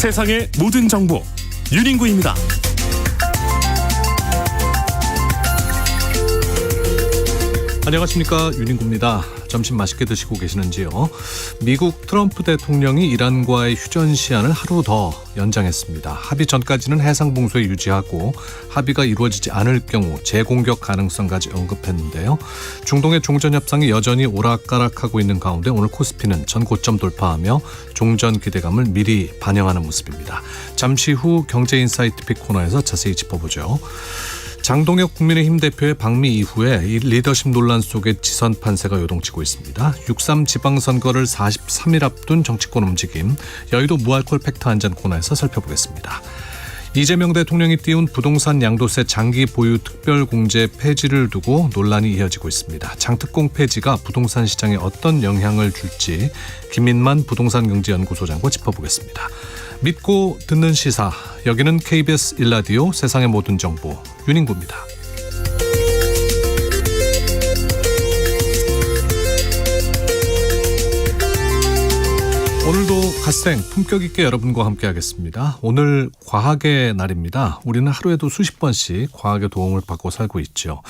세상의 모든 정보 윤인구입니다. 안녕하십니까, 윤인구입니다. 점심 맛있게 드시고 계시는지요? 미국 트럼프 대통령이 이란과의 휴전 시한을 하루 더 연장했습니다. 합의 전까지는 해상 봉쇄 유지하고 합의가 이루어지지 않을 경우 재공격 가능성까지 언급했는데요. 중동의 종전 협상이 여전히 오락가락하고 있는 가운데 오늘 코스피는 전 고점 돌파하며 종전 기대감을 미리 반영하는 모습입니다. 잠시 후 경제인사이트 픽 코너에서 자세히 짚어보죠. 장동혁 국민의힘 대표의 방미 이후에 이 리더십 논란 속에 지선 판세가 요동치고 있습니다. 6.3 지방선거를 43일 앞둔 정치권 움직임, 여의도 무알콜 팩트 한잔 코너에서 살펴보겠습니다. 이재명 대통령이 띄운 부동산 양도세 장기 보유 특별공제 폐지를 두고 논란이 이어지고 있습니다. 장특공 폐지가 부동산 시장에 어떤 영향을 줄지 김민만 부동산경제연구소장과 짚어보겠습니다. 믿고 듣는 시사, 여기는 KBS 1라디오 세상의 모든 정보 윤인구입니다. 오늘도 갓생 품격 있게 여러분과 함께 하겠습니다. 오늘 과학의 날입니다. 우리는 하루에도 수십 번씩 과학의 도움을 받고 살고 있죠.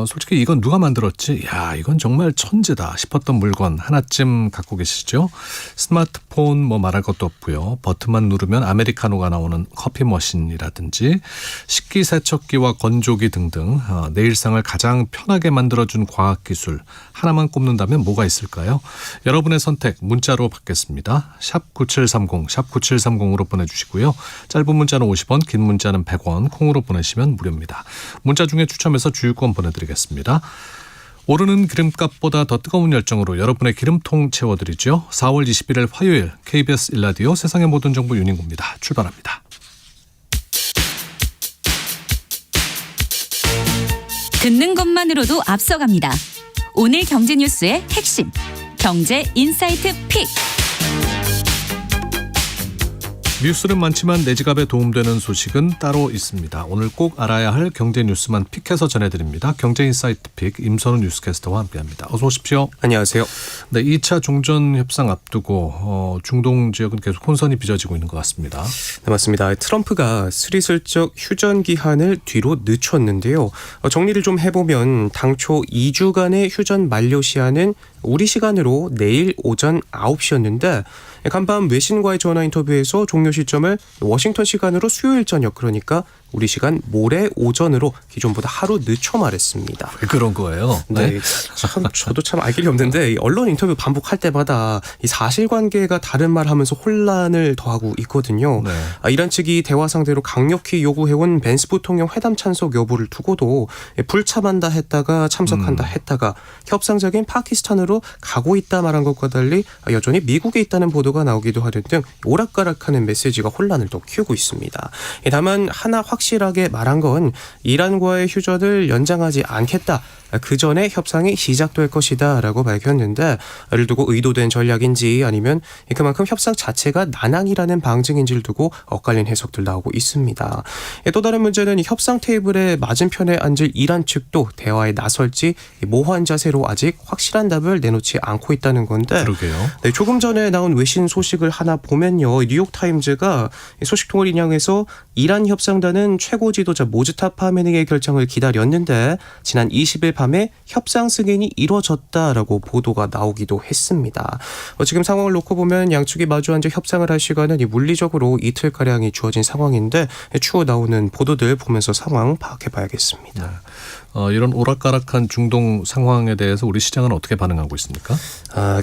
솔직히 이건 누가 만들었지? 야, 이건 정말 천재다 싶었던 물건 하나쯤 갖고 계시죠? 스마트폰 말할 것도 없고요. 버튼만 누르면 아메리카노가 나오는 커피 머신이라든지 식기세척기와 건조기 등등 내 일상을 가장 편하게 만들어준 과학기술 하나만 꼽는다면 뭐가 있을까요? 여러분의 선택 문자로 받겠습니다. 샵 9730, 샵 9730으로 보내주시고요. 짧은 문자는 50원, 긴 문자는 100원, 콩으로 보내시면 무료입니다. 문자 중에 추첨해서 주유권 보내드리겠습니다. 오르는 기름값보다 더 뜨거운 열정으로 여러분의 기름통 채워드리죠. 4월 21일 화요일 KBS 1라디오 세상의 모든 정보 윤인구입니다. 출발합니다. 듣는 것만으로도 앞서갑니다. 오늘 경제 뉴스의 핵심, 경제 인사이트 픽. 뉴스는 많지만 내 지갑에 도움되는 소식은 따로 있습니다. 오늘 꼭 알아야 할 경제 뉴스만 픽해서 전해드립니다. 경제인사이트 픽 임선우 뉴스캐스터와 함께합니다. 어서 오십시오. 안녕하세요. 네, 2차 종전 협상 앞두고 중동 지역은 계속 혼선이 빚어지고 있는 것 같습니다. 네, 맞습니다. 트럼프가 스리슬쩍 휴전 기한을 뒤로 늦췄는데요. 정리를 좀 해보면 당초 2주간의 휴전 만료 시한은 우리 시간으로 내일 오전 9시였는데 간밤 외신과의 전화 인터뷰에서 종료 시점을 워싱턴 시간으로 수요일 저녁, 그러니까 우리 시간 모레 오전으로 기존보다 하루 늦춰 말했습니다. 왜 그런 거예요? 네, 참 저도 참 알 길이 없는데 언론 인터뷰 반복할 때마다 이 사실관계가 다른 말 하면서 혼란을 더하고 있거든요. 네. 이란 측이 대화 상대로 강력히 요구해온 벤스 부통령 회담 참석 여부를 두고도 불참한다 했다가 참석한다 했다가 협상적인 파키스탄으로 가고 있다 말한 것과 달리 여전히 미국에 있다는 보도가 나오기도 하는 등 오락가락하는 메시지가 혼란을 더 키우고 있습니다. 다만 하나 확실하게 말한 건 이란과의 휴전을 연장하지 않겠다. 그 전에 협상이 시작될 것이다 라고 밝혔는데, 이를 두고 의도된 전략인지 아니면 그만큼 협상 자체가 난항이라는 방증인지를 두고 엇갈린 해석들 나오고 있습니다. 또 다른 문제는 협상 테이블의 맞은편에 앉을 이란 측도 대화에 나설지 모호한 자세로 아직 확실한 답을 내놓지 않고 있다는 건데, 그러게요. 네, 조금 전에 나온 외신 소식을 하나 보면요. 뉴욕타임즈가 소식통을 인용해서 이란 협상단은 최고 지도자 모즈타파 카메니의 결정을 기다렸는데 지난 20일 밤에 협상 승인이 이루어졌다라고 보도가 나오기도 했습니다. 지금 상황을 놓고 보면 양측이 마주 앉아 협상을 할 시간은 물리적으로 이틀가량이 주어진 상황인데 추후 나오는 보도들 보면서 상황 파악해봐야겠습니다. 네. 이런 오락가락한 중동 상황에 대해서 우리 시장은 어떻게 반응하고 있습니까?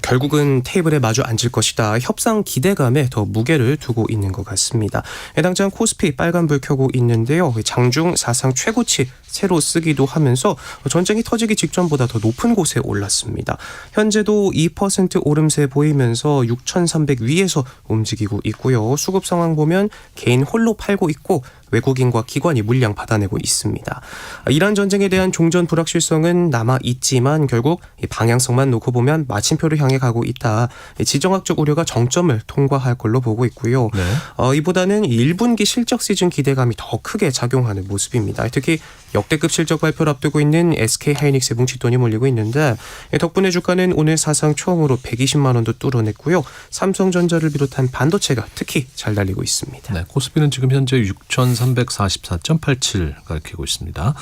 결국은 테이블에 마주 앉을 것이다. 협상 기대감에 더 무게를 두고 있는 것 같습니다. 당장 코스피 빨간불 켜고 있는데요. 장중 사상 최고치 새로 쓰기도 하면서 전쟁이 터지기 직전보다 더 높은 곳에 올랐습니다. 현재도 2% 오름세 보이면서 6,300 위에서 움직이고 있고요. 수급 상황 보면 개인 홀로 팔고 있고 외국인과 기관이 물량 받아내고 있습니다. 이란 전쟁에 대한 종전 불확실성은 남아 있지만 결국 방향성만 놓고 보면 마침표를 향해 가고 있다. 지정학적 우려가 정점을 통과할 걸로 보고 있고요. 네. 이보다는 1분기 실적 시즌 기대감이 더 크게 작용하는 모습입니다. 특히 역대급 실적 발표를 앞두고 있는 SK 하이닉스에 뭉칫돈이 몰리고 있는데 덕분에 주가는 오늘 사상 처음으로 120만 원도 뚫어냈고요. 삼성전자를 비롯한 반도체가 특히 잘 달리고 있습니다. 네, 코스피는 지금 현재 6,344.87 가리키고 있습니다.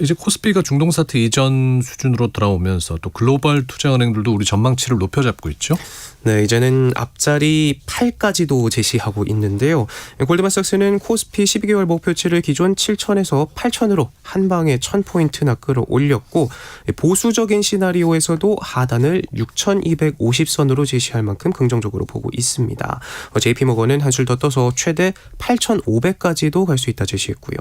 이제 코스피가 중동 사태 이전 수준으로 돌아오면서 또 글로벌 투자은행들도 우리 전망치를 높여잡고 있죠. 네, 이제는 앞자리 8까지도 제시하고 있는데요. 골드만삭스는 코스피 12개월 목표치를 기존 7,000에서 8,000으로 한 방에 1,000포인트나 끌어올렸고 보수적인 시나리오에서도 하단을 6,250선으로 제시할 만큼 긍정적으로 보고 있습니다. JP모건은 한술 더 떠서 최대 8,500까지도 갈 수 있다 제시했고요.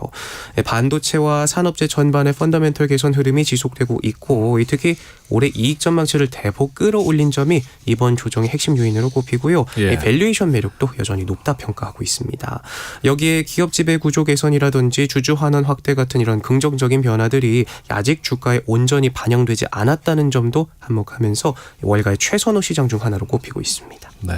반도체와 산업재 전반의 펀더멘털 개선 흐름이 지속되고 있고 특히 올해 이익 전망치를 대폭 끌어올린 점이 이번 조정의 핵심 요인으로 꼽히고요. 예. 밸류에이션 매력도 여전히 높다 평가하고 있습니다. 여기에 기업 지배 구조 개선이라든지 주주 환원 확대 같은 이런 긍정적인 변화들이 아직 주가에 온전히 반영되지 않았다는 점도 한몫하면서 월가의 최선호 시장 중 하나로 꼽히고 있습니다. 네.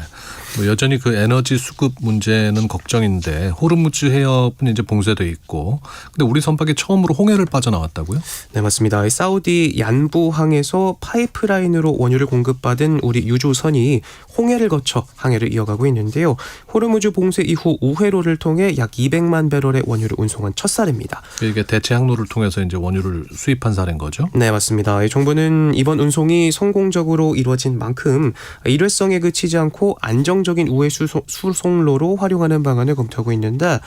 뭐 여전히 그 에너지 수급 문제는 걱정인데 호르무즈 해협은 이제 봉쇄돼 있고, 근데 우리 선박이 처음으로 홍해를 빠져나왔다고요? 네, 맞습니다. 사우디 얀부항에서 파이프라인으로 원유를 공급받은 우리 유조선이 홍해를 거쳐 항해를 이어가고 있는데요. 호르무즈 봉쇄 이후 우회로를 통해 약 200만 배럴의 원유를 운송한 첫 사례입니다. 이게 대체 항로를 통해서 이제 원유를 수입한 사례인 거죠? 네, 맞습니다. 정부는 이번 운송이 성공적으로 이루어진 만큼 일회성에 그치지 않고 안정적인 우회 수송로로 활용하는 방안을 검토하고 있는데,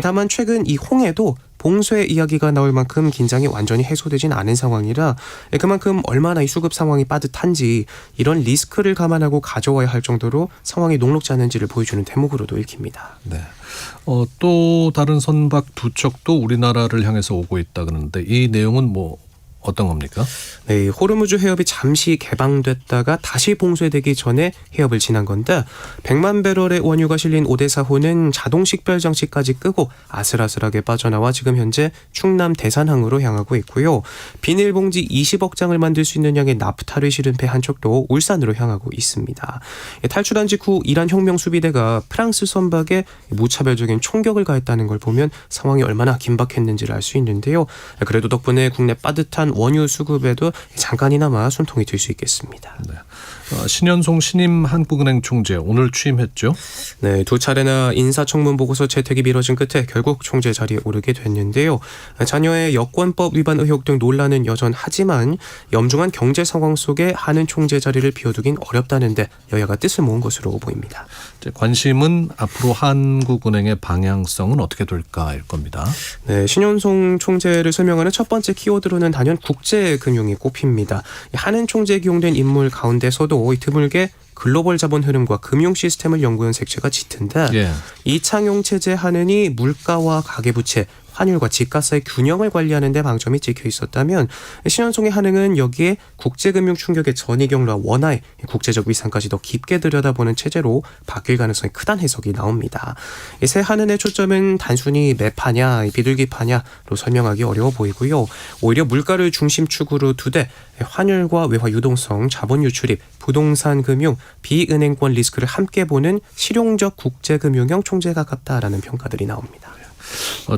다만 최근 이 홍해도 봉쇄 이야기가 나올 만큼 긴장이 완전히 해소되진 않은 상황이라 그만큼 얼마나 이 수급 상황이 빠듯한지 이런 리스크를 감안하고 가져와야 할 정도로 상황이 녹록지 않은지를 보여주는 대목으로도 읽힙니다. 네. 또 다른 선박 두 척도 우리나라를 향해서 오고 있다 그러는데 이 내용은 뭐 어떤 겁니까? 네, 호르무즈 해협이 잠시 개방됐다가 다시 봉쇄되기 전에 해협을 지난 건데 100만 배럴의 원유가 실린 오데사호는 자동 식별 장치까지 끄고 아슬아슬하게 빠져나와 지금 현재 충남 대산항으로 향하고 있고요. 비닐봉지 20억 장을 만들 수 있는 양의 나프타를 실은 배 한 척도 울산으로 향하고 있습니다. 탈출한 직후 이란 혁명 수비대가 프랑스 선박에 무차별적인 총격을 가했다는 걸 보면 상황이 얼마나 긴박했는지를 알 수 있는데요. 그래도 덕분에 국내 빠듯한 원유 수급에도 잠깐이나마 숨통이 들 수 있겠습니다. 네. 신현송 신임 한국은행 총재 오늘 취임했죠? 네, 두 차례나 인사청문 보고서 채택이 미뤄진 끝에 결국 총재 자리에 오르게 됐는데요. 자녀의 여권법 위반 의혹 등 논란은 여전하지만 염중한 경제 상황 속에 하는 총재 자리를 비워두긴 어렵다는데 여야가 뜻을 모은 것으로 보입니다. 이제 관심은 앞으로 한국은행의 방향성은 어떻게 될까일 겁니다. 네, 신현송 총재를 설명하는 첫 번째 키워드로는 단연 국제금융이 꼽힙니다. 하는 총재에 기용된 인물 가운데서도 드물게 글로벌 자본 흐름과 금융 시스템을 연구한 색채가 짙은데 예. 이창용 체제 하느니 물가와 가계부채, 환율과 집값의 균형을 관리하는 데 방점이 찍혀 있었다면 신현송의 한응은 여기에 국제금융 충격의 전이 경로와 원화의 국제적 위상까지 더 깊게 들여다보는 체제로 바뀔 가능성이 크다는 해석이 나옵니다. 새 한은의 초점은 단순히 매파냐 비둘기파냐로 설명하기 어려워 보이고요. 오히려 물가를 중심축으로 두되 환율과 외화 유동성, 자본 유출입, 부동산 금융, 비은행권 리스크를 함께 보는 실용적 국제금융형 총재가 같다라는 평가들이 나옵니다.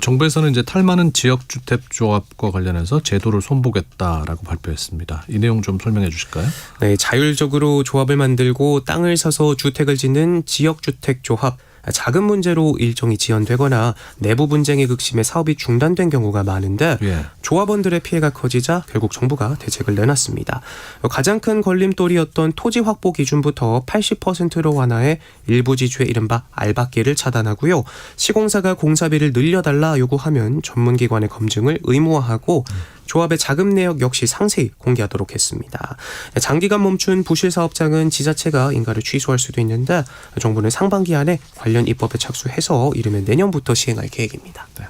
정부에서는 이제 탈많은 지역주택조합과 관련해서 제도를 손보겠다라고 발표했습니다. 이 내용 좀 설명해 주실까요? 네, 자율적으로 조합을 만들고 땅을 사서 주택을 짓는 지역주택조합. 작은 문제로 일정이 지연되거나 내부 분쟁이 극심해 사업이 중단된 경우가 많은데 예. 조합원들의 피해가 커지자 결국 정부가 대책을 내놨습니다. 가장 큰 걸림돌이었던 토지 확보 기준부터 80%로 완화해 일부 지주의 이른바 알박기를 차단하고요. 시공사가 공사비를 늘려달라 요구하면 전문기관의 검증을 의무화하고 조합의 자금 내역 역시 상세히 공개하도록 했습니다. 장기간 멈춘 부실 사업장은 지자체가 인가를 취소할 수도 있는데 정부는 상반기 안에 관련 입법에 착수해서 이르면 내년부터 시행할 계획입니다. 네.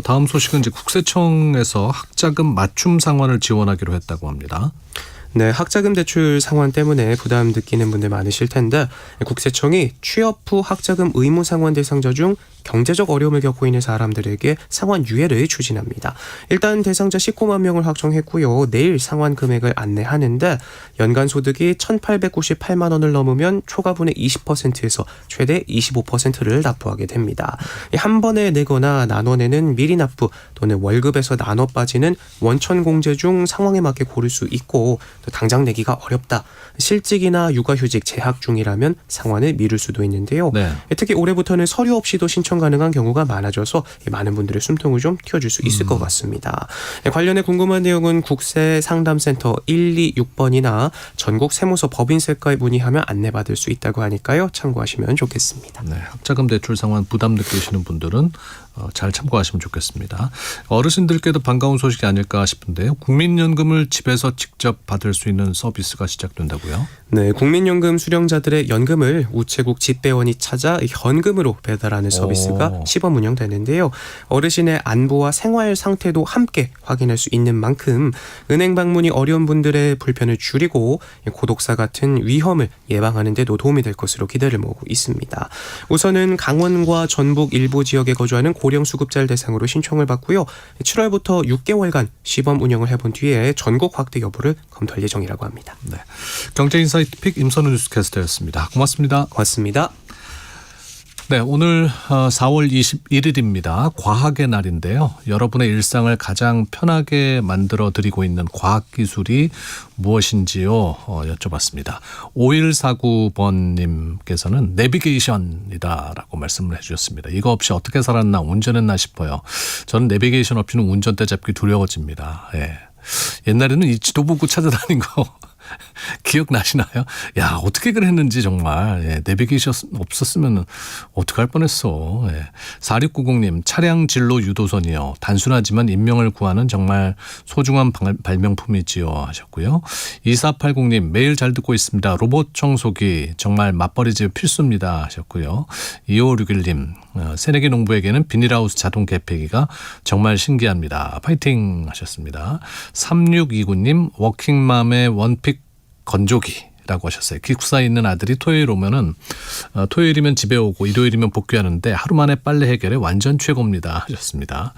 다음 소식은 이제 국세청에서 학자금 맞춤 상환을 지원하기로 했다고 합니다. 네, 학자금 대출 상환 때문에 부담 느끼는 분들 많으실 텐데 국세청이 취업 후 학자금 의무 상환 대상자 중 경제적 어려움을 겪고 있는 사람들에게 상환 유예를 추진합니다. 일단 대상자 19만 명을 확정했고요. 내일 상환 금액을 안내하는데 연간 소득이 1,898만 원을 넘으면 초과분의 20%에서 최대 25%를 납부하게 됩니다. 한 번에 내거나 나눠 내는 미리 납부 또는 월급에서 나눠 빠지는 원천 공제 중 상황에 맞게 고를 수 있고 또 당장 내기가 어렵다. 실직이나 육아휴직 재학 중이라면 상환을 미룰 수도 있는데요. 네. 특히 올해부터는 서류 없이도 신청 가능한 경우가 많아져서 많은 분들의 숨통을 좀 틔워줄 수 있을 것 같습니다. 관련해 궁금한 내용은 국세상담센터 126번이나 전국 세무서 법인세과에 문의하면 안내받을 수 있다고 하니까요. 참고하시면 좋겠습니다. 네, 학자금 대출 상환 부담 느끼시는 분들은 잘 참고하시면 좋겠습니다. 어르신들께도 반가운 소식이 아닐까 싶은데요. 국민연금을 집에서 직접 받을 수 있는 서비스가 시작된다고요? 네, 국민연금 수령자들의 연금을 우체국 집배원이 찾아 현금으로 배달하는 서비스가 시범 운영되는데요. 어르신의 안부와 생활 상태도 함께 확인할 수 있는 만큼 은행 방문이 어려운 분들의 불편을 줄이고 고독사 같은 위험을 예방하는 데도 도움이 될 것으로 기대를 모으고 있습니다. 우선은 강원과 전북 일부 지역에 거주하는 고령 수급자를 대상으로 신청을 받고요. 7월부터 6개월간 시범 운영을 해본 뒤에 전국 확대 여부를 검토할 예정이라고 합니다. 네, 경제인사이트 픽 임선우 뉴스캐스터였습니다. 고맙습니다. 고맙습니다. 네, 오늘 4월 21일입니다. 과학의 날인데요. 여러분의 일상을 가장 편하게 만들어드리고 있는 과학기술이 무엇인지요? 여쭤봤습니다. 5149번님께서는 내비게이션이다라고 말씀을 해주셨습니다. 이거 없이 어떻게 살았나 운전했나 싶어요. 저는 내비게이션 없이는 운전대 잡기 두려워집니다. 예. 옛날에는 이 지도 보고 찾아다닌 거 기억나시나요? 야, 어떻게 그랬는지 정말. 예, 내비게이션 없었으면 어떡할 뻔했어. 예. 4690님, 차량 진로 유도선이요. 단순하지만 인명을 구하는 정말 소중한 발명품이지요 하셨고요. 2480님, 매일 잘 듣고 있습니다. 로봇 청소기 정말 맞벌이집 필수입니다 하셨고요. 2561님, 새내기 농부에게는 비닐하우스 자동 개폐기가 정말 신기합니다. 파이팅 하셨습니다. 3629님, 워킹맘의 원픽 건조기라고 하셨어요. 기숙사에 있는 아들이 토요일 오면은 토요일이면 집에 오고 일요일이면 복귀하는데 하루 만에 빨래 해결에 완전 최고입니다 하셨습니다.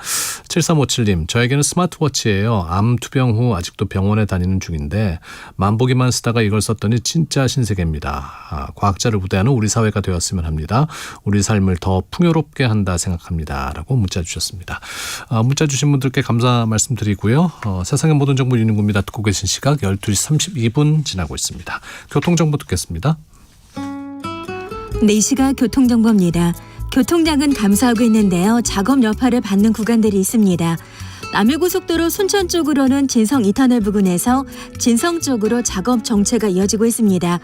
7357님, 저에게는 스마트워치예요. 암 투병 후 아직도 병원에 다니는 중인데 만보기만 쓰다가 이걸 썼더니 진짜 신세계입니다. 과학자를 우대하는 우리 사회가 되었으면 합니다. 우리 삶을 더 풍요롭게 한다 생각합니다 라고 문자 주셨습니다. 문자 주신 분들께 감사 말씀드리고요. 세상의 모든 정보 유닝구입니다. 듣고 계신 시각 12시 32분 지나고 있습니다. 교통정보 듣겠습니다. 4시가 교통정보입니다. 교통량은 감소하고 있는데요. 작업 여파를 받는 구간들이 있습니다. 남해고속도로 순천 쪽으로는 진성 2터널 부근에서 진성 쪽으로 작업 정체가 이어지고 있습니다.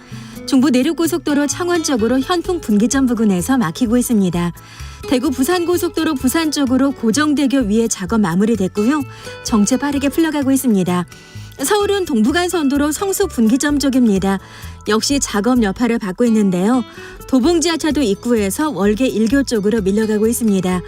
중부 내륙고속도로 창원 쪽으로 현풍 분기점 부근에서 막히고 있습니다. 대구 부산고속도로 부산 쪽으로 고정대교 위에 작업 마무리됐고요. 정체 빠르게 풀려가고 있습니다. 서울은 동부간선도로 성수 분기점 쪽입니다. 역시 작업 여파를 받고 있는데요. 도봉지하차도 입구에서 월계 1교 쪽으로 밀려가고 있습니다.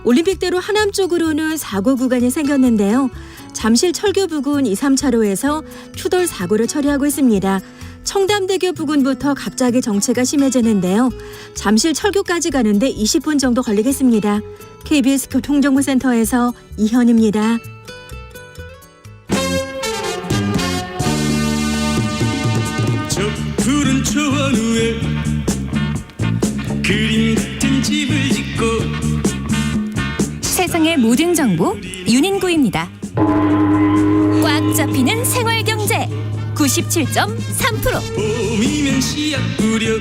올림픽대로 하남 쪽으로는 사고 구간이 생겼는데요. 잠실 철교 부근 2, 3차로에서 추돌 사고를 처리하고 있습니다. 청담대교 부근부터 갑자기 정체가 심해지는데요. 잠실 철교까지 가는데 20분 정도 걸리겠습니다. KBS 교통정보센터에서 이현입니다. 푸른 초원 위에 그림 같은 집을 짓고 세상의 모든 정보 윤인구입니다. 꽉 잡히는 생활경제 97.3%. 봄이면 씨앗 뿌려.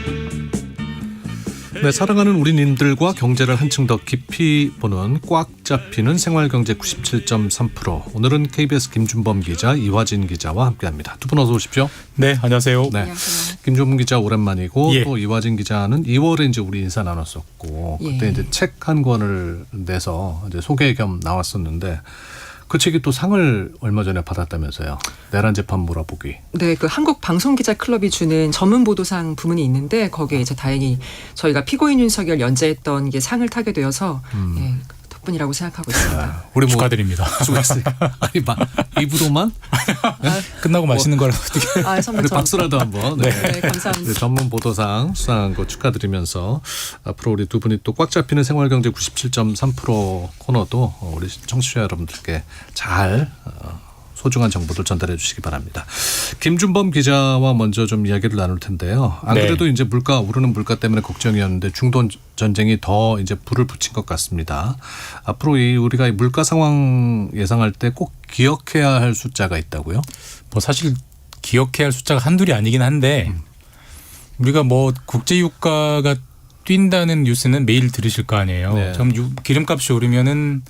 네, 사랑하는 우리님들과 경제를 한층 더 깊이 보는 꽉 잡히는 생활경제 97.3%. 오늘은 KBS 김준범 기자, 이화진 기자와 함께합니다. 두 분 어서 오십시오. 네, 안녕하세요. 네, 김준범 기자 오랜만이고 예. 또 이화진 기자는 2월에 이제 우리 인사 나눴었고 그때 예. 이제 책 한 권을 내서 이제 소개 겸 나왔었는데. 그 책이 또 상을 얼마 전에 받았다면서요. 내란 재판 몰아보기. 네, 그 한국 방송기자클럽이 주는 전문 보도상 부문이 있는데 거기에 이제 다행히 저희가 피고인 윤석열 연재했던 게 상을 타게 되어서 예, 덕분이라고 생각하고 있습니다. 우리 뭐 축하드립니다. 수고했으니까. 아니 입으로만 끝나고 맛있는 거라도 어떻게. 아, 선물 우리 박수라도 한번. 네. 네, 감사합니다. 네, 전문 보도상 수상한 거 축하드리면서 앞으로 우리 두 분이 또 꽉 잡히는 생활경제 97.3% 코너도 우리 청취자 여러분들께 잘 소중한 정보들 전달해 주시기 바랍니다. 김준범 기자와 먼저 좀 이야기를 나눌 텐데요. 안 네. 그래도 이제 오르는 물가 때문에 걱정이었는데 중동 전쟁이 더 이제 불을 붙인 것 같습니다. 앞으로 우리가 이 물가 상황 예상할 때 꼭 기억해야 할 숫자가 있다고요? 뭐 사실 기억해야 할 숫자가 한둘이 아니긴 한데 우리가 뭐 국제 유가가 뛴다는 뉴스는 매일 들으실 거 아니에요. 네. 그럼 기름값이 오르면은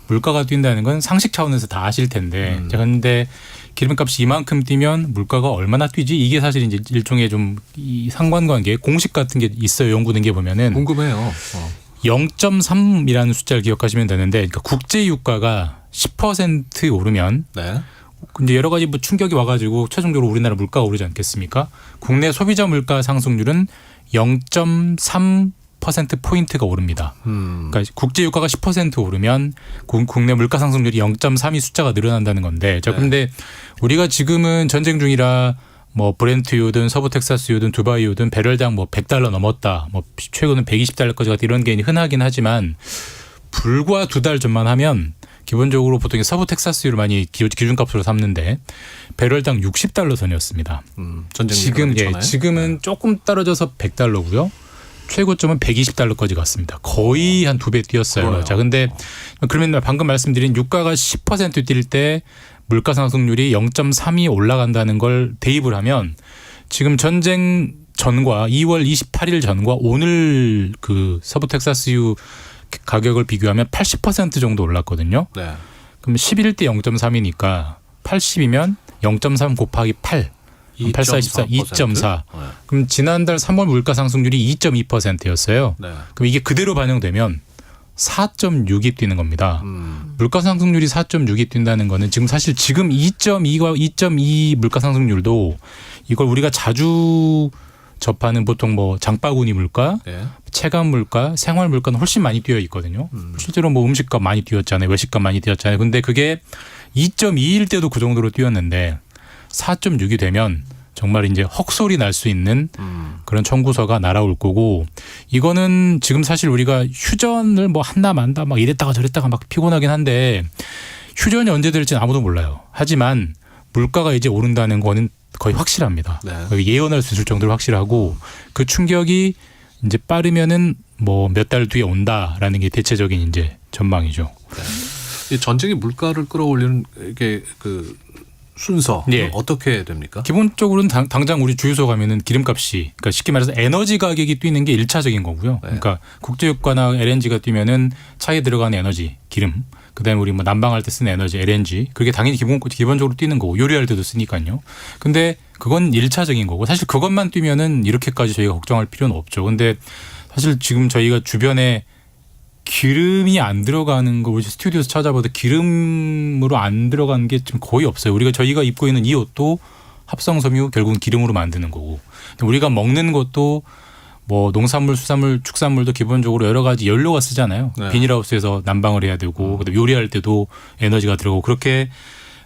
물가가 뛴다는 건 상식 차원에서 다 아실 텐데 그런데 기름값이 이만큼 뛰면 물가가 얼마나 뛰지? 이게 사실 이제 일종의 좀 이 상관관계 공식 같은 게 있어요. 연구된 게 보면은 궁금해요. 0.3이라는 숫자를 기억하시면 되는데 그러니까 국제 유가가 10% 오르면 네. 이제 여러 가지 뭐 충격이 와가지고 최종적으로 우리나라 물가가 오르지 않겠습니까? 국내 소비자 물가 상승률은 0.3%포인트가 오릅니다. 그러니까 국제 유가가 10% 오르면 국내 물가 상승률이 0.3이 숫자가 늘어난다는 건데 자 근데 우리가 지금은 전쟁 중이라 뭐 브렌트유든 서부 텍사스유든 두바이유든 배럴당 뭐 $100 넘었다. 뭐 최근은 $120까지 갔다 이런 게 흔하긴 하지만 불과 2달 전만 하면 기본적으로 보통 서부 텍사스유를 많이 기준값으로 삼는데 배럴당 $60 선이었습니다. 전쟁 지금은 조금 떨어져서 $100고요. 최고점은 $120까지 갔습니다. 거의 한 2배 뛰었어요. 그래요. 자, 근데 그러면 방금 말씀드린 유가가 10% 뛸 때 물가 상승률이 0.3이 올라간다는 걸 대입을 하면 지금 전쟁 전과 2월 28일 전과 오늘 그 서부 텍사스유 가격을 비교하면 80% 정도 올랐거든요. 네. 그럼 11대 0.3이니까 80이면 0.3 곱하기 8. 84, 24, 2.4. 네. 그럼 지난달 3월 물가 상승률이 2.2%였어요. 네. 그럼 이게 그대로 반영되면 4.6이 뛰는 겁니다. 물가 상승률이 4.6이 뛴다는 거는 지금 사실 지금 2.2과 2.2 물가 상승률도 이걸 우리가 자주 접하는 보통 뭐 장바구니 물가, 네. 체감 물가, 생활 물가는 훨씬 많이 뛰어 있거든요. 실제로 뭐 음식값 많이 뛰었잖아요. 외식값 많이 뛰었잖아요. 근데 그게 2.2일 때도 그 정도로 뛰었는데 4.6이 되면 정말 이제 헉소리 날 수 있는 그런 청구서가 날아올 거고 이거는 지금 사실 우리가 휴전을 뭐 한다 만다 막 이랬다가 저랬다가 막 피곤하긴 한데 휴전이 언제 될지는 아무도 몰라요. 하지만 물가가 이제 오른다는 거는 거의 확실합니다. 네. 거의 예언할 수 있을 정도로 확실하고 그 충격이 이제 빠르면은 뭐 몇 달 뒤에 온다라는 게 대체적인 이제 전망이죠. 이 전쟁이 물가를 끌어올리는 이게 그 순서 예. 어떻게 됩니까? 기본적으로는 당장 우리 주유소 가면은 기름값이 그러니까 쉽게 말해서 에너지 가격이 뛰는 게 1차적인 거고요. 네. 그러니까 국제유가나 LNG가 뛰면은 차에 들어가는 에너지, 기름, 그다음에 우리 뭐 난방할 때 쓰는 에너지, LNG 그게 당연히 기본적으로 뛰는 거고 요리할 때도 쓰니까요. 근데 그건 1차적인 거고 사실 그것만 뛰면은 이렇게까지 저희가 걱정할 필요는 없죠. 근데 사실 지금 저희가 주변에 기름이 안 들어가는 거 우리 스튜디오에서 찾아봐도 기름으로 안 들어가는 게 지금 거의 없어요. 저희가 입고 있는 이 옷도 합성섬유 결국은 기름으로 만드는 거고 우리가 먹는 것도 뭐 농산물, 수산물, 축산물도 기본적으로 여러 가지 연료가 쓰잖아요. 네. 비닐하우스에서 난방을 해야 되고 그다음에 요리할 때도 에너지가 들어가고 그렇게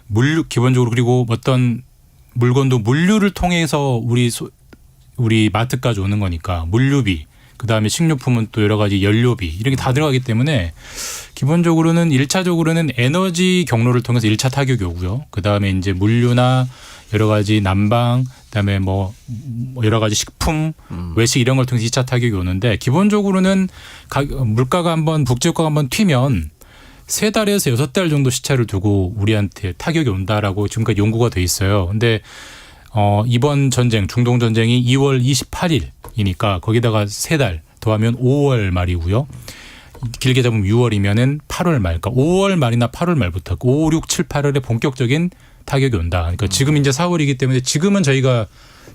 물류 기본적으로 그리고 어떤 물건도 물류를 통해서 우리 마트까지 오는 거니까 물류비 그다음에 식료품은 또 여러 가지 연료비 이런 게 다 들어가기 때문에 기본적으로는 1차적으로는 에너지 경로를 통해서 1차 타격이 오고요. 그다음에 이제 물류나 여러 가지 난방 그다음에 뭐 여러 가지 식품 외식 이런 걸 통해서 2차 타격이 오는데 기본적으로는 물가가 한번 국제유가가 한번 튀면 3달에서 6달 정도 시차를 두고 우리한테 타격이 온다라고 지금까지 연구가 돼 있어요. 근데 이번 전쟁 중동 전쟁이 2월 28일이니까 거기다가 3달 더하면 5월 말이고요. 길게 잡으면 6월이면은 8월 말. 그러니까 5월 말이나 8월 말부터 5, 6, 7, 8월에 본격적인 타격이 온다. 그러니까 지금 이제 4월이기 때문에 지금은 저희가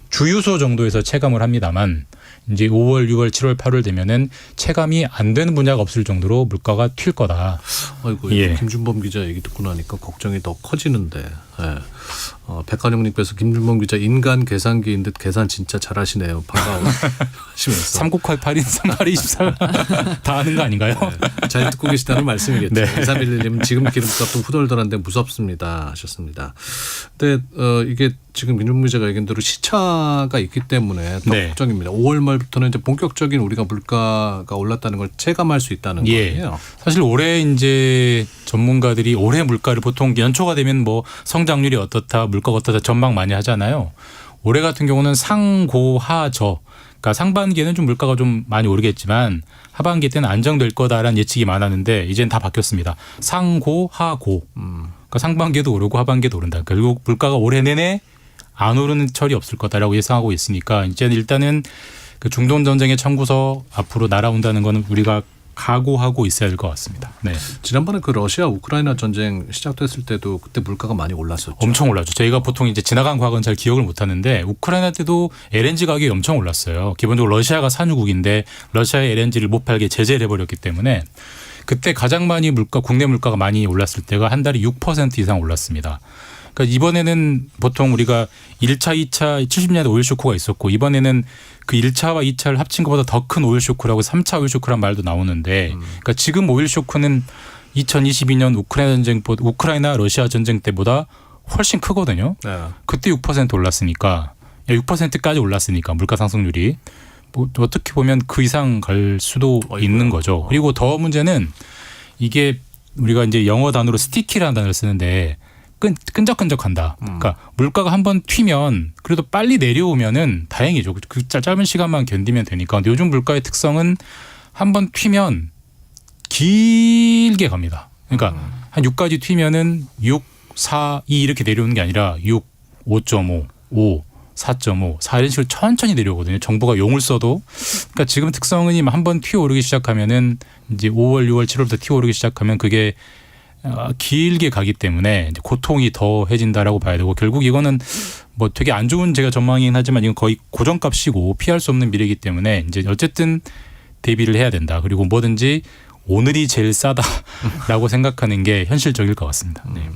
주유소 정도에서 체감을 합니다만 이제 5월, 6월, 7월, 8월 되면은 체감이 안 되는 분야가 없을 정도로 물가가 튈 거다. 아이고 예. 김준범 기자 얘기 듣고 나니까 걱정이 더 커지는데. 예. 백한영님께서 김준범 기자 인간 계산기인 듯 계산 진짜 잘하시네요. 반가워 하시면서 3 곱하기 8인 38이 24 다 하는 거 아닌가요? 네, 잘 듣고 계시다는 말씀이겠죠. 네. 2311님 지금 기름값도 후덜덜한데 무섭습니다 하셨습니다. 근데 이게 지금 김준범 기자가 얘기한 대로 시차가 있기 때문에 더 네. 걱정입니다. 5월 말부터는 이제 본격적인 우리가 물가가 올랐다는 걸 체감할 수 있다는 예. 거예요. 사실 올해 이제 전문가들이 올해 물가를 보통 연초가 되면 뭐 성장률이 어떻다, 물가가 어떻다 전망 많이 하잖아요. 올해 같은 경우는 상고하저. 그러니까 상반기에는 좀 물가가 좀 많이 오르겠지만 하반기 때는 안정될 거다라는 예측이 많았는데 이제는 다 바뀌었습니다. 상고하고. 그러니까 상반기에도 오르고 하반기에도 오른다. 결국 물가가 올해 내내 안 오르는 철이 없을 거다라고 예상하고 있으니까 이제 일단은 그 중동 전쟁의 청구서 앞으로 날아온다는 거는 우리가 각오하고 있어야 될 것 같습니다. 네. 지난번에 그 러시아 우크라이나 전쟁 시작됐을 때도 그때 물가가 많이 올랐었죠. 엄청 올랐죠. 저희가 보통 이제 지나간 과거는 잘 기억을 못 하는데 우크라이나 때도 LNG 가격이 엄청 올랐어요. 기본적으로 러시아가 산유국인데 러시아의 LNG를 못 팔게 제재를 해버렸기 때문에 그때 가장 많이 국내 물가가 많이 올랐을 때가 한 달에 6% 이상 올랐습니다. 그러니까 이번에는 보통 우리가 1차, 2차 70년대 오일 쇼크가 있었고 이번에는 그 1차와 2차를 합친 것보다 더 큰 오일 쇼크라고 3차 오일 쇼크란 말도 나오는데 그러니까 지금 오일 쇼크는 2022년 우크라이나 러시아 전쟁 때보다 훨씬 크거든요. 네. 그때 6% 올랐으니까 6%까지 올랐으니까 물가 상승률이 뭐 어떻게 보면 그 이상 갈 수도 있는 거죠. 그리고 더 문제는 이게 우리가 이제 영어 단어로 스티키라는 단어를 쓰는데 끈적끈적한다. 그러니까 물가가 한번 튀면 그래도 빨리 내려오면은 다행이죠. 그 짧은 시간만 견디면 되니까. 근데 요즘 물가의 특성은 한번 튀면 길게 갑니다. 그러니까 한 6까지 튀면은 6, 4, 2 이렇게 내려오는 게 아니라 6, 5.5, 5, 4.5, 4 이런 식으로 천천히 내려오거든요. 정부가 용을 써도. 그러니까 지금 특성은 한번 튀어오르기 시작하면은 이제 5월, 6월, 7월부터 튀어오르기 시작하면 그게 길게 가기 때문에 이제 고통이 더해진다라고 봐야 되고 결국 이거는 뭐 되게 안 좋은 제가 전망이긴 하지만 이건 거의 고정값이고 피할 수 없는 미래이기 때문에 이제 어쨌든 대비를 해야 된다. 그리고 뭐든지 오늘이 제일 싸다라고 생각하는 게 현실적일 것 같습니다. 네.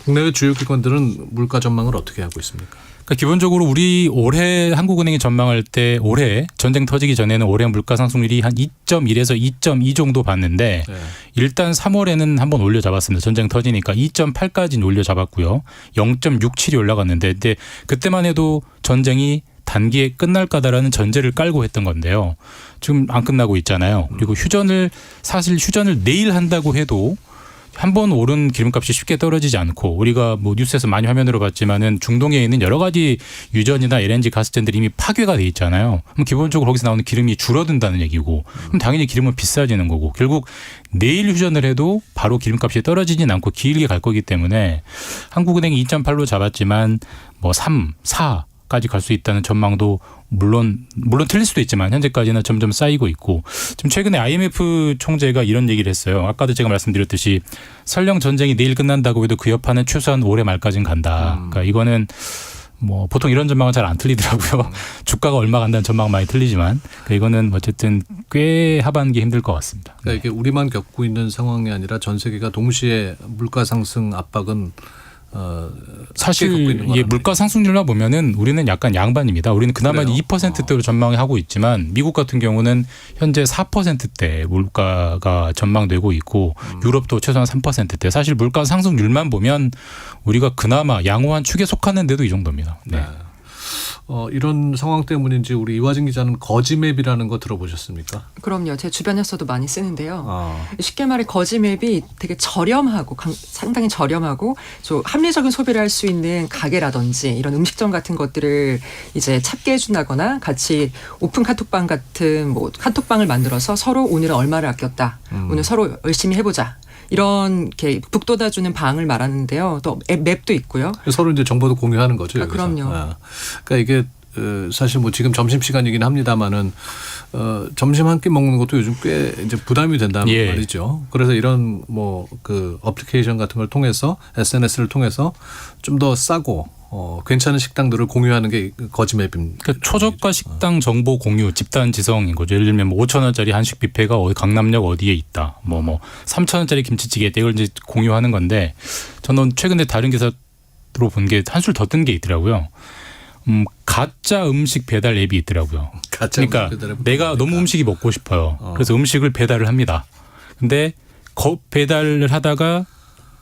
국내외 주요 기관들은 물가 전망을 어떻게 하고 있습니까? 그러니까 기본적으로 우리 올해 한국은행이 전망할 때 올해 전쟁 터지기 전에는 올해 물가 상승률이 한 2.1에서 2.2 정도 봤는데 네. 일단 3월에는 한번 올려 잡았습니다. 전쟁 터지니까 2.8까지는 올려 잡았고요. 0.67이 올라갔는데 근데 그때만 해도 전쟁이 단기에 끝날 거다라는 전제를 깔고 했던 건데요. 지금 안 끝나고 있잖아요. 그리고 사실 휴전을 내일 한다고 해도 한 번 오른 기름값이 쉽게 떨어지지 않고 우리가 뭐 뉴스에서 많이 화면으로 봤지만은 중동에 있는 여러 가지 유전이나 LNG 가스전들이 이미 파괴가 돼 있잖아요. 그럼 기본적으로 거기서 나오는 기름이 줄어든다는 얘기고 그럼 당연히 기름은 비싸지는 거고 결국 내일 휴전을 해도 바로 기름값이 떨어지진 않고 길게 갈 거기 때문에 한국은행이 2.8로 잡았지만 뭐 3, 4까지 갈 수 있다는 전망도 물론 틀릴 수도 있지만 현재까지는 점점 쌓이고 있고 지금 최근에 IMF 총재가 이런 얘기를 했어요. 아까도 제가 말씀드렸듯이 설령 전쟁이 내일 끝난다고 해도 그 여파는 최소한 올해 말까지는 간다. 그러니까 이거는 뭐 보통 이런 전망은 잘 안 틀리더라고요. 주가가 얼마 간다는 전망 많이 틀리지만 그러니까 이거는 어쨌든 꽤 하반기 힘들 것 같습니다. 그러니까 이게 우리만 겪고 있는 상황이 아니라 전 세계가 동시에 물가 상승 압박은 사실 예, 물가 상승률만 보면은 우리는 약간 양반입니다. 우리는 그나마 그래요? 2%대로 전망하고 있지만 미국 같은 경우는 현재 4%대 물가가 전망되고 있고 유럽도 최소한 3%대. 사실 물가 상승률만 보면 우리가 그나마 양호한 축에 속하는데도 이 정도입니다. 네. 네. 이런 상황 때문인지 우리 이화진 기자는 거지맵이라는 거 들어보셨습니까? 그럼요. 제 주변에서도 많이 쓰는데요. 쉽게 말해 거지맵이 되게 저렴하고 상당히 저렴하고 좀 합리적인 소비를 할 수 있는 가게라든지 이런 음식점 같은 것들을 이제 찾게 해준다거나 같이 오픈 카톡방 같은 뭐 카톡방을 만들어서 서로 오늘은 얼마를 아꼈다. 오늘 서로 열심히 해보자. 이런 게 북돋아주는 방을 말하는데요. 또 맵도 있고요. 서로 이제 정보도 공유하는 거죠. 여기서. 그럼요. 그러니까 이게 사실 뭐 지금 점심 시간이긴 합니다만은 점심 한 끼 먹는 것도 요즘 꽤 이제 부담이 된다는 예. 말이죠. 그래서 이런 뭐 그 어플리케이션 같은 걸 통해서 SNS를 통해서 좀 더 싸고 괜찮은 식당들을 공유하는 게 거지맵입니다. 그러니까 초저가 식당 정보 공유 집단 지성인 거죠. 예를 들면 뭐 5,000원짜리 한식 뷔페가 어디 강남역 어디에 있다. 뭐 3,000원짜리 김치찌개 이걸 이제 공유하는 건데 저는 최근에 다른 기사로 본 게 한술 더 뜬 게 있더라고요. 가짜 음식 배달 앱이 있더라고요. 그러니까 내가 너무 음식이 먹고 싶어요. 그래서 음식을 배달을 합니다. 근데 배달을 하다가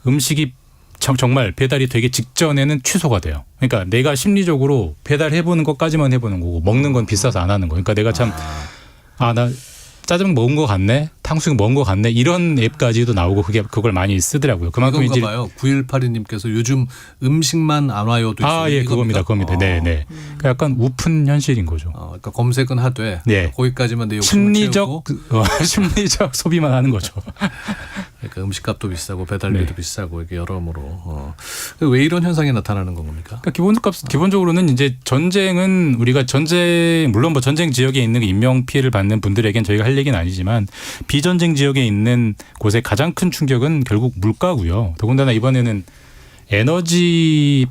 음식이 정말 배달이 되기 직전에는 취소가 돼요. 그러니까 내가 심리적으로 배달해보는 것까지만 해보는 거고 먹는 건 비싸서 안 하는 거예요. 그러니까 내가 참 나 짜장면 먹은 것 같네, 탕수육 먹은 것 같네 이런 앱까지도 나오고 그걸 많이 쓰더라고요. 그만큼 이건가 봐요. 9182님께서 요즘 음식만 안 와요도 있어요. 예, 그겁니다. 네. 그러니까 약간 우픈 현실인 거죠. 그러니까 검색은 하되 네. 거기까지만 내 욕심을 채우고 심리적 소비만 하는 거죠. 그러니까 음식값도 비싸고 배달비도 비싸고 이게 여러모로 왜 이런 현상이 나타나는 겁니까? 그러니까 기본적으로는 이제 전쟁은 우리가 물론 뭐 전쟁 지역에 있는 인명 피해를 받는 분들에겐 저희가 할 얘기는 아니지만 비전쟁 지역에 있는 곳의 가장 큰 충격은 결국 물가고요. 더군다나 이번에는 에너지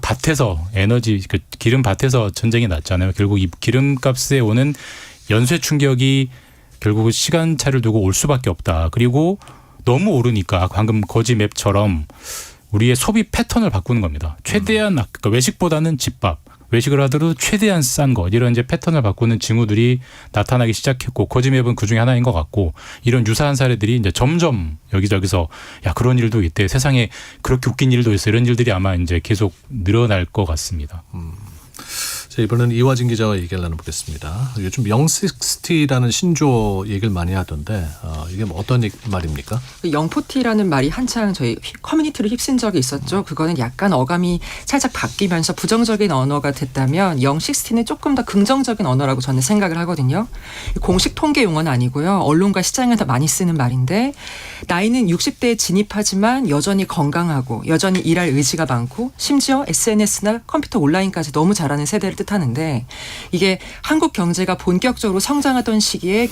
기름 밭에서 전쟁이 났잖아요. 결국 이 기름값에 오는 연쇄 충격이 결국 시간차를 두고 올 수밖에 없다. 그리고 너무 오르니까 방금 거지 맵처럼 우리의 소비 패턴을 바꾸는 겁니다. 최대한 그러니까 외식보다는 집밥, 외식을 하더라도 최대한 싼 것 이런 이제 패턴을 바꾸는 징후들이 나타나기 시작했고 거지 맵은 그 중에 하나인 것 같고 이런 유사한 사례들이 이제 점점 여기저기서 야 그런 일도 있대, 세상에 그렇게 웃긴 일도 있어, 이런 일들이 아마 이제 계속 늘어날 것 같습니다. 자, 이번에는 이화진 기자와 얘기를 나눠보겠습니다. 요즘 영식스티라는 신조어 얘기를 많이 하던데 이게 뭐 어떤 말입니까? 영포티라는 말이 한창 저희 커뮤니티를 휩쓴 적이 있었죠. 그거는 약간 어감이 살짝 바뀌면서 부정적인 언어가 됐다면 영식스티는 조금 더 긍정적인 언어라고 저는 생각을 하거든요. 공식 통계 용어는 아니고요. 언론과 시장에서 많이 쓰는 말인데 나이는 60대에 진입하지만 여전히 건강하고 여전히 일할 의지가 많고 심지어 SNS나 컴퓨터 온라인까지 너무 잘하는 세대를 뜻하는데 이게 한국 경제가 본격적으로 성장하던 시기에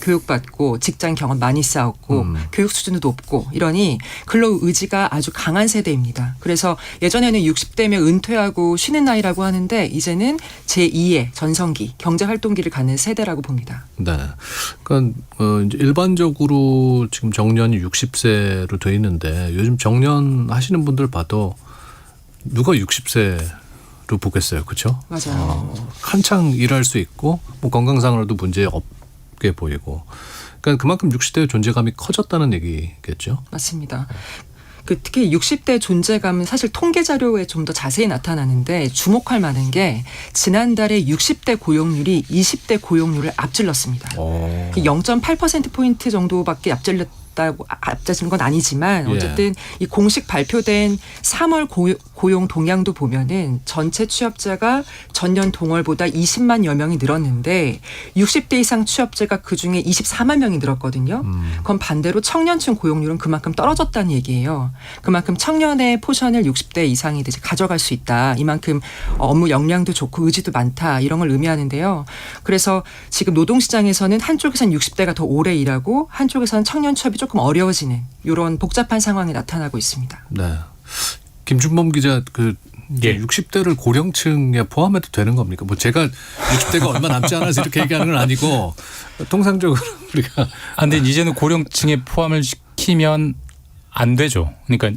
교육받고 직장 경험 많이 쌓았고 교육 수준도 높고 이러니 근로 의지가 아주 강한 세대입니다. 그래서 예전에는 60대면 은퇴하고 쉬는 나이라고 하는데 이제는 제2의 전성기, 경제활동기를 갖는 세대라고 봅니다. 네. 그러니까 이제 일반적으로 지금 정년이 60세로 돼 있는데 요즘 정년 하시는 분들 봐도 누가 60세로 보겠어요, 그렇죠? 맞아요. 한창 일할 수 있고 뭐 건강상으로도 문제 없게 보이고, 그러니까 그만큼 60대의 존재감이 커졌다는 얘기겠죠. 맞습니다. 특히 60대 존재감은 사실 통계 자료에 좀 더 자세히 나타나는데 주목할 만한 게 지난달에 60대 고용률이 20대 고용률을 앞질렀습니다. 0.8%포인트 정도밖에 앞서진 건 아니지만 어쨌든 이 공식 발표된 3월 고용 동향도 보면은 전체 취업자가 전년 동월보다 20만여 명이 늘었는데 60대 이상 취업자가 그중에 24만 명이 늘었거든요. 그건 반대로 청년층 고용률은 그만큼 떨어졌다는 얘기예요. 그만큼 청년의 포션을 60대 이상이 이제 가져갈 수 있다. 이만큼 업무 역량도 좋고 의지도 많다. 이런 걸 의미하는데요. 그래서 지금 노동시장에서는 한쪽에서는 60대가 더 오래 일하고 한쪽에서는 청년 취업이 조금 어려워지는 이런 복잡한 상황이 나타나고 있습니다. 네. 김준범 기자 60대를 고령층에 포함해도 되는 겁니까? 뭐 제가 60대가 얼마 남지 않아서 이렇게 얘기하는 건 아니고 통상적으로 우리가 근데 이제는 고령층에 포함을 시키면 안 되죠. 그러니까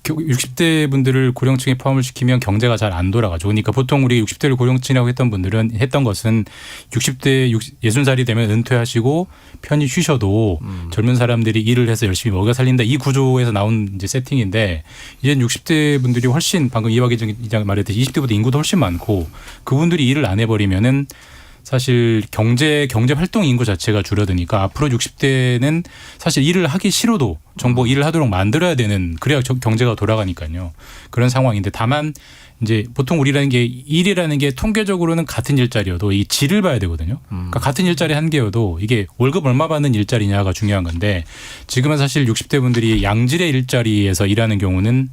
60대 분들을 고령층에 포함을 시키면 경제가 잘 안 돌아가죠. 그러니까 보통 우리 60대를 고령층이라고 했던 분들은 했던 것은 60대 60살이 되면 은퇴하시고 편히 쉬셔도 젊은 사람들이 일을 해서 열심히 먹여 살린다, 이 구조에서 나온 이제 세팅인데 이제는 60대 분들이 훨씬 방금 이화기 기자 말했듯이 20대보다 인구도 훨씬 많고 그분들이 일을 안 해버리면은 사실 경제 활동 인구 자체가 줄어드니까 앞으로 60대는 사실 일을 하기 싫어도 정보 일을 하도록 만들어야 되는, 그래야 경제가 돌아가니까요. 그런 상황인데 다만 이제 보통 우리라는 게 일이라는 게 통계적으로는 같은 일자리여도 이 질을 봐야 되거든요. 그러니까 같은 일자리 한 개여도 이게 월급 얼마 받는 일자리냐가 중요한 건데 지금은 사실 60대 분들이 양질의 일자리에서 일하는 경우는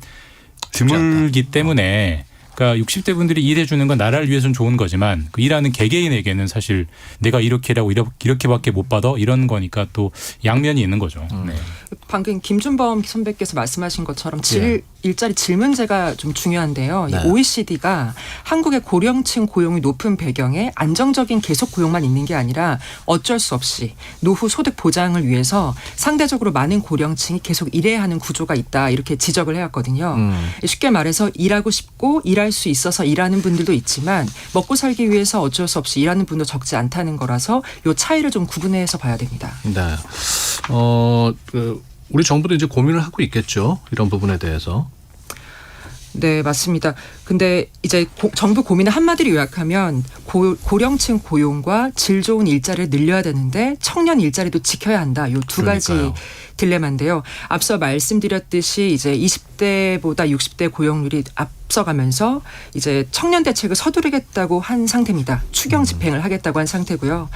드물기 때문에 그러니까 60대 분들이 일해주는 건 나라를 위해서는 좋은 거지만 그 일하는 개개인에게는 사실 내가 이렇게라고 이렇게밖에 못 받아 이런 거니까 또 양면이 있는 거죠. 네. 방금 김준범 선배께서 말씀하신 것처럼 일자리 질 문제가 좀 중요한데요. 네. 이 OECD가 한국의 고령층 고용이 높은 배경에 안정적인 계속 고용만 있는 게 아니라 어쩔 수 없이 노후 소득 보장을 위해서 상대적으로 많은 고령층이 계속 일해야 하는 구조가 있다 이렇게 지적을 해왔거든요. 쉽게 말해서 일하고 싶고 일할 수 있어서 일하는 분들도 있지만 먹고 살기 위해서 어쩔 수 없이 일하는 분도 적지 않다는 거라서 이 차이를 좀 구분해서 봐야 됩니다. 네. 우리 정부도 이제 고민을 하고 있겠죠. 이런 부분에 대해서. 네, 맞습니다. 근데 이제 정부 고민을 한마디로 요약하면 고령층 고용과 질 좋은 일자리를 늘려야 되는데 청년 일자리도 지켜야 한다. 요 두 가지 그러니까요. 딜레마인데요. 앞서 말씀드렸듯이 이제 20대보다 60대 고용률이 앞서가면서 이제 청년 대책을 서두르겠다고 한 상태입니다. 추경 집행을 하겠다고 한 상태고요.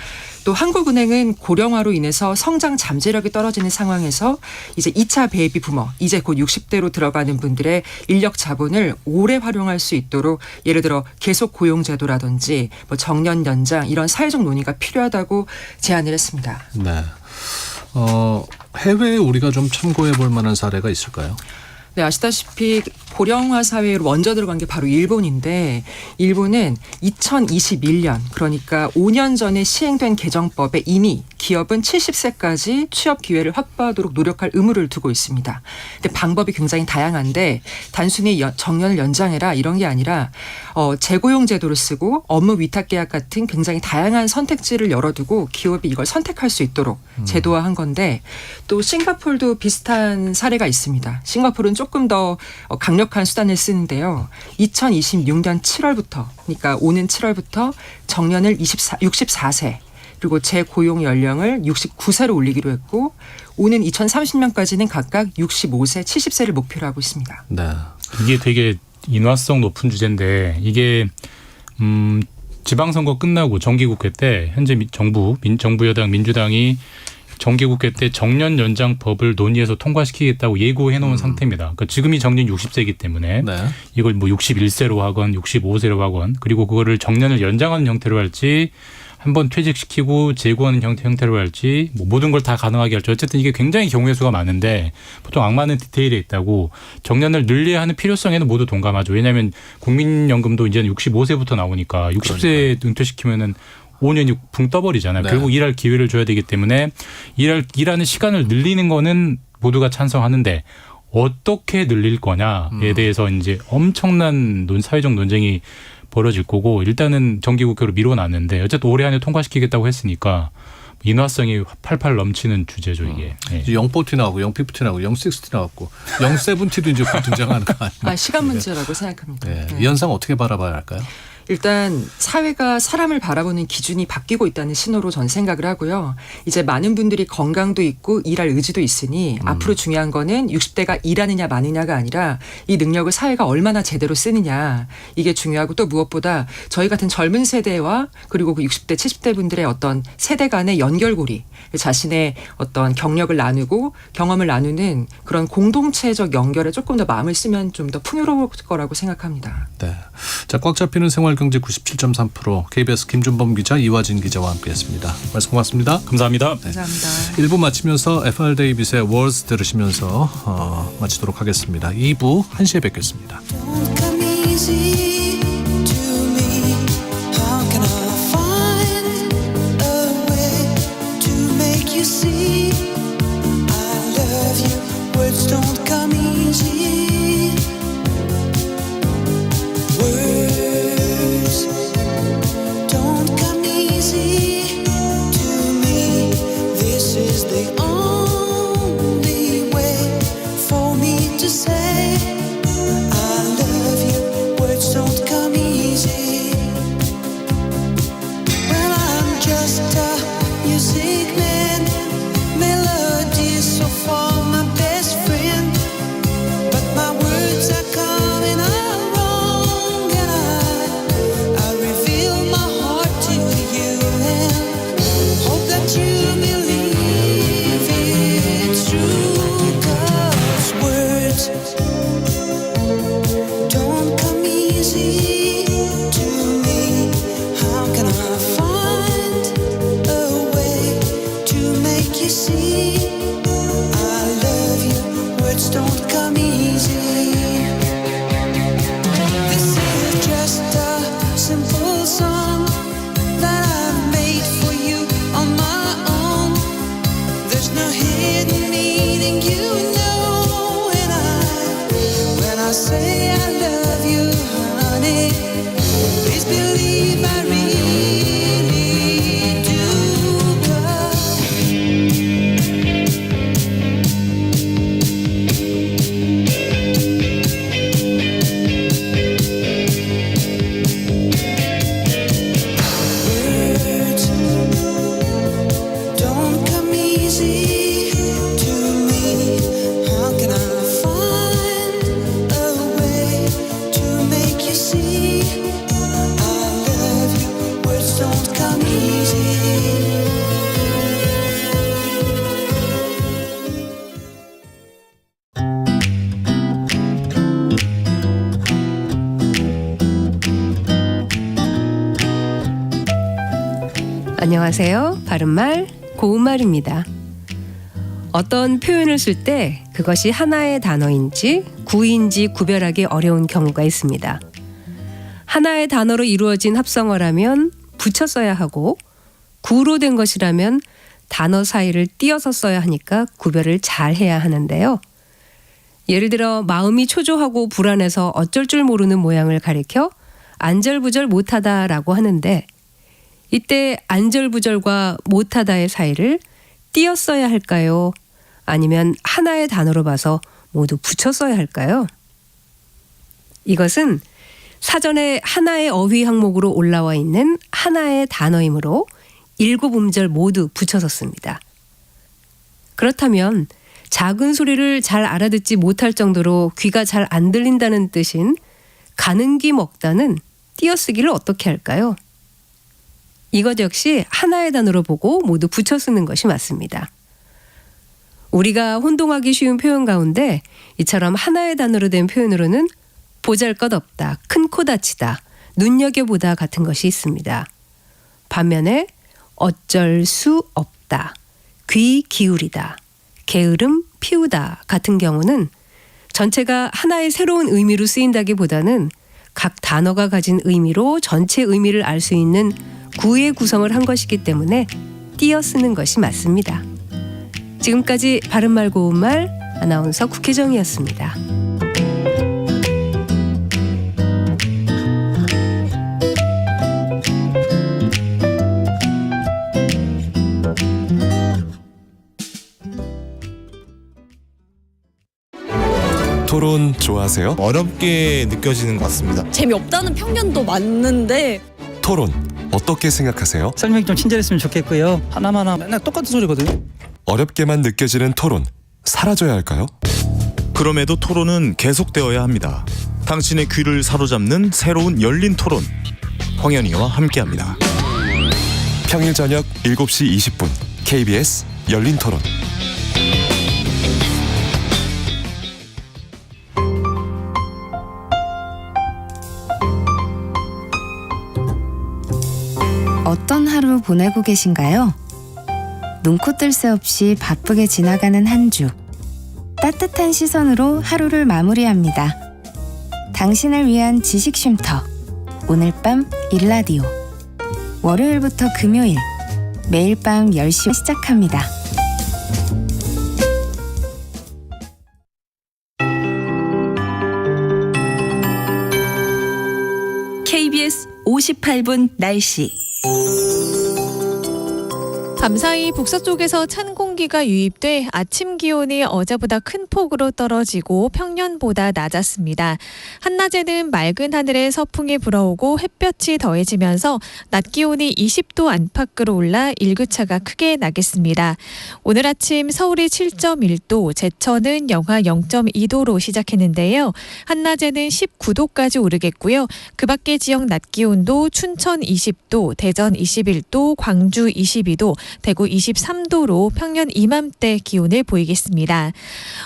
또 한국은행은 고령화로 인해서 성장 잠재력이 떨어지는 상황에서 이제 2차 베이비 부머, 이제 곧 60대로 들어가는 분들의 인력 자본을 오래 활용할 수 있도록 예를 들어 계속 고용 제도라든지 뭐 정년 연장 이런 사회적 논의가 필요하다고 제안을 했습니다. 네. 해외에 우리가 좀 참고해 볼 만한 사례가 있을까요? 네, 아시다시피 고령화 사회로 먼저 들어간 게 바로 일본인데 일본은 2021년 그러니까 5년 전에 시행된 개정법에 이미 기업은 70세까지 취업 기회를 확보하도록 노력할 의무를 두고 있습니다. 근데 방법이 굉장히 다양한데 단순히 정년을 연장해라 이런 게 아니라 재고용 제도를 쓰고 업무 위탁 계약 같은 굉장히 다양한 선택지를 열어두고 기업이 이걸 선택할 수 있도록 제도화한 건데 또 싱가포르도 비슷한 사례가 있습니다. 싱가포르는 조금 더 강력한 수단을 쓰는데요. 2026년 7월부터 그러니까 오는 7월부터 정년을 64세 그리고 재고용 연령을 69세로 올리기로 했고 오는 2030년까지는 각각 65세, 70세를 목표로 하고 있습니다. 네. 이게 되게 인화성 높은 주제인데 이게 지방선거 끝나고 정기국회 때 현재 정부 여당 민주당이 정기국회 때 정년 연장법을 논의해서 통과시키겠다고 예고해 놓은 상태입니다. 그러니까 지금이 정년 60세이기 때문에 네. 이걸 뭐 61세로 하건 65세로 하건 그리고 그거를 정년을 연장하는 형태로 할지 한번 퇴직시키고 재고하는 형태로 할지 뭐 모든 걸 다 가능하게 할지 어쨌든 이게 굉장히 경우의 수가 많은데 보통 악마는 디테일에 있다고 정년을 늘려야 하는 필요성에는 모두 동감하죠. 왜냐하면 국민연금도 이제는 65세부터 나오니까 60세 은퇴시키면은 5년이 붕 떠버리잖아요. 네. 결국 일할 기회를 줘야 되기 때문에 일하는 시간을 늘리는 거는 모두가 찬성하는데 어떻게 늘릴 거냐에 대해서 이제 엄청난 사회적 논쟁이 벌어질 거고 일단은 정기국회로 밀어놨는데 어쨌든 올해 안에 통과시키겠다고 했으니까 인화성이 팔팔 넘치는 주제죠 이게. 네. 040 나오고 050 나오고 060 나왔고 070도 이제 곧 등장하는 거 아니에요? 시간 문제라고 생각합니다. 네. 네. 이 현상 어떻게 바라봐야 할까요? 일단 사회가 사람을 바라보는 기준이 바뀌고 있다는 신호로 전 생각을 하고요. 이제 많은 분들이 건강도 있고 일할 의지도 있으니 앞으로 중요한 거는 60대가 일하느냐 마느냐가 아니라 이 능력을 사회가 얼마나 제대로 쓰느냐 이게 중요하고 또 무엇보다 저희 같은 젊은 세대와 그리고 그 60대 70대 분들의 어떤 세대 간의 연결고리 자신의 어떤 경력을 나누고 경험을 나누는 그런 공동체적 연결에 조금 더 마음을 쓰면 좀 더 풍요로울 거라고 생각합니다. 네. 자, 꽉 잡히는 생활경제 97.3% KBS 김준범 기자 이화진 기자와 함께했습니다. 말씀 고맙습니다. 감사합니다. 감사합니다. 1부 마치면서 FR 데이빗의 월스 들으시면서 마치도록 하겠습니다. 2부 1시에 뵙겠습니다. Come easy to me. How can I find a way to make you see I love you? Words don't come easy. Words don't come easy to me. This is the only way for me to say I love you. Words don't come easy. Well, I'm just a music man. Melodies so far my best friend. But my words are coming out wrong, and I reveal my heart to you and hope that you believe it's true. 'Cause words don't come easy. see. I love you, words don't come easy. This is just a simple song that I made for you on my own. There's no hidden meaning, you know. When I say I love you, honey, please believe I really do. 'Cause words don't come easy to me. How can I find a way to make you see? I love you, words don't come easy. 안녕하세요. 바른말 고운말입니다. 어떤 표현을 쓸 때 그것이 하나의 단어인지 구인지 구별하기 어려운 경우가 있습니다. 하나의 단어로 이루어진 합성어라면 붙여 써야 하고 구로 된 것이라면 단어 사이를 띄어서 써야 하니까 구별을 잘 해야 하는데요. 예를 들어 마음이 초조하고 불안해서 어쩔 줄 모르는 모양을 가리켜 안절부절 못하다라고 하는데 이때 안절부절과 못하다의 사이를 띄어 써야 할까요? 아니면 하나의 단어로 봐서 모두 붙여 써야 할까요? 이것은 사전에 하나의 어휘 항목으로 올라와 있는 하나의 단어이므로 7음절 모두 붙여서 씁니다. 그렇다면 작은 소리를 잘 알아듣지 못할 정도로 귀가 잘 안 들린다는 뜻인 가는 귀 먹다는 띄어쓰기를 어떻게 할까요? 이것 역시 하나의 단어로 보고 모두 붙여 쓰는 것이 맞습니다. 우리가 혼동하기 쉬운 표현 가운데 이처럼 하나의 단어로 된 표현으로는 보잘것없다, 큰 코 다치다, 눈여겨보다 같은 것이 있습니다. 반면에 어쩔 수 없다, 귀 기울이다, 게으름 피우다 같은 경우는 전체가 하나의 새로운 의미로 쓰인다기보다는 각 단어가 가진 의미로 전체 의미를 알 수 있는 구의 구성을 한 것이기 때문에 띄어 쓰는 것이 맞습니다. 지금까지 바른말 고운말 아나운서 국혜정이었습니다. 토론 좋아하세요? 어렵게 느껴지는 것 같습니다. 재미없다는 편견도 많는데 토론 어떻게 생각하세요? 설명이 좀 친절했으면 좋겠고요. 하나마나 맨날 똑같은 소리거든요. 어렵게만 느껴지는 토론 사라져야 할까요? 그럼에도 토론은 계속되어야 합니다. 당신의 귀를 사로잡는 새로운 열린 토론. 황현희와 함께합니다. 평일 저녁 7시 20분 KBS 열린 토론. 어떤 하루 보내고 계신가요? 눈코 뜰 새 없이 바쁘게 지나가는 한 주. 따뜻한 시선으로 하루를 마무리합니다. 당신을 위한 지식 쉼터. 오늘 밤 일라디오. 월요일부터 금요일. 매일 밤 10시 시작합니다. KBS 58분 날씨. 밤사이 북서쪽에서 찬 공기가 유입돼 아침 기온이 어제보다 큰 폭으로 떨어지고 평년보다 낮았습니다. 한낮에는 맑은 하늘에 서풍이 불어오고 햇볕이 더해지면서 낮 기온이 20도 안팎으로 올라 일교차가 크게 나겠습니다. 오늘 아침 서울이 7.1도, 제천은 영하 0.2도로 시작했는데요. 한낮에는 19도까지 오르겠고요. 그 밖의 지역 낮 기온도 춘천 20도, 대전 21도, 광주 22도, 대구 23도로 평년 이맘때 기온을 보이겠습니다.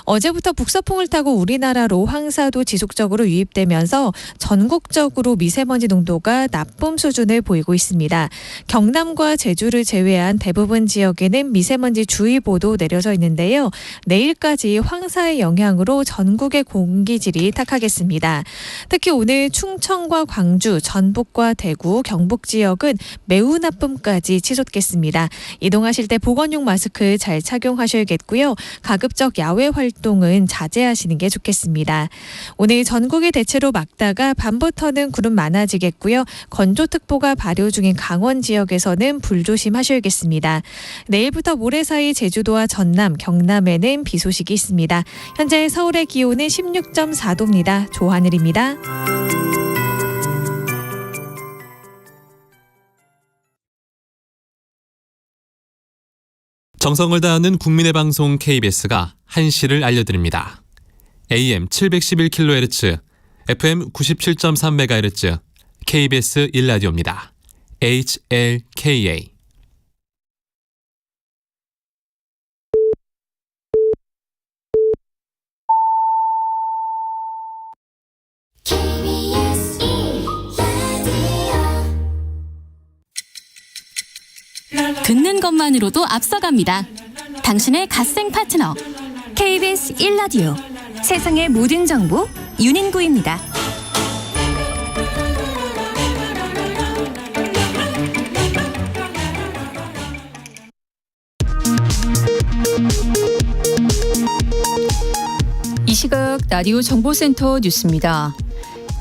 어제부터 북서풍을 타고 우리나라로 황사도 지속적으로 유입되면서 전국적으로 미세먼지 농도가 나쁨 수준을 보이고 있습니다. 경남과 제주를 제외한 대부분 지역에는 미세먼지 주의보도 내려져 있는데요. 내일까지 황사의 영향으로 전국의 공기질이 탁하겠습니다. 특히 오늘 충청과 광주, 전북과 대구, 경북 지역은 매우 나쁨까지 치솟겠습니다. 이동하실 때 보건용 마스크 잘 착용하셔야겠고요. 가급적 야외 활동은 자제하시는 게 좋겠습니다. 오늘 전국이 대체로 맑다가 밤부터는 구름 많아지겠고요. 건조특보가 발효 중인 강원 지역에서는 불조심하셔야겠습니다. 내일부터 모레 사이 제주도와 전남, 경남에는 비 소식이 있습니다. 현재 서울의 기온은 16.4도입니다. 조하늘입니다. 정성을 다하는 국민의 방송 KBS가 한시를 알려드립니다. AM 711kHz, FM 97.3MHz, KBS 1라디오입니다. HLKA. 듣는 것만으로도 앞서갑니다. 당신의 갓생 파트너 KBS 1라디오 세상의 모든 정보 윤인구입니다. 이 시각 라디오 정보센터 뉴스입니다.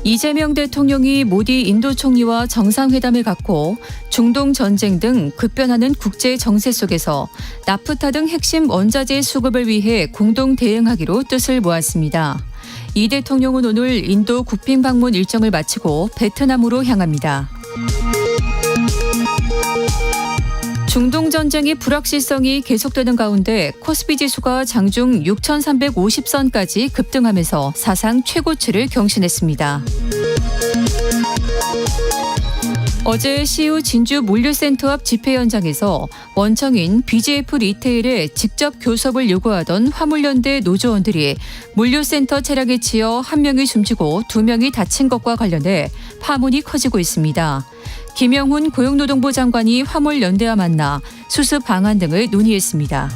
이재명 대통령이 모디 인도 총리와 정상회담을 갖고 중동 전쟁 등 급변하는 국제 정세 속에서 나프타 등 핵심 원자재 수급을 위해 공동 대응하기로 뜻을 모았습니다. 이 대통령은 오늘 인도 국빈 방문 일정을 마치고 베트남으로 향합니다. 중동 전쟁의 불확실성이 계속되는 가운데 코스피 지수가 장중 6,350선까지 급등하면서 사상 최고치를 경신했습니다. 어제 CU 진주 물류센터 앞 집회 현장에서 원청인 BGF 리테일에 직접 교섭을 요구하던 화물연대 노조원들이 물류센터 차량에 치여 1명이 숨지고 2명이 다친 것과 관련해 파문이 커지고 있습니다. 김영훈 고용노동부 장관이 화물연대와 만나 수습 방안 등을 논의했습니다.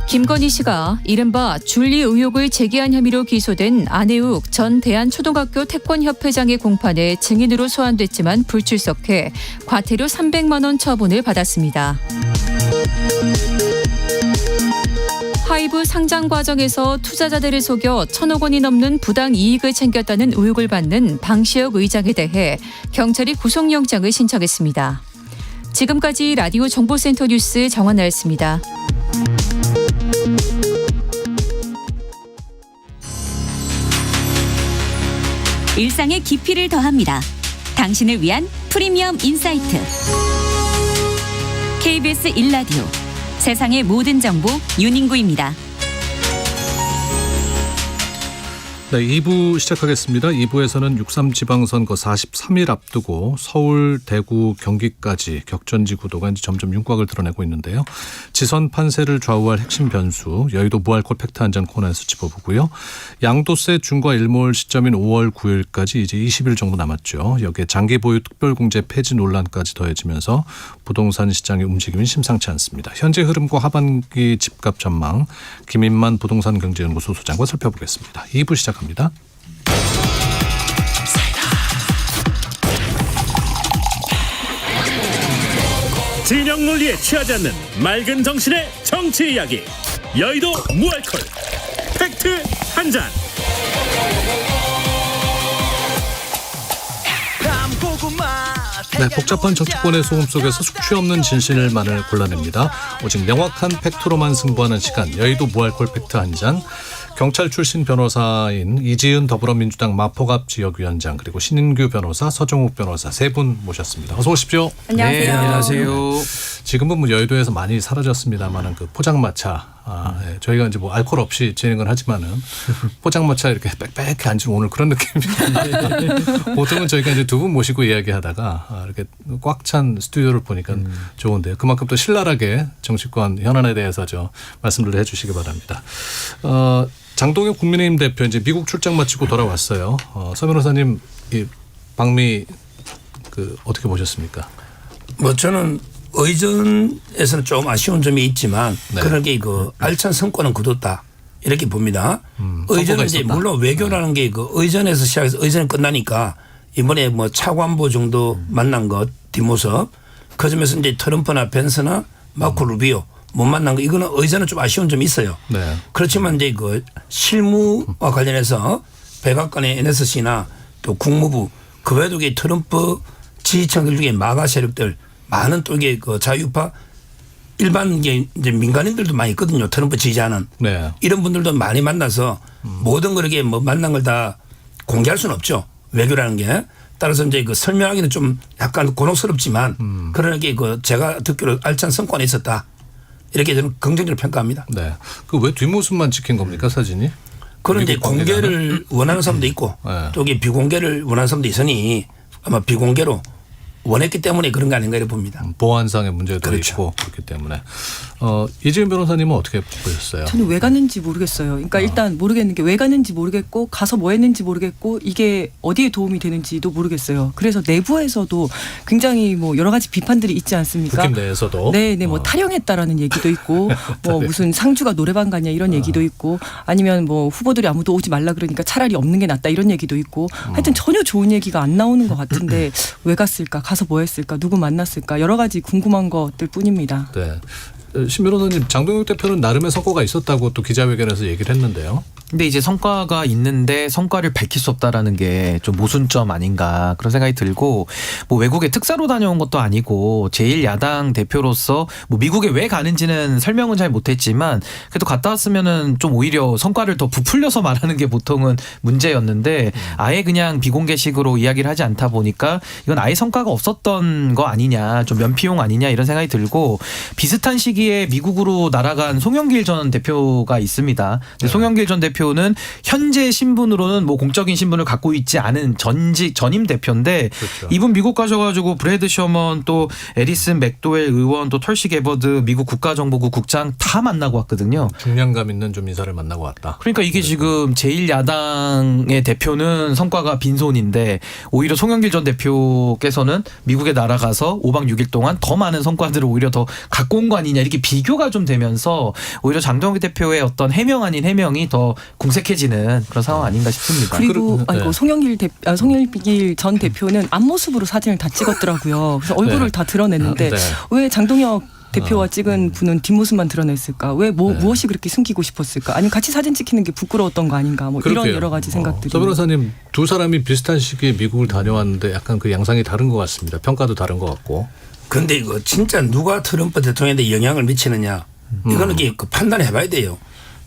김건희 씨가 이른바 줄리 의혹을 제기한 혐의로 기소된 안혜욱 전 대한초등학교 태권협회장의 공판에 증인으로 소환됐지만 불출석해 과태료 300만 원 처분을 받았습니다. 하이브 상장 과정에서 투자자들을 속여 1,000억 원이 넘는 부당 이익을 챙겼다는 의혹을 받는 방시혁 의장에 대해 경찰이 구속영장을 신청했습니다. 지금까지 라디오 정보센터 뉴스 정한나였습니다. 일상의 깊이를 더합니다. 당신을 위한 프리미엄 인사이트. KBS 1라디오 세상의 모든 정보 윤인구입니다. 네, 2부 시작하겠습니다. 2부에서는 6.3 지방선거 43일 앞두고 서울, 대구, 경기까지 격전지 구도가 이제 점점 윤곽을 드러내고 있는데요. 지선 판세를 좌우할 핵심 변수, 여의도 무알콜 팩트 한 잔 코너에서 짚어보고요. 양도세 중과 일몰 시점인 5월 9일까지 이제 20일 정도 남았죠. 여기에 장기 보유 특별공제 폐지 논란까지 더해지면서 부동산 시장의 움직임이 심상치 않습니다. 현재 흐름과 하반기 집값 전망, 김인만 부동산 경제연구소 소장과 살펴보겠습니다. 2부 시작합니다. 진영 논리에 취하지 않는 맑은 정신의 정치 이야기, 여의도 무알콜 팩트 한 잔. 네, 복잡한 정치권의 소음 속에서 숙취 없는 진실만을 골라냅니다. 오직 명확한 팩트로만 승부하는 시간, 여의도 무알콜 팩트 한 잔. 경찰 출신 변호사인 이지은 더불어민주당 마포갑 지역위원장, 그리고 신인규 변호사, 서정욱 변호사 세 분 모셨습니다. 어서 오십시오. 안녕하세요. 네, 안녕하세요. 지금은 뭐 여의도에서 많이 사라졌습니다만은 그 포장마차 네. 저희가 이제 뭐 알코올 없이 진행을 하지만은 포장마차 이렇게 빽빽히 앉은 오늘 그런 느낌이 보통은 저희가 이제 두 분 모시고 이야기하다가 이렇게 꽉 찬 스튜디오를 보니까 좋은데요. 그만큼 또 신랄하게 정치권 현안에 대해서 말씀을 해주시기 바랍니다. 장동혁 국민의힘 대표 이제 미국 출장 마치고 돌아왔어요. 서 변호사님 이 방미 어떻게 보셨습니까? 뭐 저는 의전에서는 좀 아쉬운 점이 있지만 네. 그러게 알찬 성과는 거뒀다 이렇게 봅니다. 의전은 이제 물론 외교라는 게 의전에서 시작해서 의전은 끝나니까 이번에 뭐 차관보 정도 만난 것 뒷모습 그 점에서 이제 트럼프나 벤스나 마코 루비오 못 만난 거 이거는 의전은 좀 아쉬운 점이 있어요. 네. 그렇지만 이제 실무와 관련해서 백악관의 NSC나 또 국무부 그 외에도 트럼프 지지층들 중에 마가 세력들 많은 또 이게 자유파 일반 이제 민간인들도 많이 있거든요. 트럼프 지지하는 네. 이런 분들도 많이 만나서 모든 그렇게 뭐 만난 걸 다 공개할 수는 없죠. 외교라는 게 따라서 이제 설명하기는 좀 약간 곤혹스럽지만 그러게 제가 듣기로 알찬 성과는 있었다 이렇게 저는 긍정적으로 평가합니다. 네. 왜 뒷모습만 찍힌 겁니까 사진이? 그런 이제 공개를 원하는 사람도 있고 네. 또 이게 비공개를 원하는 사람도 있으니 아마 비공개로 원했기 때문에 그런 거 아닌가 이렇게 봅니다. 보안상의 문제도 그렇죠. 있고 그렇기 때문에 이재윤 변호사님은 어떻게 보셨어요? 저는 왜 갔는지 모르겠어요. 그러니까 일단 모르겠는 게 왜 갔는지 모르겠고 가서 뭐 했는지 모르겠고 이게 어디에 도움이 되는지도 모르겠어요. 그래서 내부에서도 굉장히 뭐 여러 가지 비판들이 있지 않습니까? 국힘 내에서도 네, 뭐 타령했다라는 얘기도 있고 뭐 무슨 상주가 노래방 가냐 이런 얘기도 있고 아니면 뭐 후보들이 아무도 오지 말라 그러니까 차라리 없는 게 낫다 이런 얘기도 있고 하여튼 전혀 좋은 얘기가 안 나오는 것 같은데 왜 갔을까? 가서 뭐 했을까? 누구 만났을까? 여러 가지 궁금한 것들 뿐입니다. 네. 신 변호사님 장동혁 대표는 나름의 성과가 있었다고 또 기자회견에서 얘기를 했는데요. 근데 이제 성과가 있는데 성과를 밝힐 수 없다라는 게 좀 모순점 아닌가 그런 생각이 들고 뭐 외국에 특사로 다녀온 것도 아니고 제1야당 대표로서 뭐 미국에 왜 가는지는 설명은 잘 못했지만 그래도 갔다 왔으면은 좀 오히려 성과를 더 부풀려서 말하는 게 보통은 문제였는데 아예 그냥 비공개식으로 이야기를 하지 않다 보니까 이건 아예 성과가 없었던 거 아니냐 좀 면피용 아니냐 이런 생각이 들고 비슷한 시기에 미국으로 날아간 송영길 전 대표가 있습니다. 근데 송영길 전 대표는 현재 신분으로는 뭐 공적인 신분을 갖고 있지 않은 전임 대표인데 그렇죠. 이분 미국 가셔가지고 브래드 셔먼 또 에리슨 맥도웰 의원 또 털시 게버드 미국 국가정보국 국장 다 만나고 왔거든요. 중량감 있는 좀 인사를 만나고 왔다. 그러니까 이게 지금 제1야당의 대표는 성과가 빈손인데 오히려 송영길 전 대표께서는 미국에 날아가서 5박 6일 동안 더 많은 성과들을 오히려 더 갖고 온 거 아니냐 이렇게 비교가 좀 되면서 오히려 장동혁 대표의 어떤 해명 아닌 해명이 더 궁색해지는 그런 상황 아닌가 싶습니다. 그리고 송영길 전 대표는 앞모습으로 사진을 다 찍었더라고요. 그래서 얼굴을 다 드러냈는데 왜 장동혁 대표와 찍은 분은 뒷모습만 드러냈을까? 왜 무엇이 그렇게 숨기고 싶었을까? 아니면 같이 사진 찍히는 게 부끄러웠던 거 아닌가? 뭐 이런 여러 가지 생각들이. 서 변호사님 두 사람이 비슷한 시기에 미국을 다녀왔는데 약간 그 양상이 다른 것 같습니다. 평가도 다른 것 같고. 그런데 이거 진짜 누가 트럼프 대통령한테 영향을 미치느냐 이거는 판단해봐야 돼요.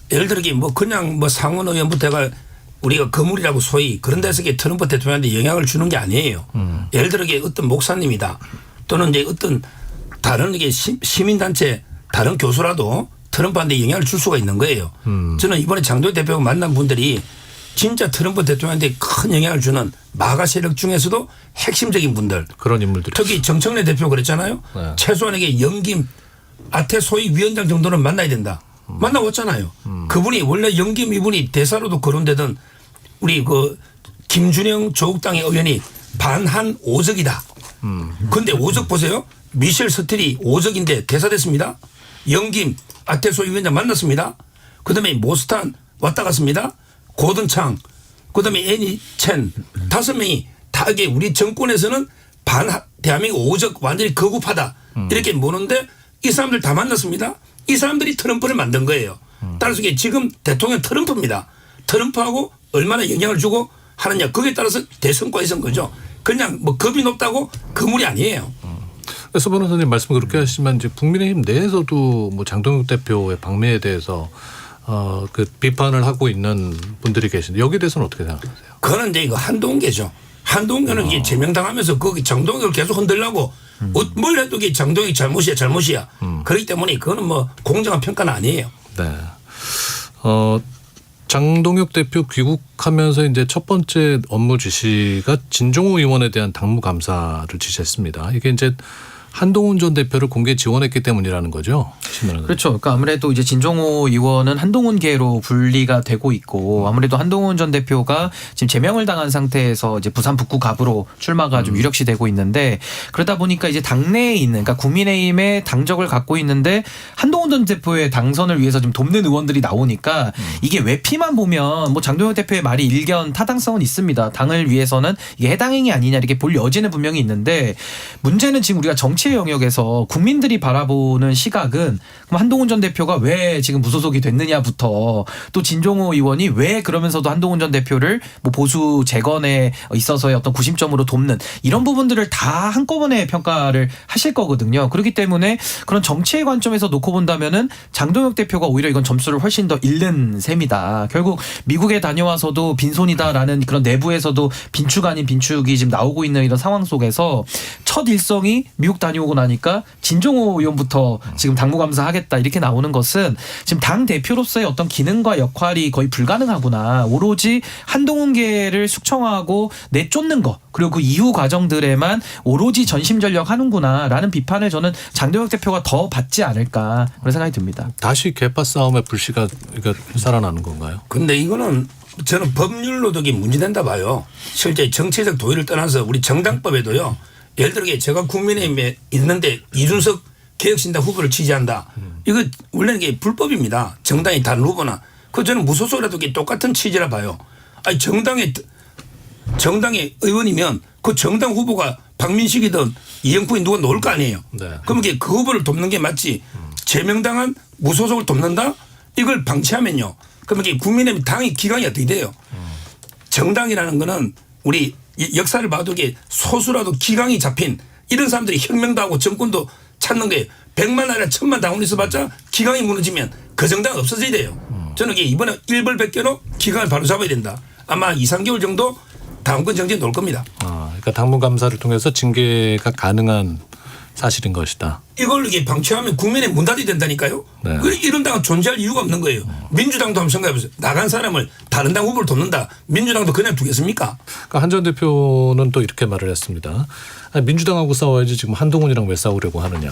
예를 들어 뭐 그냥 뭐 상원 의원부터 해가 우리가 거물이라고 소위 그런 데서 트럼프 대통령한테 영향을 주는 게 아니에요. 예를 들어 어떤 목사님이다 또는 이제 어떤 다른 시민단체 다른 교수라도 트럼프한테 영향을 줄 수가 있는 거예요. 저는 이번에 장동혁 대표가 만난 분들이 진짜 트럼프 대통령한테 큰 영향을 주는 마가 세력 중에서도 핵심적인 분들. 그런 인물들. 특히 정청래 대표 그랬잖아요. 네. 최소한에게 영김 아태 소위 위원장 정도는 만나야 된다. 만나왔잖아요. 그분이 원래 영김 이분이 대사로도 거론되던 우리 김준영 조국당의 의원이 반한 오적이다. 근데 오적 보세요. 미셸 스틸이 오적인데 대사됐습니다. 영김 아태 소위 위원장 만났습니다. 그다음에 모스탄 왔다 갔습니다. 고든창, 그다음에 애니 첸 5명이 다 이게 우리 정권에서는 대한민국 오적 완전히 거국하다 이렇게 보는데 이 사람들 다 만났습니다. 이 사람들이 트럼프를 만든 거예요. 따라서 이게 지금 대통령 트럼프입니다. 트럼프하고 얼마나 영향을 주고 하느냐 거기에 따라서 대선거에 선 거죠. 그냥 뭐 겁이 높다고 그물이 아니에요. 서 변호사님 말씀 그렇게 하시지만 이제 국민의힘 내에서도 뭐 장동혁 대표의 방미에 대해서 그 비판을 하고 있는 분들이 계신데 여기에 대해서는 어떻게 생각하세요? 그거는 이제 이거 한동계죠. 한동계는 이게 제명당하면서 거기 장동혁을 계속 흔들려고 뭘 해도 이게 장동혁이 잘못이야. 그렇기 때문에 그거는 뭐 공정한 평가는 아니에요. 네. 장동혁 대표 귀국하면서 이제 첫 번째 업무 지시가 진종호 의원에 대한 당무 감사를 지시했습니다. 이게 이제 한동훈 전 대표를 공개 지원했기 때문이라는 거죠. 그렇죠. 그러니까 아무래도 이제 진종호 의원은 한동훈계로 분리가 되고 있고 아무래도 한동훈 전 대표가 지금 제명을 당한 상태에서 이제 부산 북구갑으로 출마가 좀 유력시되고 있는데 그러다 보니까 이제 당내에 있는 그러니까 국민의힘의 당적을 갖고 있는데 한동훈 전 대표의 당선을 위해서 좀 돕는 의원들이 나오니까 이게 외피만 보면 뭐 장동혁 대표의 말이 일견 타당성은 있습니다. 당을 위해서는 이게 해당 행위 아니냐 이렇게 볼 여지는 분명히 있는데 문제는 지금 우리가 정치 영역에서 국민들이 바라보는 시각은 그럼 한동훈 전 대표가 왜 지금 무소속이 됐느냐부터 또 진종호 의원이 왜 그러면서도 한동훈 전 대표를 뭐 보수 재건에 있어서의 어떤 구심점으로 돕는 이런 부분들을 다 한꺼번에 평가를 하실 거거든요. 그렇기 때문에 그런 정치의 관점에서 놓고 본다면은 장동혁 대표가 오히려 이건 점수를 훨씬 더 잃는 셈이다. 결국 미국에 다녀와서도 빈손이다라는 그런 내부에서도 빈축 아닌 빈축이 지금 나오고 있는 이런 상황 속에서 첫 일성이 미국 다녀오고 나니까 진종호 의원부터 지금 당무감사 하겠다 이렇게 나오는 것은 지금 당 대표로서의 어떤 기능과 역할이 거의 불가능하구나. 오로지 한동훈계를 숙청하고 내쫓는 거 그리고 그 이후 과정들에만 오로지 전심전력 하는구나라는 비판을 저는 장동혁 대표가 더 받지 않을까 그런 생각이 듭니다. 다시 계파 싸움의 불씨가 살아나는 건가요? 근데 이거는 저는 법률로도 문제된다 봐요. 실제 정치적 도의를 떠나서 우리 정당법에도요. 예를 들어 제가 국민의힘에 있는데 이준석 개혁신당 후보를 지지한다. 이거 원래는 이게 불법입니다. 정당이 다른 후보나. 그 저는 무소속이라도 똑같은 취지라 봐요. 아니 정당의 의원이면 그 정당 후보가 박민식이든 이영풍이 누가 놓을 거 아니에요. 네. 그럼 이게 그 후보를 돕는 게 맞지. 제명당한 무소속을 돕는다? 이걸 방치하면요. 그럼 이게 국민의힘 당의 기강이 어떻게 돼요? 정당이라는 거는 우리 역사를 봐도 이게 소수라도 기강이 잡힌 이런 사람들이 혁명도 하고 정권도 찾는 게 100만 아니라 1000만 당원이 있어봤자 기강이 무너지면 그 정당은 없어져야 돼요. 저는 이게 이번에 일벌백계로 기강을 바로 잡아야 된다. 아마 2-3개월 정도 당원권 정지에 놓을 겁니다. 그러니까 당무감사를 통해서 징계가 가능한 사실인 것이다. 이걸 이게 방치하면 국민의 문 닫이 된다니까요. 네. 이런 당은 존재할 이유가 없는 거예요. 민주당도 한번 생각해보세요. 나간 사람을 다른 당 후보를 돕는다. 민주당도 그냥 두겠습니까? 그러니까 한 전 대표는 또 이렇게 말을 했습니다. 아니, 민주당하고 싸워야지 지금 한동훈이랑 왜 싸우려고 하느냐.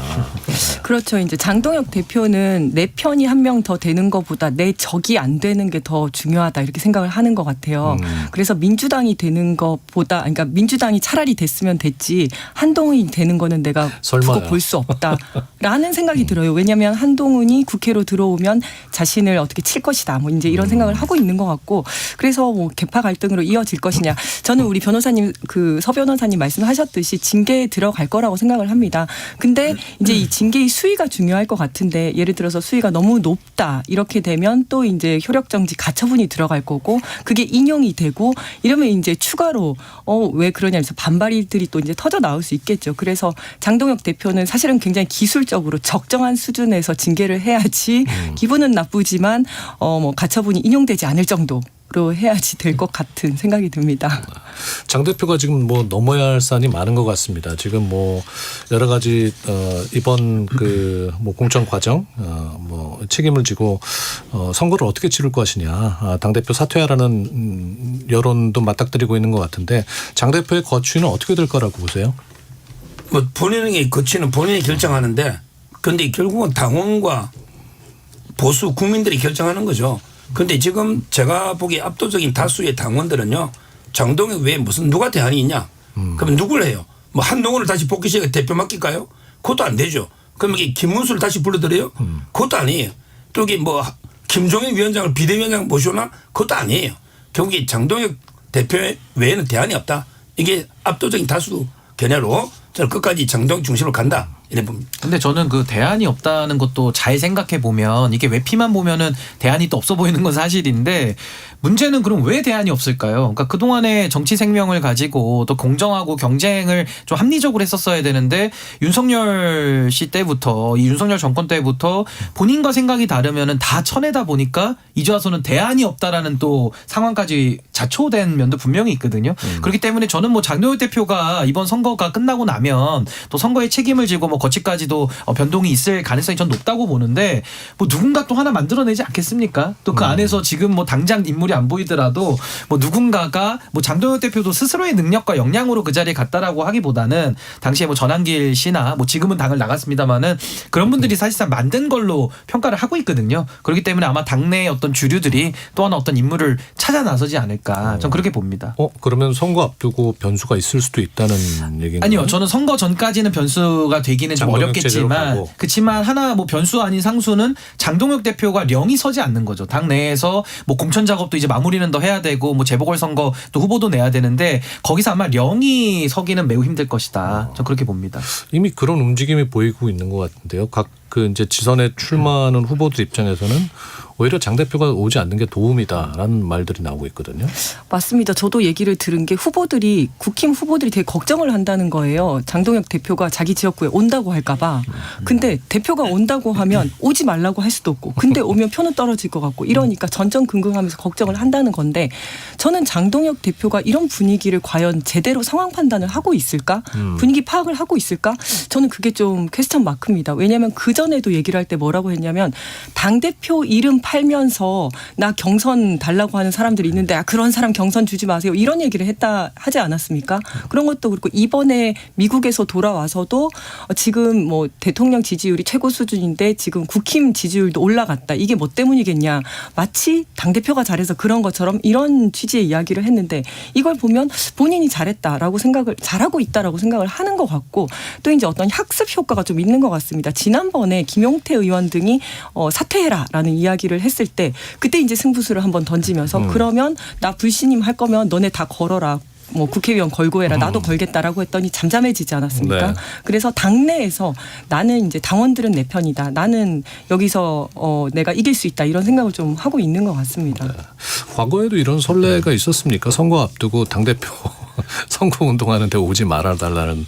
그렇죠. 이제 장동혁 대표는 내 편이 한 명 더 되는 것보다 내 적이 안 되는 게 더 중요하다 이렇게 생각을 하는 것 같아요. 그래서 민주당이 되는 것보다 그러니까 민주당이 차라리 됐으면 됐지 한동훈이 되는 거는 내가 두고 볼 수 없다라는 생각이 들어요. 왜냐하면 한동훈이 국회로 들어오면 자신을 어떻게 칠 것이다. 뭐 이제 이런 생각을 하고 있는 것 같고 그래서 뭐 계파 갈등으로 이어질 것이냐. 저는 우리 변호사님 서 변호사님 말씀하셨듯이 징계에 들어갈 거라고 생각을 합니다. 근데 이제 이 징계의 수위가 중요할 것 같은데 예를 들어서 수위가 너무 높다 이렇게 되면 또 이제 효력정지 가처분이 들어갈 거고 그게 인용이 되고 이러면 이제 추가로 왜 그러냐 해서 반발들이 또 이제 터져 나올 수 있겠죠. 그래서 장동혁 대표는 사실은 굉장히 기술적으로 적정한 수준에서 징계를 해야지 기분은 나쁘지만 뭐 가처분이 인용되지 않을 정도. 로 해야지 될 것 같은 생각이 듭니다. 장 대표가 지금 뭐 넘어야 할 산이 많은 것 같습니다. 지금 뭐 여러 가지 이번 뭐 공천 과정 뭐 책임을 지고 선거를 어떻게 치를 것이냐 당 대표 사퇴하라는 여론도 맞닥뜨리고 있는 것 같은데 장 대표의 거취는 어떻게 될 거라고 보세요? 뭐 본인의 거취는 본인이 결정하는데 그런데 결국은 당원과 보수 국민들이 결정하는 거죠. 그런데 지금 제가 보기에 압도적인 다수의 당원들은요. 장동혁 외에 무슨 누가 대안이 있냐. 그러면 누구를 해요. 뭐 한동훈을 다시 복귀시켜 대표 맡길까요? 그것도 안 되죠. 그럼 이게 김문수를 다시 불러들여요? 그것도 아니에요. 또 이게 뭐 김종인 위원장을 비대위원장 모셔나? 그것도 아니에요. 결국에 장동혁 대표 외에는 대안이 없다. 이게 압도적인 다수 견해로 저는 끝까지 장동혁 중심으로 간다. 이래 봅니다. 근데 저는 그 대안이 없다는 것도 잘 생각해 보면 이게 외피만 보면은 대안이 또 없어 보이는 건 사실인데 문제는 그럼 왜 대안이 없을까요? 그러니까 그동안의 정치 생명을 가지고 또 공정하고 경쟁을 좀 합리적으로 했었어야 되는데 윤석열 씨 때부터 이 윤석열 정권 때부터 본인과 생각이 다르면은 다 쳐내다 보니까 이제 와서는 대안이 없다라는 또 상황까지 자초된 면도 분명히 있거든요. 그렇기 때문에 저는 뭐 장동혁 대표가 이번 선거가 끝나고 나면 또 선거에 책임을 지고 뭐 뭐 거치까지도 변동이 있을 가능성이 전 높다고 보는데 뭐 누군가 또 하나 만들어내지 않겠습니까? 또 그 안에서 지금 뭐 당장 인물이 안 보이더라도 뭐 누군가가 뭐 장동혁 대표도 스스로의 능력과 역량으로 그 자리에 갔다라고 하기보다는 당시에 뭐 전한길 씨나 뭐 지금은 당을 나갔습니다만은 그런 분들이 사실상 만든 걸로 평가를 하고 있거든요. 그렇기 때문에 아마 당내의 어떤 주류들이 또 하나 어떤 인물을 찾아 나서지 않을까 전 그렇게 봅니다. 그러면 선거 앞두고 변수가 있을 수도 있다는 얘기인가요? 아니요. 저는 선거 전까지는 변수가 되기는 좀 어렵겠지만 그렇지만 하나 뭐 변수 아닌 상수는 장동혁 대표가 령이 서지 않는 거죠. 당 내에서 뭐 공천 작업도 이제 마무리는 더 해야 되고 뭐 재보궐선거 또 후보도 내야 되는데 거기서 아마 령이 서기는 매우 힘들 것이다. 저 그렇게 봅니다. 이미 그런 움직임이 보이고 있는 것 같은데요. 각 그 이제 지선에 출마하는 후보들 입장에서는 오히려 장 대표가 오지 않는 게 도움이다라는 말들이 나오고 있거든요. 맞습니다. 저도 얘기를 들은 게 후보들이 국힘 후보들이 되게 걱정을 한다는 거예요. 장동혁 대표가 자기 지역구에 온다고 할까 봐. 근데 대표가 온다고 하면 오지 말라고 할 수도 없고 근데 오면 표는 떨어질 것 같고 이러니까 전전긍긍하면서 걱정을 한다는 건데 저는 장동혁 대표가 이런 분위기를 과연 제대로 상황 판단을 하고 있을까? 분위기 파악을 하고 있을까? 저는 그게 좀 퀘스천 마크입니다. 왜냐하면 그전에도 얘기를 할 때 뭐라고 했냐면 당대표 이름 팔면서 나 경선 달라고 하는 사람들이 있는데 그런 사람 경선 주지 마세요. 이런 얘기를 하지 않았습니까? 그런 것도 그렇고 이번에 미국에서 돌아와서도 지금 뭐 대통령 지지율이 최고 수준인데 지금 국힘 지지율도 올라갔다. 이게 뭐 때문이겠냐. 마치 당대표가 잘해서 그런 것처럼 이런 취지의 이야기를 했는데 이걸 보면 본인이 잘하고 있다라고 생각을 하는 것 같고 또 이제 어떤 학습 효과가 좀 있는 것 같습니다. 지난번에 김용태 의원 등이 사퇴해라라는 이야기를 했을 때 그때 이제 승부수를 한번 던지면서 그러면 나 불신임 할 거면 너네 다 걸어라. 뭐 국회의원 걸고 해라. 나도 걸겠다라고 했더니 잠잠해지지 않았습니까? 네. 그래서 당내에서 나는 이제 당원들은 내 편이다. 나는 여기서 내가 이길 수 있다. 이런 생각을 좀 하고 있는 것 같습니다. 네. 과거에도 이런 선례가 있었습니까? 선거 앞두고 당대표 선거운동하는데 오지 말아달라는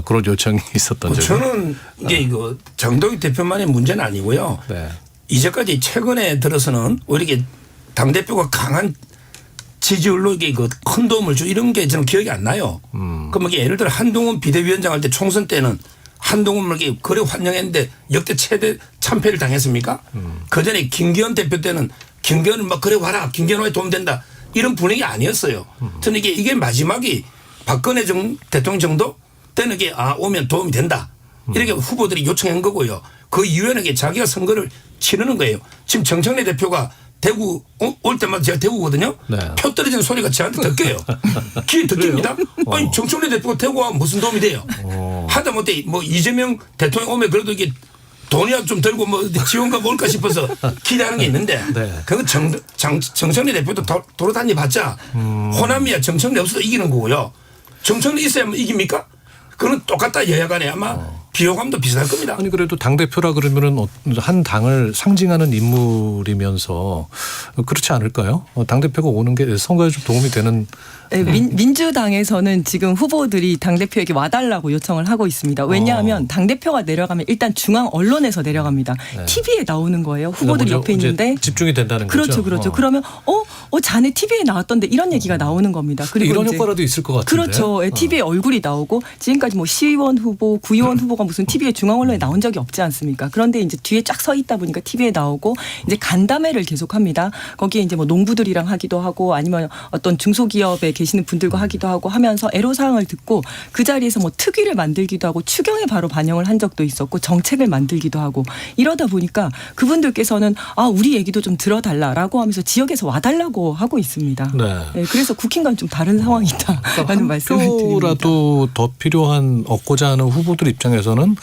그런 요청이 있었던 적이. 저는 이게 이거 장동혁 대표만의 문제는 아니고요. 네. 이제까지 최근에 들어서는 오히려 이게 당대표가 강한 지지율로 이게 큰 도움을 주 이런 게 저는 기억이 안 나요. 그럼 이게 예를 들어 한동훈 비대위원장 할 때 총선 때는 한동훈을 이렇게 그래 환영했는데 역대 최대 참패를 당했습니까? 그 전에 김기현 대표 때는 김기현은 막 그래 와라. 김기현에 도움된다. 이런 분위기 아니었어요. 저는 이게 마지막이 박근혜 대통령 정도 때는 이게 오면 도움이 된다. 이렇게 후보들이 요청한 거고요. 그 이후에는 자기가 선거를 치르는 거예요. 지금 정청래 대표가 대구 올 때마다 제가 대구거든요. 네. 표 떨어지는 소리가 저한테 듣겨요. 귀에 듣깁니다. 아니 정청래 대표가 대구 와면 무슨 도움이 돼요. 하다못해 뭐 이재명 대통령 오면 그래도 이게 돈이라도 좀 들고 뭐 지원가 뭘까 싶어서 기대하는 게 있는데 네. 그건 정청래 대표도 돌아다니 봤자 호남이야 정청래 없어도 이기는 거고요. 정청래 있어야만 이깁니까? 그건 똑같다 여야 간에 아마 비호감도 비슷할 겁니다. 아니 그래도 당대표라 그러면은 한 당을 상징하는 인물이면서 그렇지 않을까요? 당대표가 오는 게 선거에 좀 도움이 되는. 네, 민주당에서는 지금 후보들이 당대표에게 와달라고 요청을 하고 있습니다. 왜냐하면 당대표가 내려가면 일단 중앙 언론에서 내려갑니다. 네. TV에 나오는 거예요. 후보들이 옆에 있는데. 집중이 된다는 거죠. 그렇죠. 그러면 자네 TV에 나왔던데 이런 얘기가 나오는 겁니다. 그리고 이런 효과라도 있을 것 같은데. 그렇죠. TV에 얼굴이 나오고 지금까지 뭐 시의원 후보, 구의원 후보가 무슨 TV에 중앙 언론에 나온 적이 없지 않습니까? 그런데 이제 뒤에 쫙 서 있다 보니까 TV에 나오고 이제 간담회를 계속합니다. 거기에 이제 뭐 농부들이랑 하기도 하고 아니면 어떤 중소기업에 계시는 분들과 하기도 하고 하면서 애로사항을 듣고 그 자리에서 뭐 특위를 만들기도 하고 추경에 바로 반영을 한 적도 있었고 정책을 만들기도 하고 이러다 보니까 그분들께서는 우리 얘기도 좀 들어달라라고 하면서 지역에서 와달라고 하고 있습니다. 네. 그래서 국힘과는 좀 다른 상황이다라는 말씀을 드립니다. 라도 더 필요한 얻고자 하는 후보들 입장에서는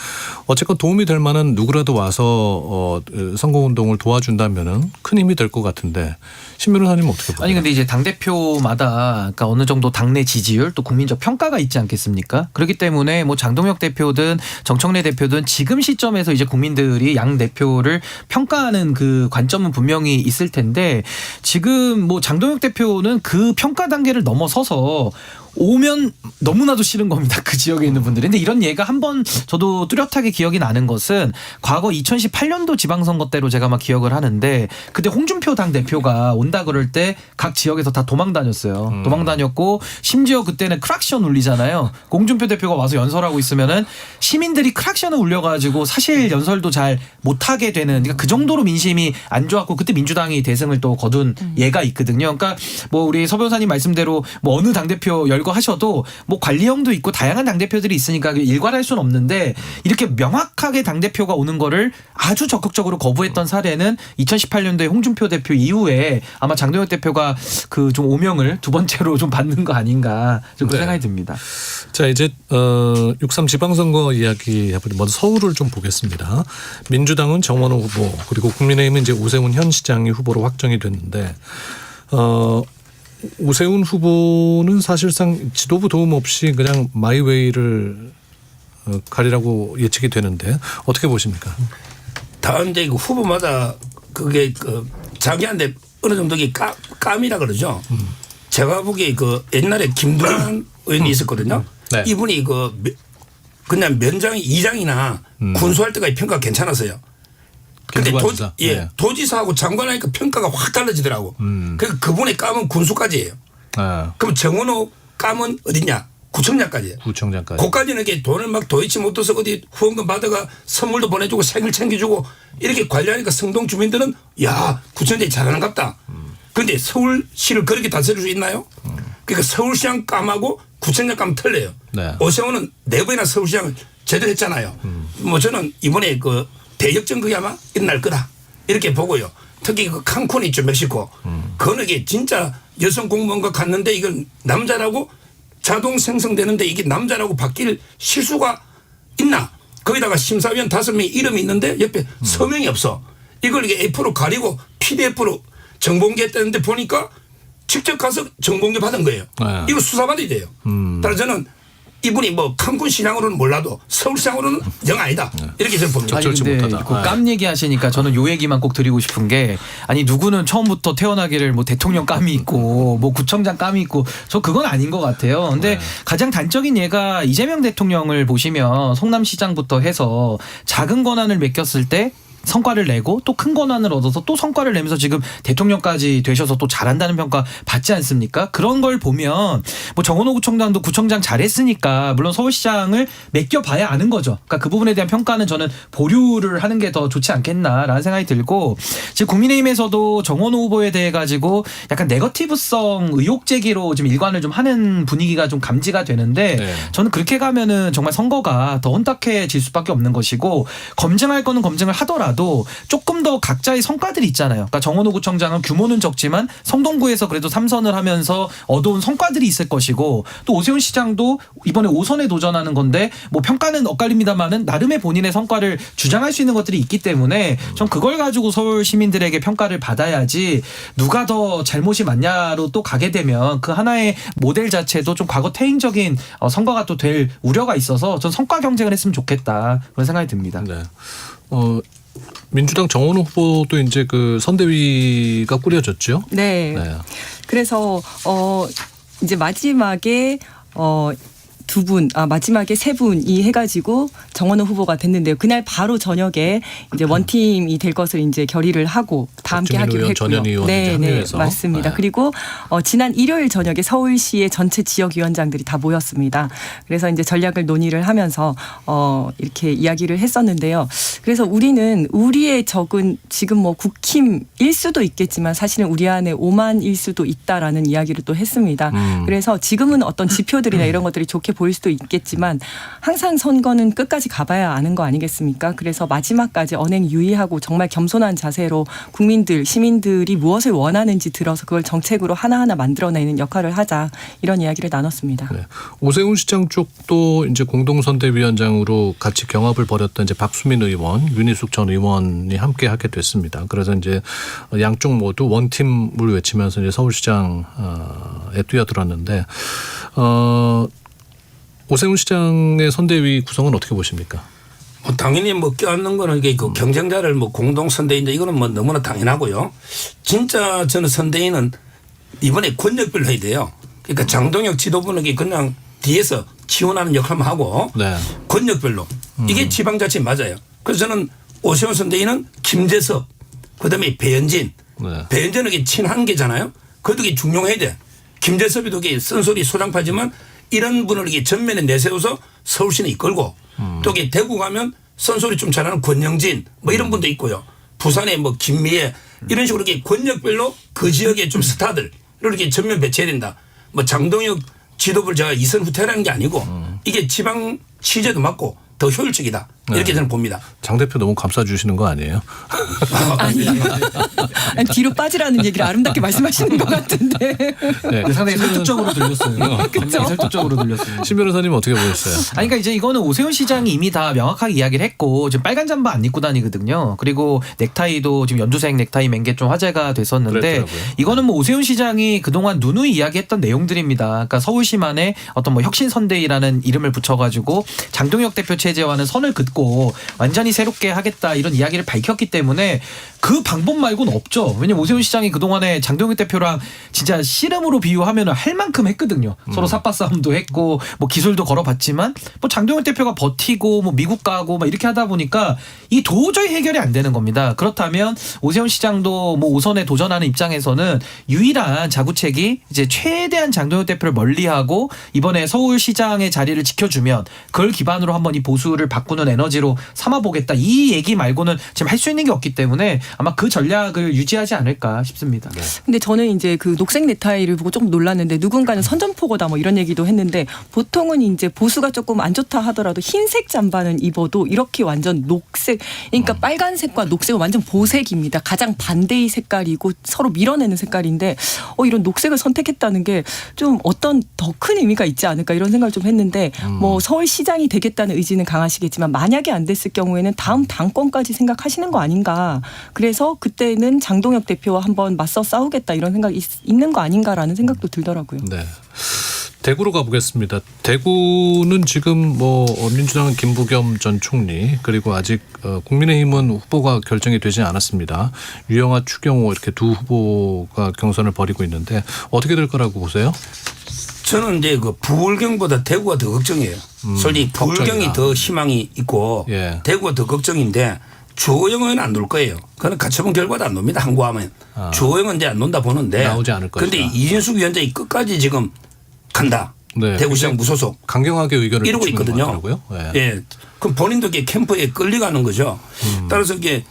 어쨌건 도움이 될 만한 누구라도 와서 선거운동을 도와준다면은 큰 힘이 될 것 같은데 신 변호사님은 어떻게 보세요? 아니 근데 이제 당대표마다 그러니까 어느 정도 당내 지지율 또 국민적 평가가 있지 않겠습니까? 그렇기 때문에 뭐 장동혁 대표든 정청래 대표든 지금 시점에서 이제 국민들이 양 대표를 평가하는 그 관점은 분명히 있을 텐데 지금 뭐 장동혁 대표는 그 평가 단계를 넘어서서 오면 너무나도 싫은 겁니다. 그 지역에 있는 분들이. 근데 이런 예가 한 번 저도 뚜렷하게 기억이 나는 것은 과거 2018년도 지방선거 때로 제가 막 기억을 하는데 그때 홍준표 당대표가 온다 그럴 때 각 지역에서 다 도망 다녔어요. 도망 다녔고 심지어 그때는 크락션 울리잖아요. 홍준표 대표가 와서 연설하고 있으면은 시민들이 크락션을 울려가지고 사실 연설도 잘 못하게 되는 그러니까 그 정도로 민심이 안 좋았고 그때 민주당이 대승을 또 거둔 예가 있거든요. 그러니까 뭐 우리 서 변호사님 말씀대로 뭐 어느 당대표 열거하셔도 뭐 관리형도 있고 다양한 당대표들이 있으니까 일괄할 수는 없는데 이렇게 명확하게 당대표가 오는 거를 아주 적극적으로 거부했던 사례는 2018년도에 홍준표 대표 이후에 아마 장동혁 대표가 그 좀 오명을 두 번째로 좀 받는 거 아닌가 좀 그런 생각이 듭니다. 자 이제 6.3 지방선거 이야기 해보니 먼저 서울을 좀 보겠습니다. 민주당은 정원호 후보 그리고 국민의힘은 이제 오세훈 현 시장이 후보로 확정이 됐는데 오세훈 후보는 사실상 지도부 도움 없이 그냥 마이웨이를 가리라고 예측이 되는데 어떻게 보십니까? 다 이제 그 후보마다 그게 그 자기한테 어느 정도 감이라 그러죠. 제가 보기에 그 옛날에 김두관 의원이 있었거든요. 네. 이분이 그냥 면장이 이장이나 군수할 때가 평가가 괜찮았어요. 근데 네. 도지사하고 장관하니까 평가가 확 달라지더라고. 그러니까 그분의 감은 군수까지예요. 그럼 정원호 감은 어디냐? 구청장까지예요. 구청장까지. 거기까지는 이렇게 돈을 막 도이치 못해서 어디 후원금 받아가 선물도 보내주고 생일 챙겨주고 이렇게 관리하니까 성동 주민들은 야 구청장이 잘하는갑다. 그런데 서울시를 그렇게 다스릴 수 있나요? 그러니까 서울시장 감하고 구청장 감 틀려요. 네. 오세훈은 4번이나 서울시장을 제대로 했잖아요. 뭐 저는 이번에 그 대역전극이 아마 일어날 거다 이렇게 보고요. 특히 그 칸쿤 있죠 멕시코. 그거는 이게 진짜 여성 공무원과 갔는데 이건 남자라고 자동 생성되는데 이게 남자라고 바뀔 실수가 있나? 거기다가 심사위원 5명이 이름이 있는데 옆에 서명이 없어. 이걸 이게 F로 가리고 PDF로 정봉기했다는데 보니까 직접 가서 정봉기 받은 거예요. 이거 수사받아야 돼요. 따라서 저는 이분이 뭐 칸쿤 시장으로는 몰라도 서울시장으로는 영 아니다. 이렇게 저는 봅니다. 아니 근데 깜 얘기하시니까 저는 요 얘기만 꼭 드리고 싶은 게 아니 누구는 처음부터 태어나기를 뭐 대통령 감이 있고 뭐 구청장 감이 있고 저 그건 아닌 것 같아요. 근데 가장 단적인 예가 이재명 대통령을 보시면 성남시장부터 해서 작은 권한을 맡겼을 때 성과를 내고 또 큰 권한을 얻어서 또 성과를 내면서 지금 대통령까지 되셔서 또 잘한다는 평가 받지 않습니까? 그런 걸 보면 뭐 정원호 구청장도 구청장 잘했으니까 물론 서울시장을 맡겨봐야 아는 거죠. 그러니까 그 부분에 대한 평가는 저는 보류를 하는 게 더 좋지 않겠나라는 생각이 들고 지금 국민의힘에서도 정원호 후보에 대해 가지고 약간 네거티브성 의혹 제기로 지금 일관을 좀 하는 분위기가 좀 감지가 되는데 저는 그렇게 가면은 정말 선거가 더 혼탁해질 수밖에 없는 것이고 검증할 거는 검증을 하더라도 조금 더 각자의 성과들이 있잖아요. 그러니까 정원호 구청장은 규모는 적지만 성동구에서 그래도 3선을 하면서 얻어온 성과들이 있을 것이고 또 오세훈 시장도 이번에 5선에 도전하는 건데 뭐 평가는 엇갈립니다만은 나름의 본인의 성과를 주장할 수 있는 것들이 있기 때문에 전 그걸 가지고 서울 시민들에게 평가를 받아야지 누가 더 잘못이 많냐로 또 가게 되면 그 하나의 모델 자체도 좀 과거 퇴행적인 선거가 또 될 우려가 있어서 전 성과 경쟁을 했으면 좋겠다 그런 생각이 듭니다. 네. 민주당 정원호 후보도 이제 그 선대위가 꾸려졌죠. 네. 그래서 이제 마지막에 마지막에 3분이 해가지고 정원호 후보가 됐는데요. 그날 바로 저녁에 이제 원팀이 될 것을 이제 결의를 하고 다 함께 하기로 했고요. 네, 맞습니다. 네. 그리고 지난 일요일 저녁에 서울시의 전체 지역위원장들이 다 모였습니다. 그래서 이제 전략을 논의를 하면서 이렇게 이야기를 했었는데요. 그래서 우리는 우리의 적은 지금 뭐 국힘일 수도 있겠지만 사실은 우리 안에 오만일 수도 있다라는 이야기를 또 했습니다. 그래서 지금은 어떤 지표들이나 이런 것들이 좋게 보일 수도 있겠지만 항상 선거는 끝까지 가봐야 아는 거 아니겠습니까? 그래서 마지막까지 언행 유의하고 정말 겸손한 자세로 국민들, 시민들이 무엇을 원하는지 들어서 그걸 정책으로 하나하나 만들어내는 역할을 하자 이런 이야기를 나눴습니다. 네. 오세훈 시장 쪽도 이제 공동선대위원장으로 같이 경합을 벌였던 이제 박수민 의원, 윤희숙 전 의원이 함께 하게 됐습니다. 그래서 이제 양쪽 모두 원팀을 외치면서 이제 서울시장에 뛰어들었는데 오세훈 시장의 선대위 구성은 어떻게 보십니까? 뭐 당연히 뭐 껴안는 거는 이게 그 경쟁자를 뭐 공동 선대위인데 이거는 뭐 너무나 당연하고요. 진짜 저는 선대위는 이번에 권력별로 해야 돼요. 그러니까 장동혁 지도부는 그냥 뒤에서 지원하는 역할만 하고 네. 권력별로 이게 지방자치 맞아요. 그래서 저는 오세훈 선대위는 김재섭 그다음에 배현진 배현진은 친한 게잖아요. 그것도 중용해야 돼. 김재섭이도 쓴소리 소장파지만 이런 분을 전면에 내세워서 서울시는 이끌고 또 대구 가면 쓴소리 좀 잘하는 권영진 뭐 이런 분도 있고요. 부산에 뭐 김미애 이런 식으로 권력별로 그 지역의 좀 스타들 이렇게 전면 배치해야 된다. 뭐 장동혁 지도부를 제가 이선 후퇴라는 게 아니고 이게 지방 취재도 맞고 더 효율적이다. 이렇게 저는 봅니다. 장 대표 너무 감싸주시는 거 아니에요? 아니, 뒤로 빠지라는 얘기를 아름답게 말씀하시는 것 같은데. 네. 상당히 설득적으로 들렸어요. 굉장히 설득적으로 들렸어요. 신 변호사님 어떻게 보셨어요? 아니, 그러니까 이제 이거는 오세훈 시장이 이미 다 명확하게 이야기를 했고 지금 빨간 잠바 안 입고 다니거든요. 그리고 넥타이도 지금 연두색 넥타이 맨 게 좀 화제가 됐었는데 그랬더라고요. 이거는 뭐 오세훈 시장이 그동안 누누이 이야기했던 내용들입니다. 그러니까 서울시만의 어떤 뭐 혁신선대위라는 이름을 붙여가지고 장동혁 대표 체제와는 선을 긋고 완전히 새롭게 하겠다 이런 이야기를 밝혔기 때문에 그 방법 말고는 없죠. 왜냐면 오세훈 시장이 그동안에 장동혁 대표랑 진짜 씨름으로 비유하면 할 만큼 했거든요. 서로 삿바싸움도 했고 뭐 기술도 걸어봤지만 뭐 장동혁 대표가 버티고 뭐 미국 가고 막 이렇게 하다 보니까 이 도저히 해결이 안 되는 겁니다. 그렇다면 오세훈 시장도 뭐 5선에 도전하는 입장에서는 유일한 자구책이 이제 최대한 장동혁 대표를 멀리하고 이번에 서울시장의 자리를 지켜주면 그걸 기반으로 한번 이 보수를 바꾸는 에너지로 삼아보겠다. 이 얘기 말고는 지금 할 수 있는 게 없기 때문에 아마 그 전략을 유지하지 않을까 싶습니다. 네. 근데 저는 이제 그 녹색 넥타이를 보고 조금 놀랐는데 누군가는 선전포고다 뭐 이런 얘기도 했는데 보통은 이제 보수가 조금 안 좋다 하더라도 흰색 잠바는 입어도 이렇게 완전 녹색 그러니까 빨간색과 녹색은 완전 보색입니다. 가장 반대의 색깔이고 서로 밀어내는 색깔인데 이런 녹색을 선택했다는 게 좀 어떤 더 큰 의미가 있지 않을까 이런 생각을 좀 했는데 뭐 서울시장이 되겠다는 의지는 강하시겠지만 만약에 안 됐을 경우에는 다음 당권까지 생각하시는 거 아닌가. 그래서 그때는 장동혁 대표와 한번 맞서 싸우겠다 이런 생각이 있는 거 아닌가라는 생각도 들더라고요. 네. 대구로 가보겠습니다. 대구는 지금 뭐 민주당은 김부겸 전 총리 그리고 아직 국민의힘은 후보가 결정이 되지 않았습니다. 유영아, 추경호 이렇게 두 후보가 경선을 벌이고 있는데 어떻게 될 거라고 보세요? 저는 이제 그 부울경보다 대구가 더 걱정이에요. 솔직히 부울경이 더 희망이 있고 대구가 더 걱정인데 주호영은 안 놀 거예요. 그건 가처분 결과도 안 놉니다. 항고하면. 주호영은 이제 안 논다 보는데. 나오지 않을 것이다. 그런데 이진숙 위원장이 끝까지 지금 간다. 네. 대구시장 무소속. 강경하게 의견을 이러고 있거든요. 네. 예. 그럼 본인도 캠프에 끌려가는 거죠. 따라서 이게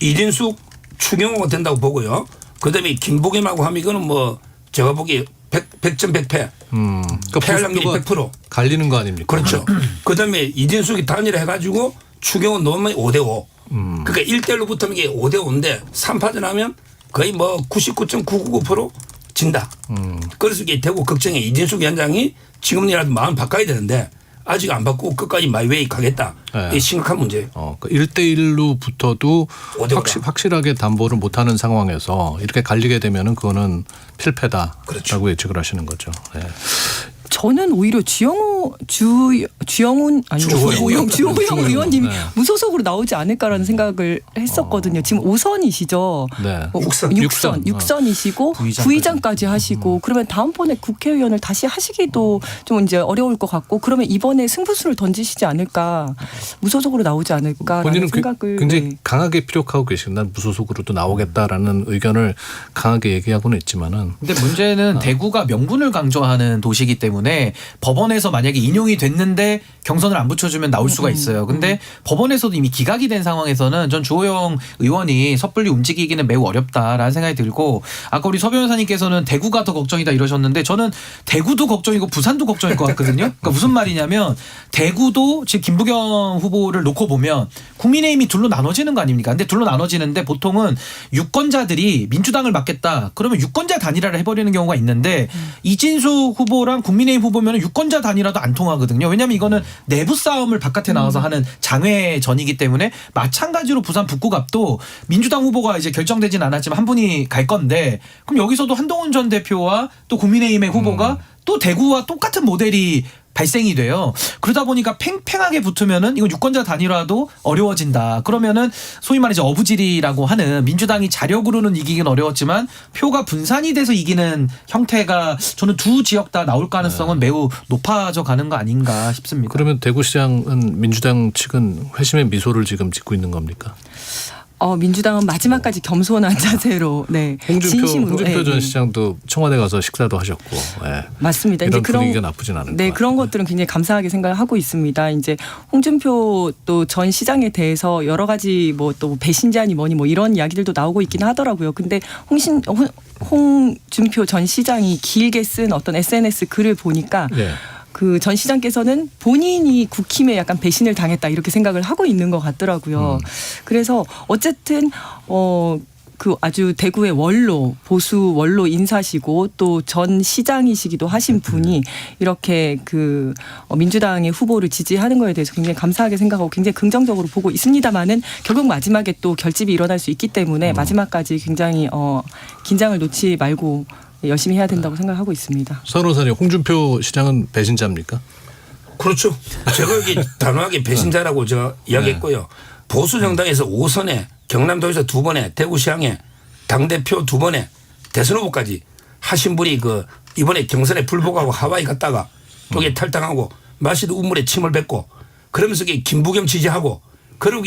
이진숙 추경호가 된다고 보고요. 그다음에 김부겸하고 하면 이거는 뭐 제가 보기에 100점 100패. 그러니까 패할 확률이 100%. 갈리는 거 아닙니까? 그렇죠. 그다음에 이진숙이 단일화 해가지고 추경호 놓으면 5대5. 그러니까 1대1로 붙으면 이게 5대5인데 3파전 하면 거의 뭐 99.999% 진다. 그래서 이게 대구 걱정에 이진숙 위원장이 지금이라도 마음 바꿔야 되는데 아직 안 바꾸고 끝까지 마이웨이 가겠다. 이게 심각한 문제예요. 그러니까 1대1로 붙어도 확실하게 담보를 못하는 상황에서 이렇게 갈리게 되면은 그거는 필패다라고 예측을 하시는 거죠. 네. 저는 오히려 주호영 의원님이 무소속으로 나오지 않을까라는 생각을 했었거든요. 지금 5선이시죠. 네. 6선이시고 부의장까지 하시고 그러면 다음번에 국회의원을 다시 하시기도 좀 이제 어려울 것 같고 그러면 이번에 승부수를 던지시지 않을까 무소속으로 나오지 않을까라는 본인은 생각을 굉장히 강하게 피력하고 계시고 난 무소속으로도 나오겠다라는 의견을 강하게 얘기하고는 있지만은 근데 문제는 대구가 명분을 강조하는 도시이기 때문에 법원에서 만약에 인용이 됐는데 경선을 안 붙여주면 나올 수가 있어요. 근데 법원에서도 이미 기각이 된 상황에서는 전 주호영 의원이 섣불리 움직이기는 매우 어렵다라는 생각이 들고 아까 우리 서 변호사님께서는 대구가 더 걱정이다 이러셨는데 저는 대구도 걱정이고 부산도 걱정일 것 같거든요. 그러니까 무슨 말이냐면 대구도 지금 김부겸 후보를 놓고 보면 국민의힘이 둘로 나눠지는 거 아닙니까? 근데 둘로 나눠지는데 보통은 유권자들이 민주당을 맡겠다. 그러면 유권자 단일화를 해버리는 경우가 있는데 이진숙 후보랑 국민의힘 후보면 유권자 단일화도 안 통하거든요. 왜냐하면 이거는 내부 싸움을 바깥에 나와서 하는 장외전이기 때문에 마찬가지로 부산 북구갑도 민주당 후보가 이제 결정되진 않았지만 한 분이 갈 건데 그럼 여기서도 한동훈 전 대표와 또 국민의힘의 후보가 또 대구와 똑같은 모델이 발생이 돼요. 그러다 보니까 팽팽하게 붙으면은 이건 유권자 단일화도 어려워진다. 그러면은 소위 말해서 어부질이라고 하는 민주당이 자력으로는 이기긴 어려웠지만 표가 분산이 돼서 이기는 형태가 저는 두 지역 다 나올 가능성은 매우 높아져 가는 거 아닌가 싶습니다. 그러면 대구시장은 민주당 측은 회심의 미소를 지금 짓고 있는 겁니까? 민주당은 마지막까지 겸손한 자세로 진심으로 홍준표 전 시장도 청와대 가서 식사도 하셨고 맞습니다. 이런 이제 분위기가 나쁘진 않을 것 같아요. 그런 것들은 굉장히 감사하게 생각을 하고 있습니다. 이제 홍준표 또 전 시장에 대해서 여러 가지 뭐 또 배신자니 뭐니 뭐 이런 이야기들도 나오고 있긴 하더라고요. 근데 홍준표 전 시장이 길게 쓴 어떤 SNS 글을 보니까 그 전 시장께서는 본인이 국힘에 약간 배신을 당했다 이렇게 생각을 하고 있는 것 같더라고요. 그래서 어쨌든 그 아주 대구의 원로 보수 원로 인사시고 또 전 시장이시기도 하신 분이 이렇게 그 민주당의 후보를 지지하는 거에 대해서 굉장히 감사하게 생각하고 굉장히 긍정적으로 보고 있습니다만은 결국 마지막에 또 결집이 일어날 수 있기 때문에 마지막까지 굉장히 긴장을 놓지 말고 열심히 해야 된다고 생각하고 있습니다. 서로사님 홍준표 시장은 배신자입니까? 그렇죠. 제가 여기 단호하게 배신자라고 제가 이야기했고요. 보수 정당에서 5선에 경남도에서 2번에 대구시장에 당대표 2번에 대선 후보까지 하신 분이 그 이번에 경선에 불복하고 하와이 갔다가 여기에 탈당하고 마시도 우물에 침을 뱉고 그러면서 김부겸 지지하고 그러고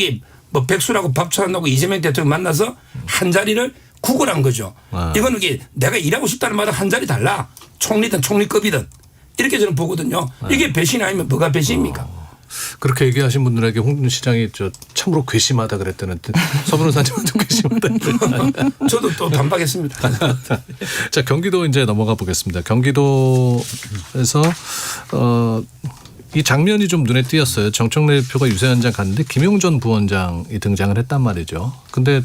뭐 백수라고 밥 처한다고 이재명 대통령 만나서 한 자리를 구걸한 거죠. 이거는 내가 일하고 싶다는 말은 한 자리 달라. 총리든 총리급이든 이렇게 저는 보거든요. 이게 배신 아니면 뭐가 배신입니까? 그렇게 얘기하신 분들에게 홍 시장이 참으로 괘씸하다 그랬다는 서 변호사님도 괘씸하다. 저도 또 반박했습니다. 자, 경기도 이제 넘어가 보겠습니다. 경기도에서 이 장면이 좀 눈에 띄었어요. 정청래 대표가 유세 현장 갔는데 김용전 부원장이 등장을 했단 말이죠. 근데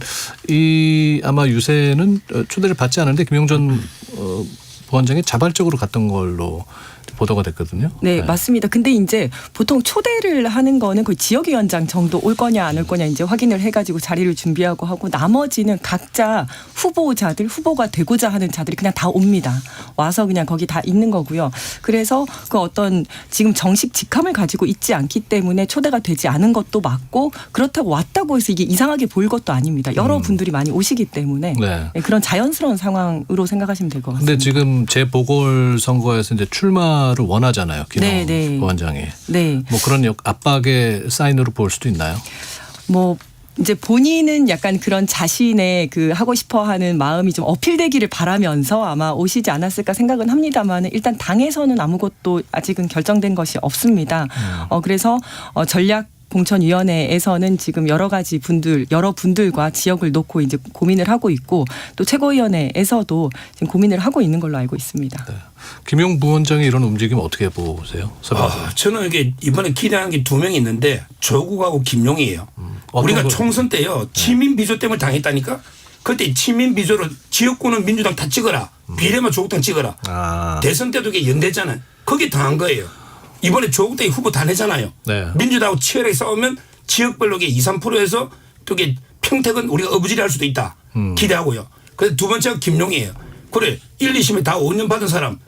이 아마 유세는 초대를 받지 않았는데 김용전 부원장이 자발적으로 갔던 걸로 보도가 됐거든요. 네, 맞습니다. 근데 이제 보통 초대를 하는 거는 거의 지역위원장 정도 올 거냐 안 올 거냐 이제 확인을 해가지고 자리를 준비하고 하고 나머지는 각자 후보가 되고자 하는 자들이 그냥 다 옵니다. 와서 그냥 거기 다 있는 거고요. 그래서 그 어떤 지금 정식 직함을 가지고 있지 않기 때문에 초대가 되지 않은 것도 맞고 그렇다고 왔다고 해서 이게 이상하게 보일 것도 아닙니다. 여러 분들이 많이 오시기 때문에 그런 자연스러운 상황으로 생각하시면 될 것 같습니다. 근데 지금 재보궐선거에서 이제 출마를 원하잖아요. 김 부원장이. 뭐 그런 압박의 사인으로 볼 수도 있나요? 뭐 이제 본인은 약간 그런 자신의 그 하고 싶어하는 마음이 좀 어필되기를 바라면서 아마 오시지 않았을까 생각은 합니다만 일단 당에서는 아무것도 아직은 결정된 것이 없습니다. 그래서 전략 공천위원회에서는 지금 여러 분들과 지역을 놓고 이제 고민을 하고 있고 또 최고위원회에서도 지금 고민을 하고 있는 걸로 알고 있습니다. 김용 부원장의 이런 움직임 어떻게 보세요? 저는 이번에 기대하는 게 2명이 있는데 조국하고 김용이에요. 우리가 총선 때요 친민 비조 때문에 당했다니까. 그때 친민 비조로 지역구는 민주당 다 찍어라. 비례만 조국당 찍어라. 대선 때도 이게 연대잖아요. 거기 당한 거예요. 이번에 조국당이 후보 다 내잖아요. 민주당하고 치열하게 싸우면 지역별로 2, 3%에서 또 평택은 우리가 어부지리 할 수도 있다. 기대하고요. 그래서 두 번째가 김용이에요. 그래 1, 2심에 다 5년 받은 사람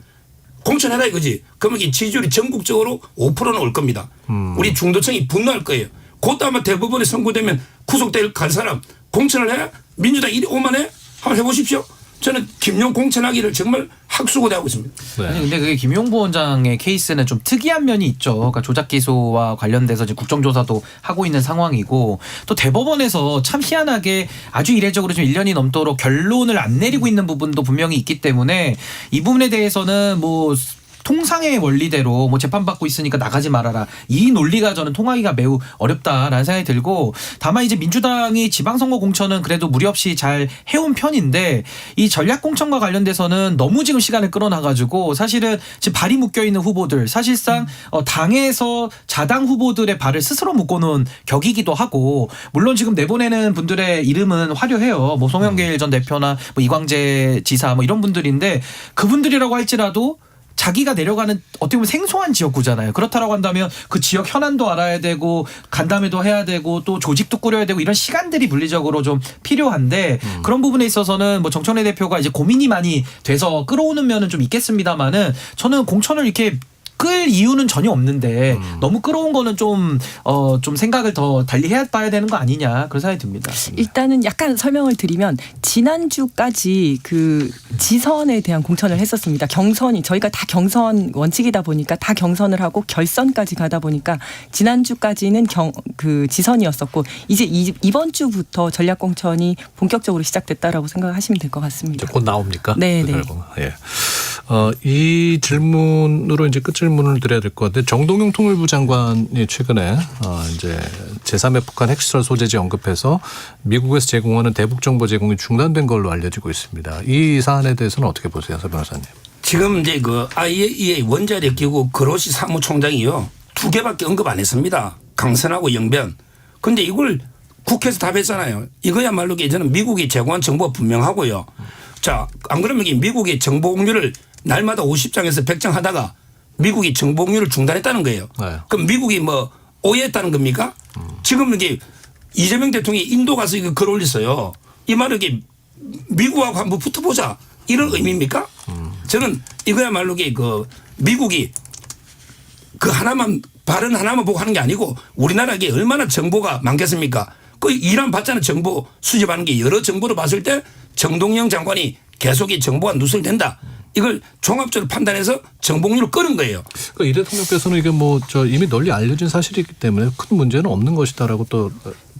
공천해라 이거지. 그러면 지지율이 전국적으로 5%는 올 겁니다. 우리 중도층이 분노할 거예요. 그것도 아마 대법원에 선고되면 구속될 갈 사람 공천을 해? 민주당 1위 오만해? 한번 해보십시오. 저는 김용 공천하기를 정말 학수고대하고 있습니다. 아니 근데 그게 김용 부원장의 케이스는 좀 특이한 면이 있죠. 그러니까 조작 기소와 관련돼서 이제 국정조사도 하고 있는 상황이고 또 대법원에서 참 희한하게 아주 이례적으로 좀 1년이 넘도록 결론을 안 내리고 있는 부분도 분명히 있기 때문에 이 부분에 대해서는 뭐 통상의 원리대로 뭐 재판받고 있으니까 나가지 말아라. 이 논리가 저는 통하기가 매우 어렵다라는 생각이 들고 다만 이제 민주당이 지방선거 공천은 그래도 무리 없이 잘 해온 편인데 이 전략공천과 관련돼서는 너무 지금 시간을 끌어놔가지고 사실은 지금 발이 묶여있는 후보들 사실상 당에서 자당 후보들의 발을 스스로 묶어놓은 격이기도 하고 물론 지금 내보내는 분들의 이름은 화려해요. 뭐 송영길 전 대표나 뭐 이광재 지사 뭐 이런 분들인데 그분들이라고 할지라도 자기가 내려가는 어떻게 보면 생소한 지역구잖아요. 그렇다라고 한다면 그 지역 현안도 알아야 되고 간담회도 해야 되고 또 조직도 꾸려야 되고 이런 시간들이 물리적으로 좀 필요한데 그런 부분에 있어서는 뭐 정청래 대표가 이제 고민이 많이 돼서 끌어오는 면은 좀 있겠습니다만은 저는 공천을 이렇게 끌 이유는 전혀 없는데 너무 끌어온 거는 좀 생각을 더 달리 해봐야 되는 거 아니냐 그런 생각이 듭니다. 일단은 약간 설명을 드리면 지난주까지 그 지선에 대한 공천을 했었습니다. 경선이 저희가 다 경선 원칙이다 보니까 다 경선을 하고 결선까지 가다 보니까 지난주까지는 그 지선이었었고 이제 이번 주부터 전략공천이 본격적으로 시작됐다라고 생각하시면 될 것 같습니다. 곧 나옵니까? 네, 네. 예. 이 질문으로 이제 끝 질문을 드려야 될 것 같은데 정동영 통일부 장관이 최근에 이제 제3의 북한 핵시설 소재지 언급해서 미국에서 제공하는 대북 정보 제공이 중단된 걸로 알려지고 있습니다. 이 사안에 대해서는 어떻게 보세요, 서 변호사님? 지금 이제 그 IAEA 원자력 기구 그로시 사무총장이요 2개밖에 언급 안 했습니다. 강선하고 영변. 근데 이걸 국회에서 답했잖아요. 이거야말로 저는 미국이 제공한 정보가 분명하고요. 자, 안 그러면 미국이 정보 공유를 날마다 50장에서 100장 하다가 미국이 정보 공유를 중단했다는 거예요. 네. 그럼 미국이 뭐 오해했다는 겁니까? 지금 이게 이재명 대통령이 인도 가서 이거 글 올렸어요. 이 말은 이게 미국하고 한번 붙어보자 이런 의미입니까? 저는 이거야말로 그 미국이 그 하나만 발언 하나만 보고 하는 게 아니고 우리나라에 얼마나 정보가 많겠습니까? 그 이란 받자는 정보 수집하는 게 여러 정보로 봤을 때 정동영 장관이 계속 이 정보가 누설된다. 이걸 종합적으로 판단해서 정보공유를 끊은 거예요. 그러니까 이 대통령께서는 이게 이미 널리 알려진 사실이기 때문에 큰 문제는 없는 것이다라고 또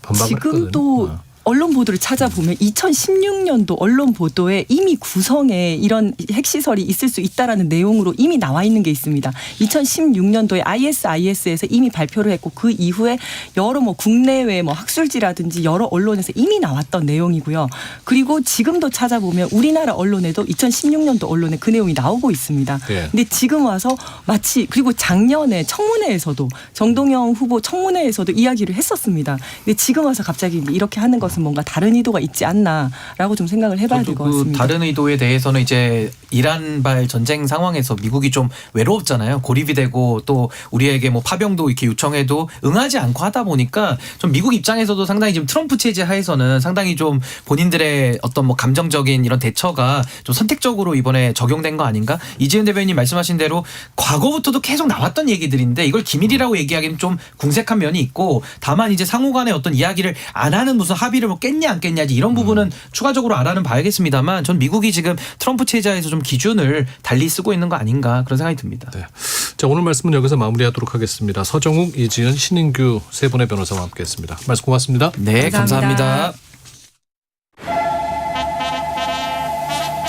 반박을 했거든요. 지금도 언론 보도를 찾아보면 2016년도 언론 보도에 이미 구성에 이런 핵시설이 있을 수 있다라는 내용으로 이미 나와 있는 게 있습니다. 2016년도에 ISIS에서 이미 발표를 했고 그 이후에 여러 국내외 학술지라든지 여러 언론에서 이미 나왔던 내용이고요. 그리고 지금도 찾아보면 우리나라 언론에도 2016년도 언론에 그 내용이 나오고 있습니다. 예. 근데 지금 와서 마치 그리고 작년에 청문회에서도 정동영 후보 청문회에서도 이야기를 했었습니다. 근데 지금 와서 갑자기 이렇게 하는 것은 뭔가 다른 의도가 있지 않나라고 좀 생각을 해봐야 될 것 같습니다. 다른 의도에 대해서는 이제 이란발 전쟁 상황에서 미국이 좀 외로웠잖아요. 고립이 되고 또 우리에게 파병도 이렇게 요청해도 응하지 않고 하다 보니까 좀 미국 입장에서도 상당히 지금 트럼프 체제 하에서는 상당히 좀 본인들의 어떤 감정적인 이런 대처가 좀 선택적으로 이번에 적용된 거 아닌가? 이재훈 대변인님 말씀하신 대로 과거부터도 계속 나왔던 얘기들인데 이걸 기밀이라고 얘기하기는 좀 궁색한 면이 있고 다만 이제 상호간의 어떤 이야기를 안 하는 무슨 합의를 깼냐 안 깼냐지 이런 부분은 추가적으로 알아는 봐야겠습니다만 전 미국이 지금 트럼프 체제에서 좀 기준을 달리 쓰고 있는 거 아닌가 그런 생각이 듭니다. 네. 자, 오늘 말씀은 여기서 마무리하도록 하겠습니다. 서정욱, 이지은, 신인규 세 분의 변호사와 함께했습니다. 말씀 고맙습니다. 네, 감사합니다.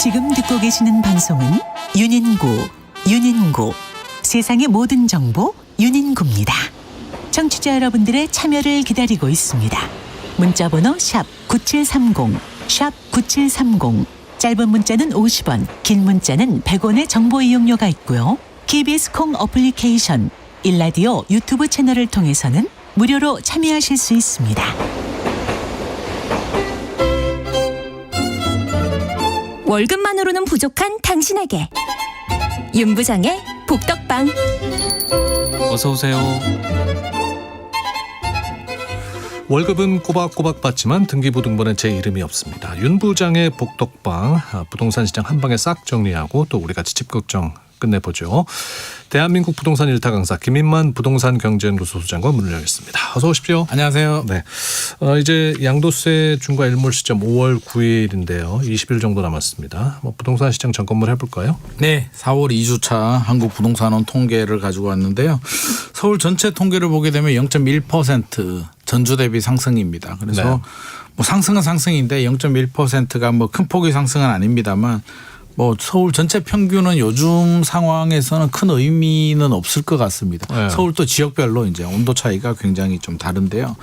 지금 듣고 계시는 방송은 윤인구 세상의 모든 정보 윤인구입니다. 청취자 여러분들의 참여를 기다리고 있습니다. 문자번호 샵 9730 샵 9730 짧은 문자는 50원 긴 문자는 100원의 정보 이용료가 있고요. KBS 콩 어플리케이션 일라디오 유튜브 채널을 통해서는 무료로 참여하실 수 있습니다. 월급만으로는 부족한 당신에게 윤부장의 복덕방. 어서 오세요. 월급은 꼬박꼬박 받지만 등기부등본에 제 이름이 없습니다. 윤 부장의 복덕방, 부동산 시장 한 방에 싹 정리하고 또 우리 같이 집 걱정 끝내보죠. 대한민국 부동산 일타 강사 김인만 부동산 경제연구소 소장과 문을 열겠습니다. 어서 오십시오. 안녕하세요. 네, 이제 양도세 중과 일몰 시점 5월 9일인데요. 20일 정도 남았습니다. 부동산 시장 점검을 해볼까요? 네, 4월 2주차 한국 부동산원 통계를 가지고 왔는데요. 서울 전체 통계를 보게 되면 0.1% 전주 대비 상승입니다. 그래서 네. 상승은 상승인데 0.1%가 큰 폭의 상승은 아닙니다만 서울 전체 평균은 요즘 상황에서는 큰 의미는 없을 것 같습니다. 네. 서울 또 지역별로 이제 온도 차이가 굉장히 좀 다른데요.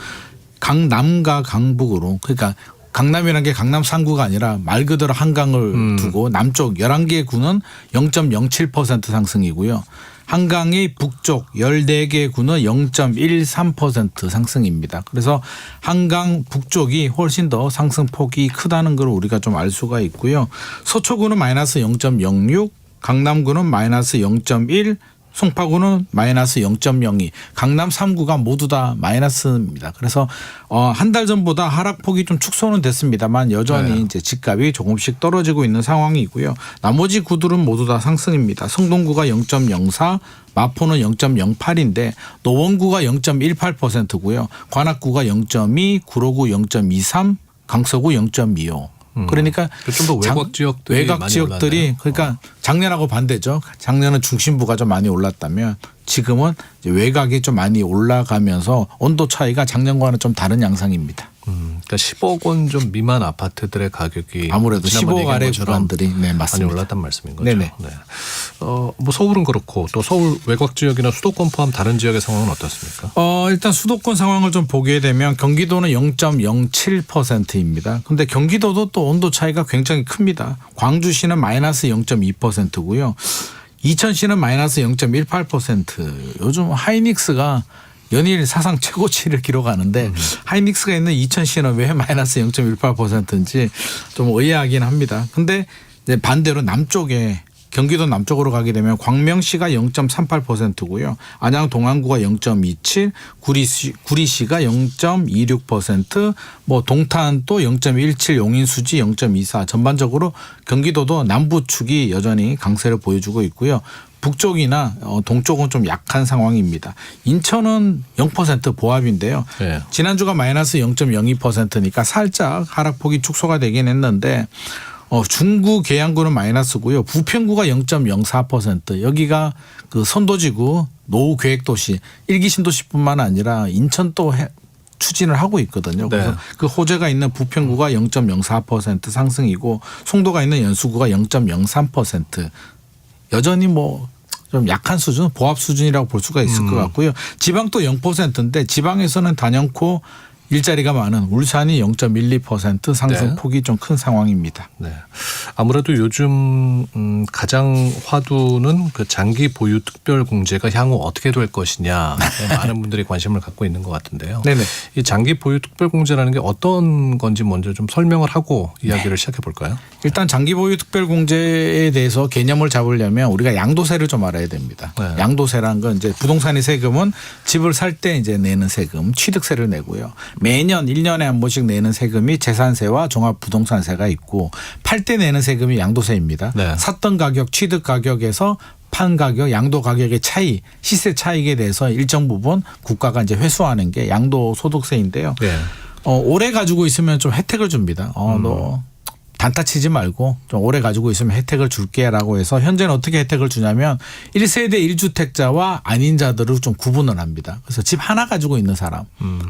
강남과 강북으로 그러니까 강남이라는 게 강남 3구가 아니라 말 그대로 한강을 두고 남쪽 11개 구는 0.07% 상승이고요. 한강의 북쪽 14개 구는 0.13% 상승입니다. 그래서 한강 북쪽이 훨씬 더 상승폭이 크다는 걸 우리가 좀 알 수가 있고요. 서초구는 마이너스 0.06, 강남구는 마이너스 0.1, 송파구는 마이너스 0.02, 강남 3구가 모두 다 마이너스입니다. 그래서 한 달 전보다 하락폭이 좀 축소는 됐습니다만 여전히 이제 집값이 조금씩 떨어지고 있는 상황이고요. 나머지 구들은 모두 다 상승입니다. 성동구가 0.04, 마포는 0.08인데 노원구가 0.18%고요. 관악구가 0.2, 구로구 0.23, 강서구 0.25. 그러니까 좀 더 외곽 지역들이 외곽 많이 지역들이 올랐네요. 그러니까 작년하고 반대죠. 작년은 중심부가 좀 많이 올랐다면 지금은 이제 외곽이 좀 많이 올라가면서 온도 차이가 작년과는 좀 다른 양상입니다. 그러니까 10억 원 좀 미만 아파트들의 가격이 아무래도 지난번에 10억 아래 얘기한 것처럼 구간들이 네, 많이 맞습니다. 올랐단 말씀인 거죠. 네네. 네. 뭐 서울은 그렇고 또 서울 외곽 지역이나 수도권 포함 다른 지역의 상황은 어떻습니까? 일단 수도권 상황을 좀 보게 되면 경기도는 0.07%입니다. 그런데 경기도도 또 온도 차이가 굉장히 큽니다. 광주시는 마이너스 0.2%고요. 이천시는 마이너스 0.18%. 요즘 하이닉스가 연일 사상 최고치를 기록하는데 하이닉스가 있는 이천시는 왜 마이너스 0.18%인지 좀 의아하긴 합니다. 근데 이제 반대로 남쪽에 경기도 남쪽으로 가게 되면 광명시가 0.38%고요. 안양 동안구가 0.27, 구리시가 0.26%, 뭐 동탄도 0.17, 용인수지 0.24. 전반적으로 경기도도 남부축이 여전히 강세를 보여주고 있고요. 북쪽이나 동쪽은 좀 약한 상황입니다. 인천은 0% 보합인데요. 네. 지난주가 마이너스 0.02%니까 살짝 하락폭이 축소가 되긴 했는데 중구 계양구는 마이너스고요. 부평구가 0.04%. 여기가 그 선도지구 노후계획도시 1기 신도시뿐만 아니라 인천도 추진을 하고 있거든요. 그래서 네. 그 호재가 있는 부평구가 0.04% 상승이고 송도가 있는 연수구가 0.03%. 여전히 뭐 좀 약한 수준, 보합 수준이라고 볼 수가 있을 것 같고요. 지방도 0%인데 지방에서는 단연코 일자리가 많은 울산이 0.12% 상승폭이 좀 큰 상황입니다. 네. 아무래도 요즘 가장 화두는 그 장기 보유 특별 공제가 향후 어떻게 될 것이냐 많은 분들이 관심을 갖고 있는 것 같은데요. 네네. 이 장기 보유 특별 공제라는 게 어떤 건지 먼저 좀 설명을 하고 이야기를 시작해 볼까요? 일단 장기 보유 특별 공제에 대해서 개념을 잡으려면 우리가 양도세를 좀 알아야 됩니다. 네. 양도세라는 건 이제 부동산의 세금은 집을 살 때 이제 내는 세금, 취득세를 내고요. 매년 1년에 한 번씩 내는 세금이 재산세와 종합부동산세가 있고 팔 때 내는 세금이 양도세입니다. 네. 샀던 가격, 취득 가격에서 판 가격, 양도 가격의 차이, 시세 차익에 대해서 일정 부분 국가가 이제 회수하는 게 양도소득세인데요. 네. 오래 가지고 있으면 좀 혜택을 줍니다. 너 단타 치지 말고 좀 오래 가지고 있으면 혜택을 줄게라고 해서 현재는 어떻게 혜택을 주냐면 1세대 1주택자와 아닌 자들을 좀 구분을 합니다. 그래서 집 하나 가지고 있는 사람.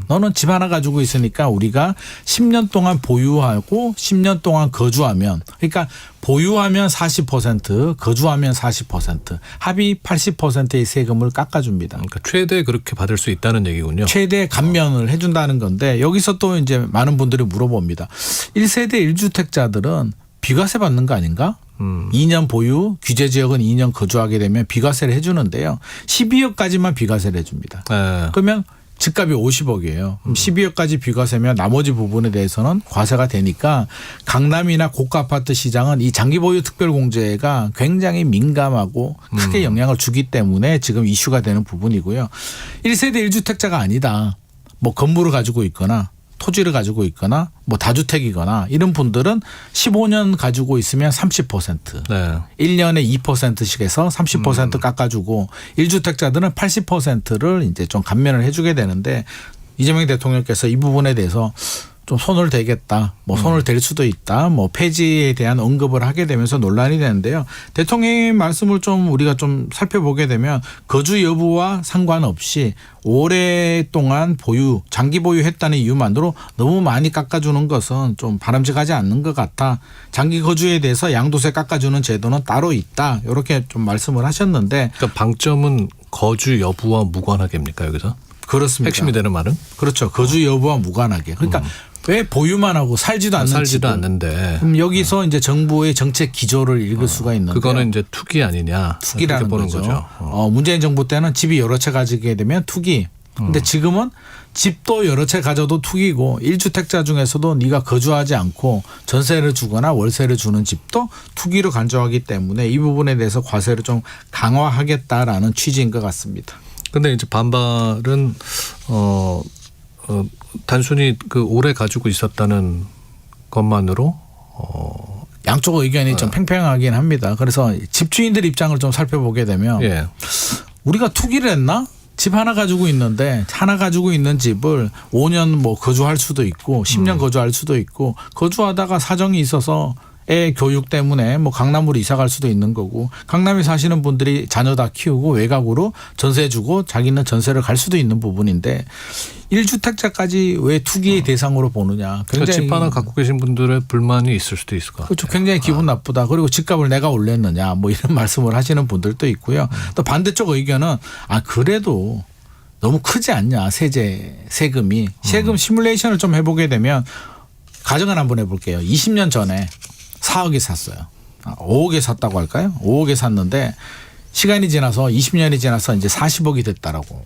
너는 집 하나 가지고 있으니까 우리가 10년 동안 보유하고 10년 동안 거주하면 그러니까 보유하면 40%, 거주하면 40%, 합의 80%의 세금을 깎아줍니다. 그러니까 최대 그렇게 받을 수 있다는 얘기군요. 최대 감면을 해준다는 건데 여기서 또 이제 많은 분들이 물어봅니다. 1세대 1주택자들은 비과세 받는 거 아닌가? 2년 보유, 규제 지역은 2년 거주하게 되면 비과세를 해주는데요. 12억까지만 비과세를 해줍니다. 네. 그러면 집값이 50억이에요. 그럼 12억까지 비과세면 나머지 부분에 대해서는 과세가 되니까 강남이나 고가 아파트 시장은 이 장기 보유 특별 공제가 굉장히 민감하고 크게 영향을 주기 때문에 지금 이슈가 되는 부분이고요. 1세대 1주택자가 아니다. 뭐 건물을 가지고 있거나 토지를 가지고 있거나 뭐 다주택이거나 이런 분들은 15년 가지고 있으면 30%, 네. 1년에 2%씩 해서 30% 깎아주고 1주택자들은 80%를 이제 좀 감면을 해주게 되는데 이재명 대통령께서 이 부분에 대해서 좀 손을 대겠다, 뭐 손을 댈 수도 있다, 뭐 폐지에 대한 언급을 하게 되면서 논란이 되는데요. 대통령의 말씀을 좀 우리가 좀 살펴보게 되면 거주 여부와 상관없이 오랫동안 보유, 장기 보유했다는 이유만으로 너무 많이 깎아주는 것은 좀 바람직하지 않는 것 같아. 장기 거주에 대해서 양도세 깎아주는 제도는 따로 있다. 이렇게 좀 말씀을 하셨는데. 그러니까 방점은 거주 여부와 무관하게입니까 여기서? 그렇습니다. 핵심이 되는 말은? 그렇죠. 거주 여부와 무관하게. 그러니까 왜 보유만 하고 살지도 않는데. 그럼 여기서 이제 정부의 정책 기조를 읽을 수가 있는데. 그거는 이제 투기 아니냐. 투기라는 보는 거죠. 문재인 정부 때는 집이 여러 채 가지게 되면 투기. 근데 지금은 집도 여러 채 가져도 투기고 1주택자 중에서도 네가 거주하지 않고 전세를 주거나 월세를 주는 집도 투기로 간주하기 때문에 이 부분에 대해서 과세를 좀 강화하겠다라는 취지인 것 같습니다. 근데 이제 반발은 단순히 그 오래 가지고 있었다는 것만으로 양쪽 의견이 좀 팽팽하긴 합니다. 그래서 집주인들 입장을 좀 살펴보게 되면 우리가 투기를 했나? 집 하나 가지고 있는데 하나 가지고 있는 집을 5년 뭐 거주할 수도 있고 10년 거주할 수도 있고 거주하다가 사정이 있어서 애 교육 때문에 뭐 강남으로 이사 갈 수도 있는 거고 강남에 사시는 분들이 자녀 다 키우고 외곽으로 전세 주고 자기는 전세를 갈 수도 있는 부분인데 1주택자까지 왜 투기의 대상으로 보느냐. 그러니까 집 하나 갖고 계신 분들의 불만이 있을 수도 있을 것 같아요. 그렇죠. 굉장히 기분 나쁘다. 그리고 집값을 내가 올렸느냐 뭐 이런 말씀을 하시는 분들도 있고요. 또 반대쪽 의견은 그래도 너무 크지 않냐 세금이. 세금 시뮬레이션을 좀 해보게 되면 가정을 한번 해볼게요. 20년 전에 4억에 샀어요. 5억에 샀다고 할까요? 5억에 샀는데 시간이 지나서 20년이 지나서 이제 40억이 됐다라고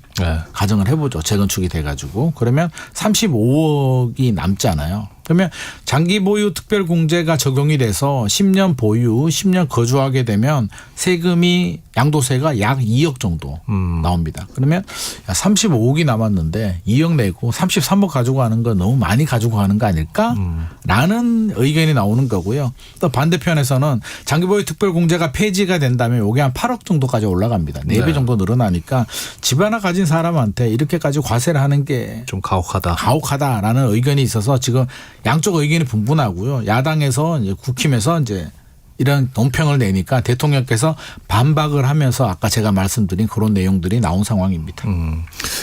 가정을 해보죠. 재건축이 돼가지고. 그러면 35억이 남잖아요. 그러면 장기 보유 특별 공제가 적용이 돼서 10년 보유, 10년 거주하게 되면 세금이 양도세가 약 2억 정도 나옵니다. 그러면 35억이 남았는데 2억 내고 33억 가지고 가는 건 너무 많이 가지고 가는 거 아닐까라는 의견이 나오는 거고요. 또 반대편에서는 장기 보유 특별 공제가 폐지가 된다면 이게 한 8억 정도까지 올라갑니다. 4배 정도 늘어나니까 집 하나 가진 사람한테 이렇게까지 과세를 하는 게 좀 가혹하다라는 의견이 있어서 지금 양쪽 의견이 분분하고요. 야당에서 이제 국힘에서 이제 이런 논평을 내니까 대통령께서 반박을 하면서 아까 제가 말씀드린 그런 내용들이 나온 상황입니다.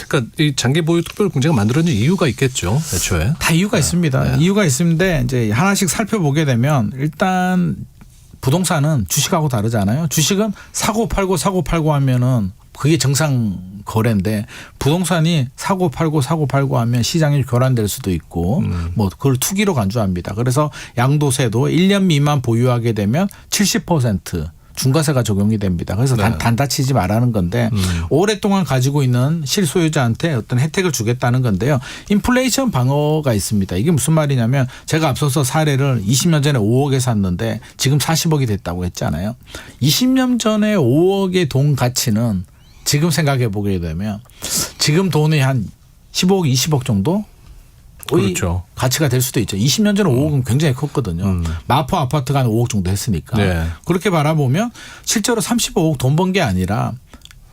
그러니까 이 장기 보유 특별 공제가 만들어진 이유가 있겠죠. 애초에 다 이유가 있습니다. 이유가 있는데 이제 하나씩 살펴보게 되면 일단 부동산은 주식하고 다르잖아요. 주식은 사고 팔고 하면은 그게 정상 거래인데 부동산이 사고 팔고 하면 시장이 교란될 수도 있고 뭐 그걸 투기로 간주합니다. 그래서 양도세도 1년 미만 보유하게 되면 70% 중과세가 적용이 됩니다. 그래서 단다치지 말라는 건데 오랫동안 가지고 있는 실소유자한테 어떤 혜택을 주겠다는 건데요. 인플레이션 방어가 있습니다. 이게 무슨 말이냐면 제가 앞서서 사례를 20년 전에 5억에 샀는데 지금 40억이 됐다고 했잖아요. 20년 전에 5억의 돈 가치는 지금 생각해 보게 되면 지금 돈이 한 15억, 20억 정도? 그렇죠. 가치가 될 수도 있죠. 20년 전에 5억은 굉장히 컸거든요. 마포 아파트가 한 5억 정도 했으니까. 그렇게 바라보면 실제로 35억 돈 번 게 아니라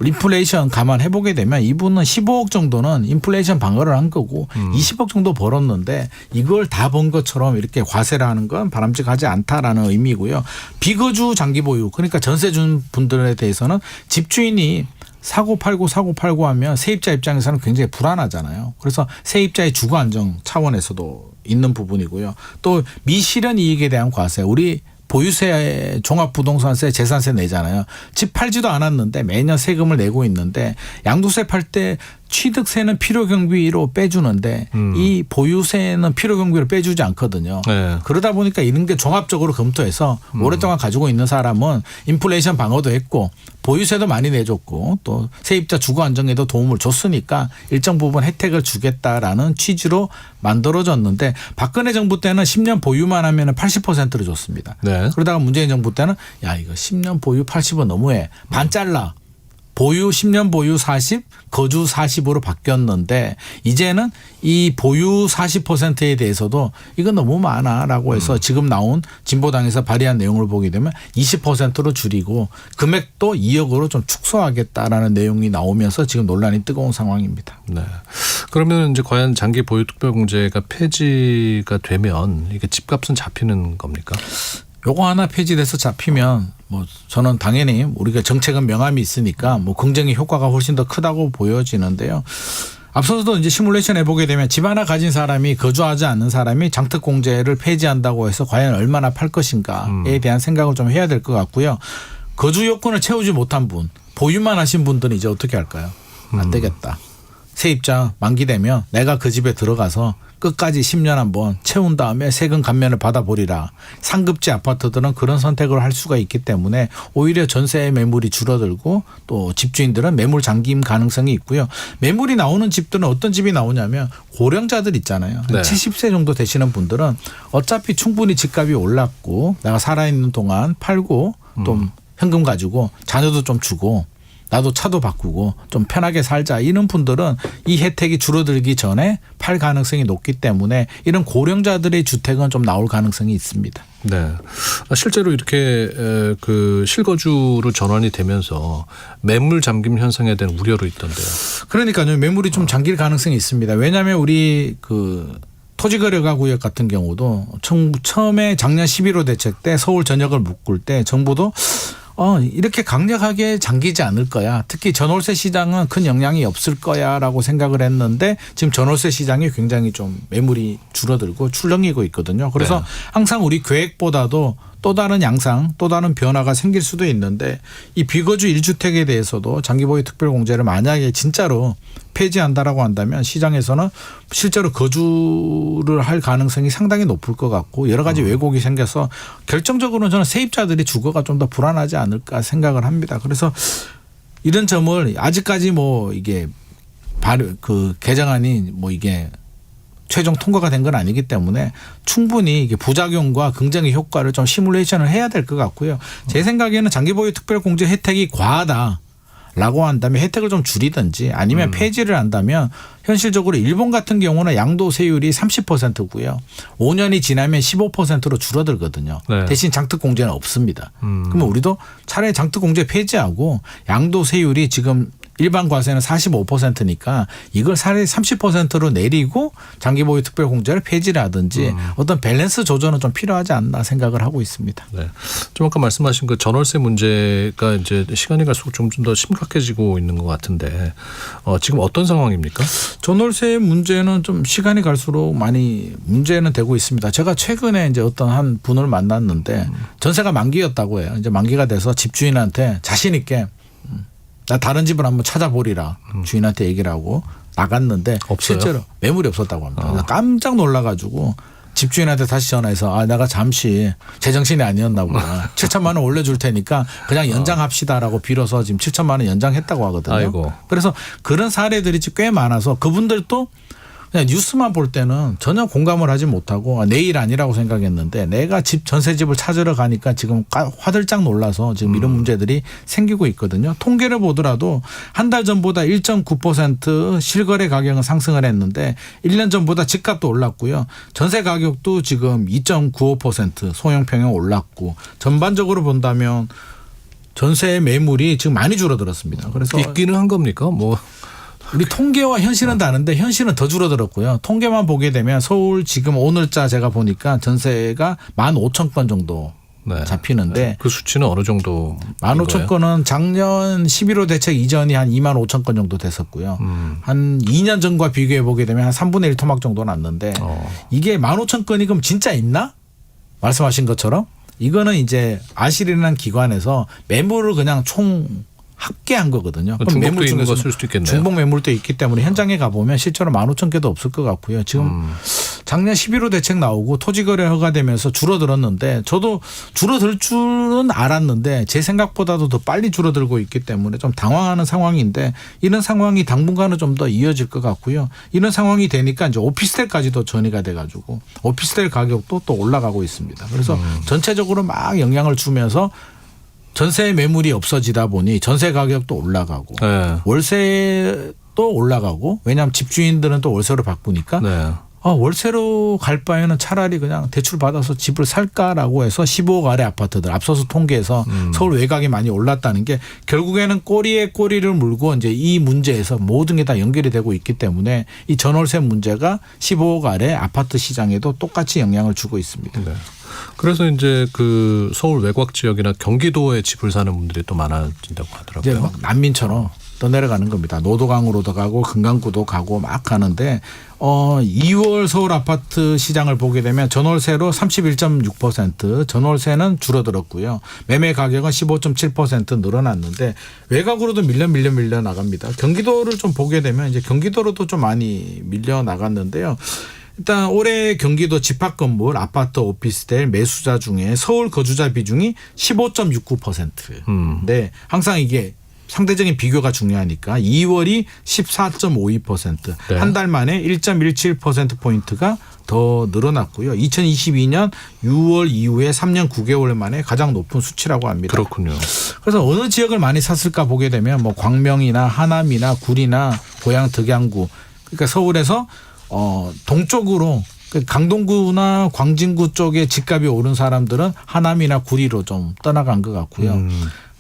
인플레이션 감안해 보게 되면 이분은 15억 정도는 인플레이션 방어를 한 거고 20억 정도 벌었는데 이걸 다 번 것처럼 이렇게 과세를 하는 건 바람직하지 않다라는 의미고요. 비거주 장기 보유 그러니까 전세 준 분들에 대해서는 집주인이 사고 팔고 하면 세입자 입장에서는 굉장히 불안하잖아요. 그래서 세입자의 주거 안정 차원에서도 있는 부분이고요. 또 미실현 이익에 대한 과세 우리 보유세, 종합부동산세, 재산세 내잖아요. 집 팔지도 않았는데 매년 세금을 내고 있는데 양도세 팔 때 취득세는 필요경비로 빼주는데 이 보유세는 필요경비로 빼주지 않거든요. 그러다 보니까 이런 게 종합적으로 검토해서 오랫동안 가지고 있는 사람은 인플레이션 방어도 했고 보유세도 많이 내줬고 또 세입자 주거 안정에도 도움을 줬으니까 일정 부분 혜택을 주겠다라는 취지로 만들어졌는데 박근혜 정부 때는 10년 보유만 하면 80%를 줬습니다. 그러다가 문재인 정부 때는 야 이거 10년 보유 80은 너무해. 반 잘라. 보유 10년 보유 40, 거주 40으로 바뀌었는데 이제는 이 보유 40%에 대해서도 이건 너무 많아라고 해서 지금 나온 진보당에서 발의한 내용을 보게 되면 20%로 줄이고 금액도 2억으로 좀 축소하겠다라는 내용이 나오면서 지금 논란이 뜨거운 상황입니다. 네. 그러면 이제 과연 장기 보유 특별 공제가 폐지가 되면 이게 집값은 잡히는 겁니까? 요거 하나 폐지돼서 잡히면 뭐 저는 당연히 우리가 정책은 명암이 있으니까 뭐 긍정의 효과가 훨씬 더 크다고 보여지는데요. 앞서서도 이제 시뮬레이션 해보게 되면 집 하나 가진 사람이 거주하지 않는 사람이 장특공제를 폐지한다고 해서 과연 얼마나 팔 것인가에 대한 생각을 좀 해야 될 것 같고요. 거주 요건을 채우지 못한 분, 보유만 하신 분들은 이제 어떻게 할까요? 안 되겠다. 세입자 만기되면 내가 그 집에 들어가서 끝까지 10년 한번 채운 다음에 세금 감면을 받아보리라. 상급지 아파트들은 그런 선택을 할 수가 있기 때문에 오히려 전세 매물이 줄어들고 또 집주인들은 매물 잠김 가능성이 있고요. 매물이 나오는 집들은 어떤 집이 나오냐면 고령자들 있잖아요. 네. 70세 정도 되시는 분들은 어차피 충분히 집값이 올랐고 내가 살아있는 동안 팔고 또 현금 가지고 자녀도 좀 주고 나도 차도 바꾸고 좀 편하게 살자 이런 분들은 이 혜택이 줄어들기 전에 팔 가능성이 높기 때문에 이런 고령자들의 주택은 좀 나올 가능성이 있습니다. 네. 실제로 이렇게 그 실거주로 전환이 되면서 매물 잠김 현상에 대한 우려로 있던데요. 그러니까요. 매물이 좀 잠길 가능성이 있습니다. 왜냐하면 우리 그 토지거래가구역 같은 경우도 처음에 작년 11호 대책 때 서울 전역을 묶을 때 정부도 이렇게 강력하게 잠기지 않을 거야. 특히 전월세 시장은 큰 영향이 없을 거야라고 생각을 했는데 지금 전월세 시장이 굉장히 좀 매물이 줄어들고 출렁이고 있거든요. 그래서 네. 항상 우리 계획보다도 또 다른 양상, 또 다른 변화가 생길 수도 있는데 이 비거주 1주택에 대해서도 장기보유 특별공제를 만약에 진짜로 폐지한다라고 한다면 시장에서는 실제로 거주를 할 가능성이 상당히 높을 것 같고 여러 가지 왜곡이 생겨서 결정적으로는 저는 세입자들이 주거가 좀 더 불안하지 않을까 생각을 합니다. 그래서 이런 점을 아직까지 뭐 이게 그 개정안이 뭐 이게 최종 통과가 된 건 아니기 때문에 충분히 이게 부작용과 긍정의 효과를 좀 시뮬레이션을 해야 될 것 같고요. 제 생각에는 장기보유 특별공제 혜택이 과하다라고 한다면 혜택을 좀 줄이든지 아니면 폐지를 한다면 현실적으로 일본 같은 경우는 양도세율이 30%고요. 5년이 지나면 15%로 줄어들거든요. 네. 대신 장특공제는 없습니다. 그러면 우리도 차라리 장특공제 폐지하고 양도세율이 지금 일반 과세는 45%니까 이걸 차라리 30%로 내리고 장기보유 특별공제를 폐지를 하든지 어떤 밸런스 조정은 좀 필요하지 않나 생각을 하고 있습니다. 네. 좀 아까 말씀하신 그 전월세 문제가 이제 시간이 갈수록 좀 더 심각해지고 있는 것 같은데 지금 어떤 상황입니까? 전월세 문제는 좀 시간이 갈수록 많이 문제는 되고 있습니다. 제가 최근에 이제 어떤 한 분을 만났는데 전세가 만기였다고 해요. 이제 만기가 돼서 집주인한테 자신 있게 나 다른 집을 한번 찾아보리라 주인한테 얘기를 하고 나갔는데 없어요? 실제로 매물이 없었다고 합니다. 깜짝 놀라가지고 집주인한테 다시 전화해서 내가 잠시 제정신이 아니었나 보다. 7천만 원 올려줄 테니까 그냥 연장합시다라고 빌어서 지금 7천만 원 연장했다고 하거든요. 아이고. 그래서 그런 사례들이 꽤 많아서 그분들도 그냥 뉴스만 볼 때는 전혀 공감을 하지 못하고 내일 아니라고 생각했는데 내가 전세집을 찾으러 가니까 지금 화들짝 놀라서 지금 이런 문제들이 생기고 있거든요. 통계를 보더라도 한 달 전보다 1.9% 실거래 가격은 상승을 했는데 1년 전보다 집값도 올랐고요. 전세 가격도 지금 2.95% 소형평형 올랐고 전반적으로 본다면 전세 매물이 지금 많이 줄어들었습니다. 그래서 있기는 한 겁니까? 뭐. 우리 통계와 현실은 다른데 현실은 더 줄어들었고요. 통계만 보게 되면 서울 지금 오늘자 제가 보니까 전세가 15,000건 정도 네. 잡히는데 그 수치는 어느 정도? 15,000건은 작년 11호 대책 이전이 한 25,000건 정도 됐었고요. 한 2년 전과 비교해 보게 되면 한 3분의 1 토막 정도 났는데 이게 15,000건이 그럼 진짜 있나? 말씀하신 것처럼 이거는 이제 아실이라는 기관에서 매물을 그냥 총 합계한 거거든요. 중복도 매물 있는 것일 수도 있겠네요. 중복 매물도 있기 때문에 현장에 가보면 실제로 15,000개도 없을 것 같고요. 지금 작년 11호 대책 나오고 토지거래 허가되면서 줄어들었는데 저도 줄어들 줄은 알았는데 제 생각보다도 더 빨리 줄어들고 있기 때문에 좀 당황하는 상황인데 이런 상황이 당분간은 좀 더 이어질 것 같고요. 이런 상황이 되니까 이제 오피스텔까지도 전이가 돼가지고 오피스텔 가격도 또 올라가고 있습니다. 그래서 전체적으로 막 영향을 주면서 전세 매물이 없어지다 보니 전세 가격도 올라가고 네. 월세도 올라가고 왜냐하면 집주인들은 또 월세로 바꾸니까 네. 월세로 갈 바에는 차라리 그냥 대출 받아서 집을 살까라고 해서 15억 아래 아파트들 앞서서 통계에서 서울 외곽이 많이 올랐다는 게 결국에는 꼬리에 꼬리를 물고 이제 이 문제에서 모든 게 다 연결이 되고 있기 때문에 이 전월세 문제가 15억 아래 아파트 시장에도 똑같이 영향을 주고 있습니다. 네. 그래서 이제 그 서울 외곽 지역이나 경기도에 집을 사는 분들이 또 많아진다고 하더라고요. 이제 막 난민처럼 떠내려가는 겁니다. 노도강으로도 가고 금강구도 가고 막 가는데 2월 서울 아파트 시장을 보게 되면 전월세로 31.6%, 전월세는 줄어들었고요. 매매 가격은 15.7% 늘어났는데 외곽으로도 밀려 나갑니다. 경기도를 좀 보게 되면 이제 경기도로도 좀 많이 밀려 나갔는데요. 일단 올해 경기도 집합건물, 아파트, 오피스텔 매수자 중에 서울 거주자 비중이 15.69%. 네, 항상 이게 상대적인 비교가 중요하니까 2월이 14.52%, 네. 한 달 만에 1.17%포인트가 더 늘어났고요. 2022년 6월 이후에 3년 9개월 만에 가장 높은 수치라고 합니다. 그렇군요. 그래서 어느 지역을 많이 샀을까 보게 되면 뭐 광명이나 하남이나 구리나 고양 덕양구, 그러니까 서울에서 동쪽으로 강동구나 광진구 쪽에 집값이 오른 사람들은 하남이나 구리로 좀 떠나간 것 같고요.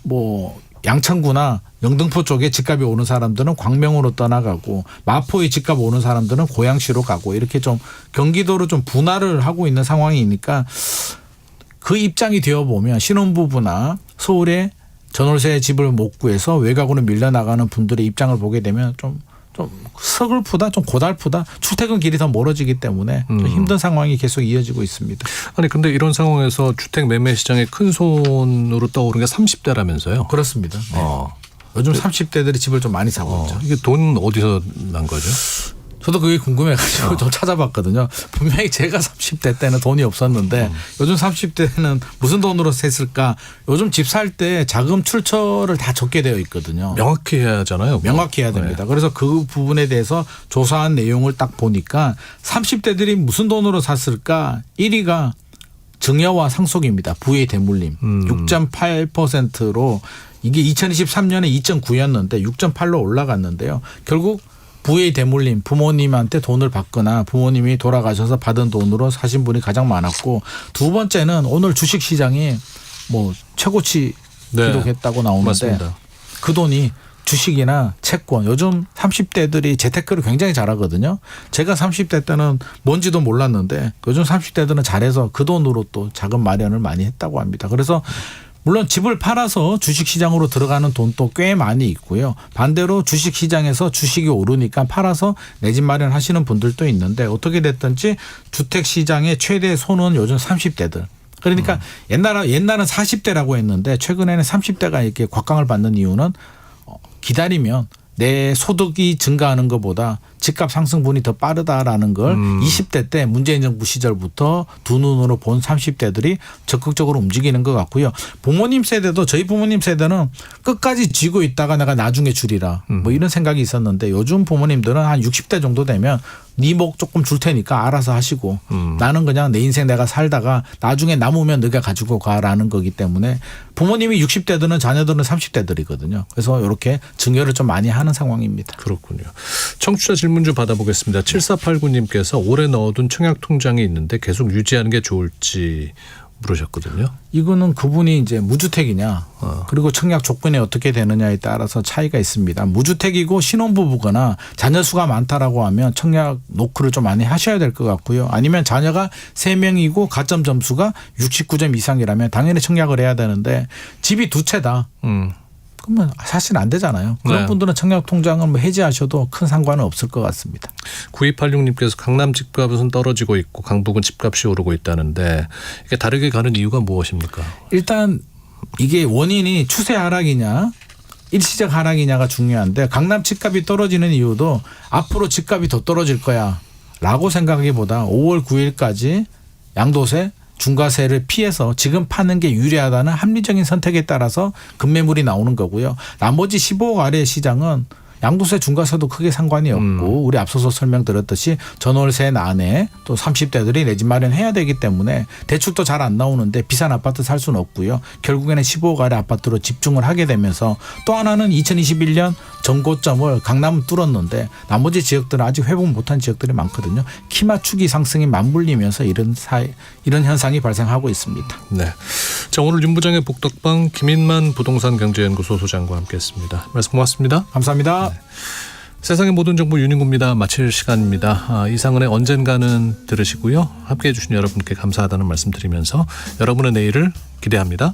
뭐 양천구나 영등포 쪽에 집값이 오른 사람들은 광명으로 떠나가고 마포에 집값 오른 사람들은 고양시로 가고 이렇게 좀 경기도로 좀 분할을 하고 있는 상황이니까 그 입장이 되어 보면 신혼부부나 서울에 전월세 집을 못 구해서 외곽으로 밀려나가는 분들의 입장을 보게 되면 좀 서글프다, 좀 고달프다. 출퇴근 길이 더 멀어지기 때문에 좀 힘든 상황이 계속 이어지고 있습니다. 아니 근데 이런 상황에서 주택 매매 시장의 큰 손으로 떠오른 게 30대라면서요? 그렇습니다. 네. 요즘 30대들이 집을 좀 많이 사고 있죠. 이게 돈 어디서 난 거죠? 저도 그게 궁금해가지고 좀 찾아봤거든요. 분명히 제가 30대 때는 돈이 없었는데 요즘 30대는 무슨 돈으로 샀을까? 요즘 집 살 때 자금 출처를 다 적게 되어 있거든요. 명확히 해야 하잖아요. 명확히 해야 됩니다. 네. 그래서 그 부분에 대해서 조사한 내용을 딱 보니까 30대들이 무슨 돈으로 샀을까? 1위가 증여와 상속입니다. 부의 대물림 6.8%로 이게 2023년에 2.9였는데 6.8로 올라갔는데요. 결국 부의 대물림, 부모님한테 돈을 받거나 부모님이 돌아가셔서 받은 돈으로 사신 분이 가장 많았고, 두 번째는 오늘 주식시장이 뭐 최고치 기록했다고 나오는데 맞습니다. 그 돈이 주식이나 채권, 요즘 30대들이 재테크를 굉장히 잘하거든요. 제가 30대 때는 뭔지도 몰랐는데 요즘 30대들은 잘해서 그 돈으로 또 자금 마련을 많이 했다고 합니다. 그래서 물론 집을 팔아서 주식시장으로 들어가는 돈도 꽤 많이 있고요. 반대로 주식시장에서 주식이 오르니까 팔아서 내 집 마련하시는 분들도 있는데 어떻게 됐든지 주택시장의 최대 손은 요즘 30대들. 그러니까 옛날은 40대라고 했는데 최근에는 30대가 이렇게 곽강을 받는 이유는 기다리면 내 소득이 증가하는 것보다 집값 상승분이 더 빠르다라는 걸 20대 때 문재인 정부 시절부터 두 눈으로 본 30대들이 적극적으로 움직이는 것 같고요. 부모님 세대도 저희 부모님 세대는 끝까지 쥐고 있다가 내가 나중에 줄이라 뭐 이런 생각이 있었는데 요즘 부모님들은 한 60대 정도 되면 네 목 조금 줄 테니까 알아서 하시고 나는 그냥 내 인생 내가 살다가 나중에 남으면 너가 가지고 가라는 거기 때문에 부모님이 60대들은 자녀들은 30대들이거든요. 그래서 이렇게 증여를 좀 많이 하는 상황입니다. 그렇군요. 청취자 질문 좀 받아보겠습니다. 7489님께서 올해 넣어둔 청약통장이 있는데 계속 유지하는 게 좋을지 물으셨거든요. 이거는 그분이 이제 무주택이냐 그리고 청약 조건이 어떻게 되느냐에 따라서 차이가 있습니다. 무주택이고 신혼부부거나 자녀 수가 많다라고 하면 청약 노크를 좀 많이 하셔야 될 것 같고요. 아니면 자녀가 3명이고 가점 점수가 69점 이상이라면 당연히 청약을 해야 되는데 집이 2채다. 그러면 사실 안 되잖아요. 그런 분들은 청약통장을 뭐 해지하셔도 큰 상관은 없을 것 같습니다. 9286님께서 강남 집값은 떨어지고 있고 강북은 집값이 오르고 있다는데 이게 다르게 가는 이유가 무엇입니까? 일단 이게 원인이 추세 하락이냐 일시적 하락이냐가 중요한데 강남 집값이 떨어지는 이유도 앞으로 집값이 더 떨어질 거야 라고 생각하기보다 5월 9일까지 양도세 중과세를 피해서 지금 파는 게 유리하다는 합리적인 선택에 따라서 급매물이 나오는 거고요. 나머지 15억 아래 시장은 양도세 중과세도 크게 상관이 없고 우리 앞서서 설명드렸듯이 전월세 안에 또 30대들이 내 집 마련해야 되기 때문에 대출도 잘 안 나오는데 비싼 아파트 살 수는 없고요. 결국에는 15억 아래 아파트로 집중을 하게 되면서 또 하나는 2021년 전고점을 강남은 뚫었는데 나머지 지역들은 아직 회복 못한 지역들이 많거든요. 키 맞추기 상승이 맞물리면서 이런 현상이 발생하고 있습니다. 네. 자, 오늘 윤부장의 복덕방 김인만 부동산 경제연구소 소장과 함께했습니다. 말씀 고맙습니다. 감사합니다. 네. 세상의 모든 정보 윤인구입니다. 마칠 시간입니다. 이상은의 언젠가는 들으시고요. 함께해 주신 여러분께 감사하다는 말씀 드리면서 여러분의 내일을 기대합니다.